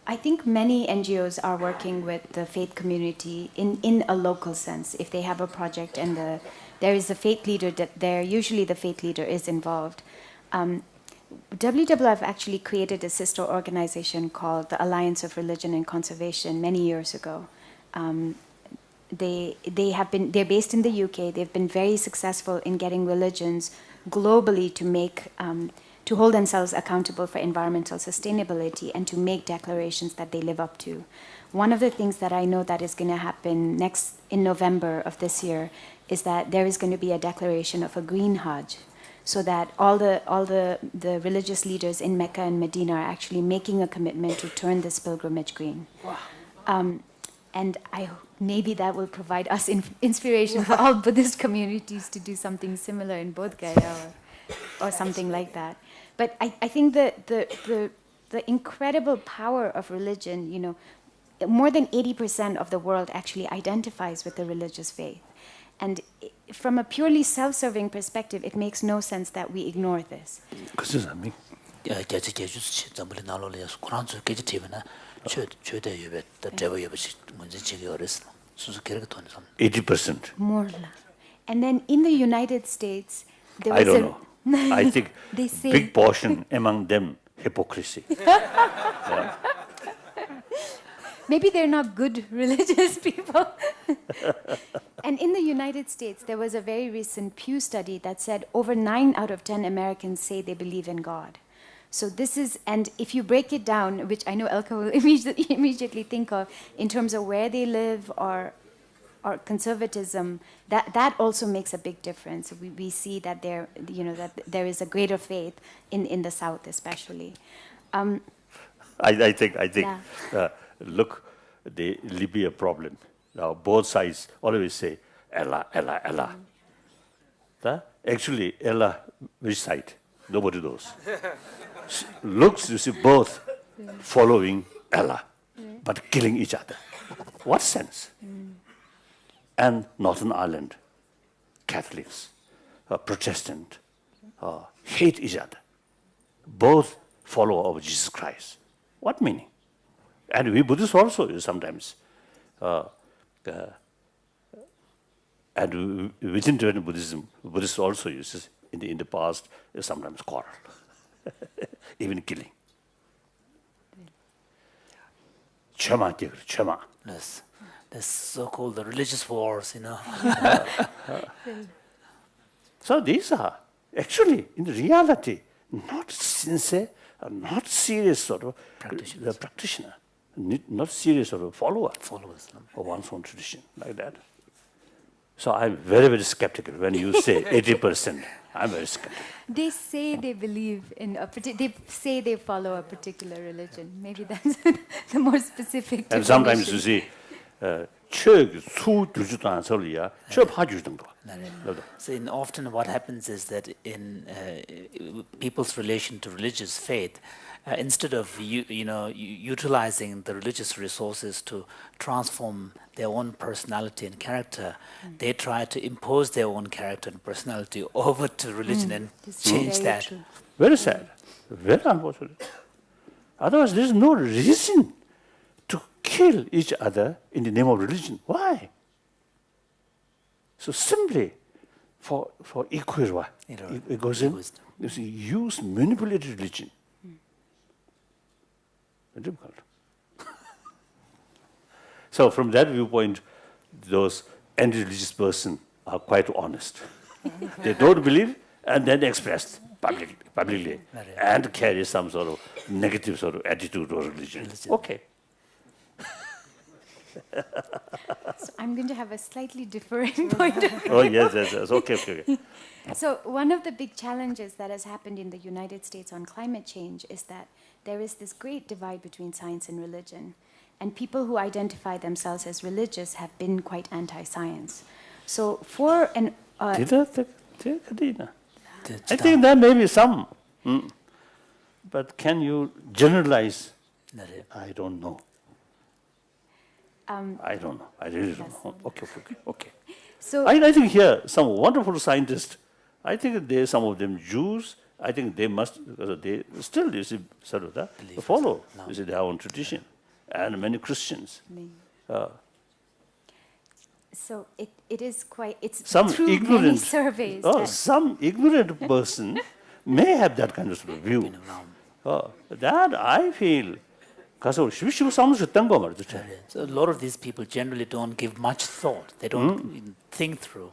Speaker 2: I think many NGOs are working with the faith community in a local sense. If they have a project and there is a faith leader, usually the faith leader is involved. WWF actually created a sister organization called the Alliance of Religion and Conservation many years ago. They're based in the UK. They've been very successful in getting religions globally to hold themselves accountable for environmental sustainability and to make declarations that they live up to. One of the things that I know that is going to happen in November of this year is that there is going to be a declaration of a green Hajj, so that all the religious leaders in Mecca and Medina are actually making a commitment to turn this pilgrimage green. Wow. And maybe that will provide us inspiration for all Buddhist communities to do something similar in Bodh Gaya or something like that. But I think the incredible power of religion, more than 80% of the world actually identifies with the religious faith. And from a purely self-serving perspective, it makes no sense that we ignore this. More. And then in the United States, there was
Speaker 4: I don't know. I think
Speaker 2: they say
Speaker 4: big portion among them hypocrisy. Yeah.
Speaker 2: Maybe they're not good religious people. And in the United States, there was a very recent Pew study that said over 9 out of 10 Americans say they believe in God. So this is, and if you break it down, which I know Elka will immediately think of, in terms of where they live or conservatism, that also makes a big difference. We see that there is a greater faith in the South, especially.
Speaker 4: I think. Yeah. Look, the Libya problem. Now both sides always say Allah, Allah, Allah. Actually, Allah, which side? Nobody knows. Looks, you see, both following Allah, but killing each other. What sense? And Northern Ireland, Catholics, Protestant, hate each other. Both follow of Jesus Christ. What meaning? And we Buddhists also sometimes, and within Tibetan Buddhism, Buddhists also uses in the past sometimes quarrel, even killing. Chama.
Speaker 3: Yes. That's so-called the religious wars,
Speaker 4: So these are actually, in reality, not sincere, not serious sort of practitioner. Not serious sort of followers of one's own tradition, like that. So I'm very, very skeptical when you say 80%. I'm very skeptical.
Speaker 2: They say they believe in they say they follow a particular religion. Maybe that's the more specific definition.
Speaker 4: And sometimes you see,
Speaker 3: So often what happens is that in people's relation to religious faith, instead of utilizing the religious resources to transform their own personality and character, they try to impose their own character and personality over to religion and change that.
Speaker 2: True.
Speaker 4: Very sad, very unfortunate. Otherwise, there is no reason to kill each other in the name of religion. Why? So simply for egoism, you see, use manipulated religion. Very difficult. So from that viewpoint, those anti-religious person are quite honest. They don't believe and then express publicly and carry some sort of negative sort of attitude or religion. Okay.
Speaker 2: So I'm going to have a slightly differing point of view.
Speaker 4: Oh, yes. Okay.
Speaker 2: So one of the big challenges that has happened in the United States on climate change is that there is this great divide between science and religion. And people who identify themselves as religious have been quite anti-science. So for an...
Speaker 4: I think there may be some. But can you generalize? I don't know. I don't know. I really don't know. Okay.
Speaker 2: So
Speaker 4: I think here some wonderful scientists. I think some of them Jews. I think they must. They still sort of that follow their own tradition, and many Christians.
Speaker 2: So it is quite. It's
Speaker 4: some
Speaker 2: through
Speaker 4: ignorant
Speaker 2: many surveys.
Speaker 4: Some ignorant person may have that kind of view. That I feel. So
Speaker 3: a lot of these people generally don't give much thought. They don't think through.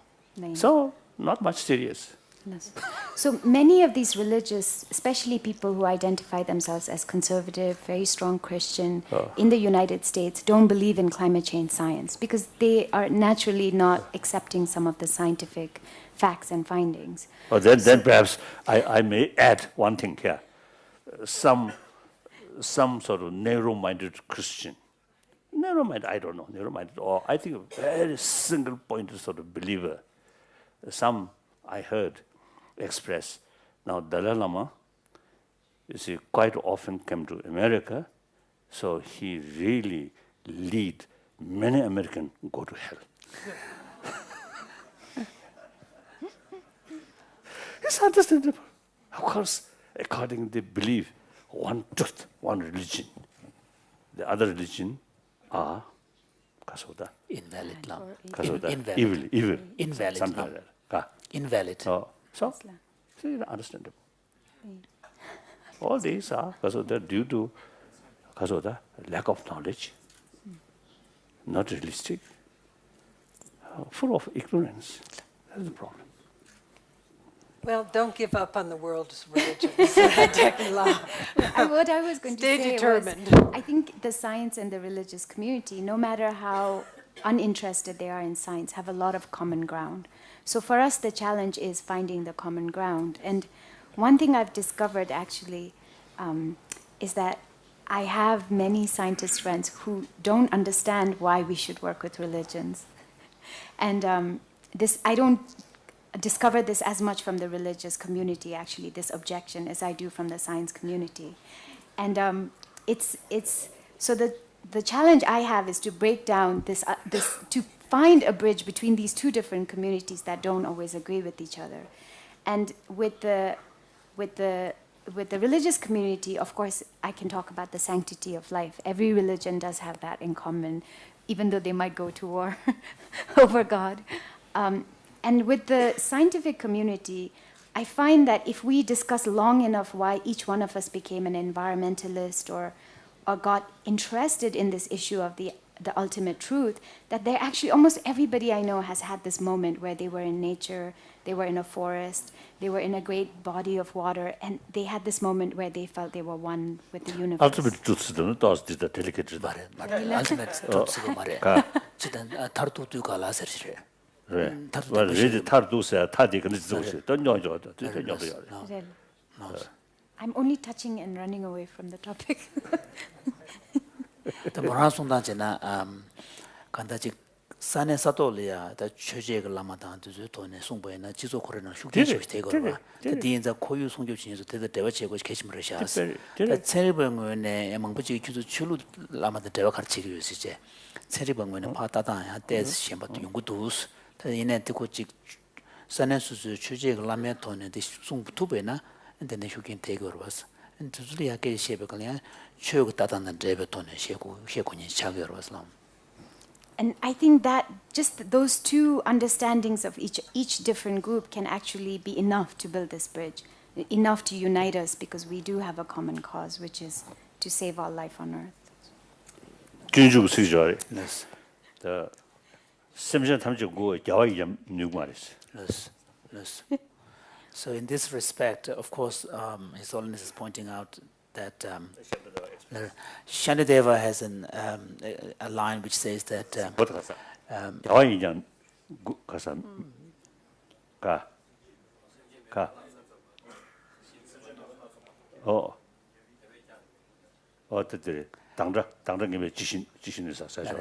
Speaker 4: So not much serious.
Speaker 2: Yes. So many of these religious, especially people who identify themselves as conservative, very strong Christian in the United States, don't believe in climate change science because they are naturally not accepting some of the scientific facts and findings.
Speaker 4: Then perhaps I may add one thing here. Some sort of narrow-minded Christian. Narrow-minded, I don't know, narrow-minded, or I think a very single-pointed sort of believer. Some I heard express. Now, Dalai Lama, you see, quite often came to America, so he really lead many Americans go to hell. It's understandable. Of course, according to belief, one truth, one religion. The other religion are
Speaker 3: invalid.
Speaker 4: Evil.
Speaker 3: Invalid.
Speaker 4: Something like that.
Speaker 3: Invalid.
Speaker 4: So, understandable. All these are due to lack of knowledge, not realistic, full of ignorance. That's the problem.
Speaker 1: Well, don't give up on the world's religions.
Speaker 2: What I was going to say
Speaker 1: determined.
Speaker 2: was, I think the science and the religious community, no matter how uninterested they are in science, have a lot of common ground. So for us, the challenge is finding the common ground. And one thing I've discovered actually is that I have many scientist friends who don't understand why we should work with religions. And I don't discover this as much from the religious community, actually, this objection, as I do from the science community. And so the challenge I have is to break down this to find a bridge between these two different communities that don't always agree with each other. And with the religious community, of course, I can talk about the sanctity of life. Every religion does have that in common, even though they might go to war over God. And with the scientific community, I find that if we discuss long enough why each one of us became an environmentalist or got interested in this issue of the ultimate truth, that they're actually, almost everybody I know has had this moment where they were in nature, they were in a forest, they were in a great body of water, and they had this moment where they felt they were one with the universe.
Speaker 4: Ultimate truth is the delicate.
Speaker 3: Ultimate truth is
Speaker 2: I'm only touching and running away from the topic.
Speaker 3: 산에 사도리아 다 최제가 라마단 주주 돈에 송보에나 지소 코레나 슈케시 되거라. 대인자 고유 송교 진에서 대대 대화 제고 개심을 하셔서. 체리병원에 망부지 주주 출루 라마다 대화 가르치기 위해서제. 체리병원에 파다다야 대스 심바도 연구도스. 이내 듣고 직 산에 수주 최제가 라면 돈에 송부투베나 근데 슈킨 되거라 왔어. 주주리아 개시에 그냥 최고 따다는 대배 돈에 셰고 셰고니 차거라 왔어.
Speaker 2: And I think that just those two understandings of each different group can actually be enough to build this bridge, enough to unite us, because we do have a common cause, which is to save all life on Earth.
Speaker 4: 준주고 수저래.
Speaker 3: Yes.
Speaker 4: 더 심지어 탐지고 야와이 좀 누구 말이지.
Speaker 3: Yes. Yes. So in this respect, of course, His Holiness is pointing out that Shantideva has a line which says that
Speaker 4: 야와이 좀 가서 가. 어떻게 당장님의 지신에서 사실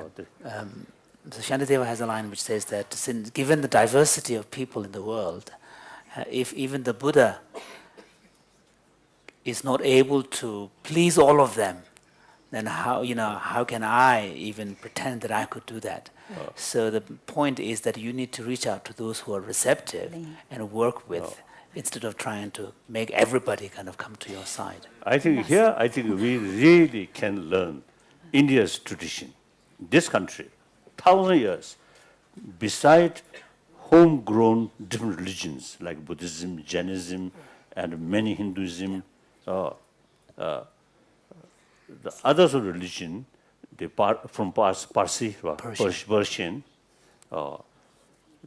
Speaker 3: so Shantideva has a line which says that given the diversity of people in the world, if even the Buddha is not able to please all of them, then how can I even pretend that I could do that? So the point is that you need to reach out to those who are receptive and work with, instead of trying to make everybody kind of come to your side.
Speaker 4: I think we really can learn India's tradition. This country, 1,000 years, beside homegrown different religions like Buddhism, Jainism, and many Hinduism, the others of religion, they from Parsi, Persian,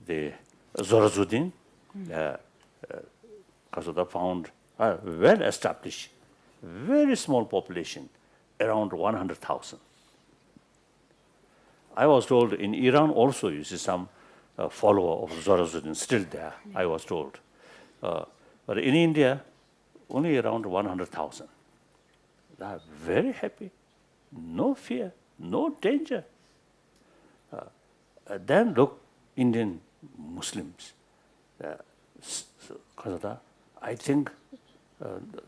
Speaker 4: the Zoroastrian, Kasoda found a well-established, very small population, around 100,000. I was told in Iran also you see some follower of Zoroastrian still there, I was told. But in India, only around 100,000. They are very happy, no fear, no danger. Then look, Indian Muslims. I think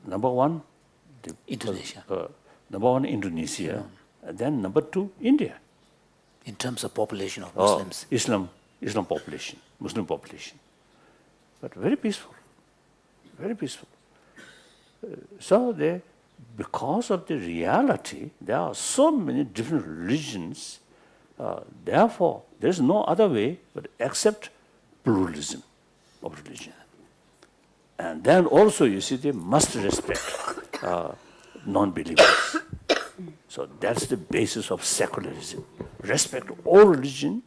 Speaker 4: number one,
Speaker 3: Indonesia.
Speaker 4: Number one, Indonesia. Then number two, India.
Speaker 3: In terms of population of Muslims.
Speaker 4: Islam population, Muslim population. But very peaceful, very peaceful. So because of the reality, there are so many different religions. Therefore, there is no other way but except pluralism of religion. And then also, you see, they must respect non-believers. So that's the basis of secularism. Respect all religion,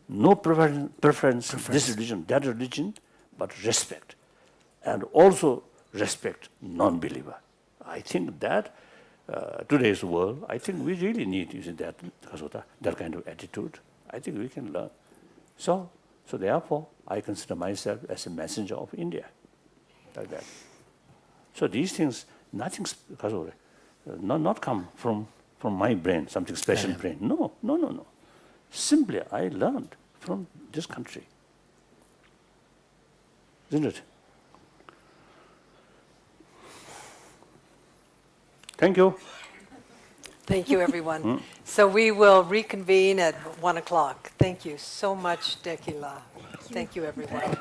Speaker 4: no preference, this religion, that religion, but respect. And also respect non-believer. I think that today's world, I think we really need using that kind of attitude. I think we can learn. So therefore, I consider myself as a messenger of India, like that. So these things, nothing, not come from my brain, something special brain. No. Simply, I learned from this country. Isn't it? Thank you.
Speaker 1: Thank you, everyone. So we will reconvene at 1 o'clock. Thank you so much, Dekila. Thank you, everyone.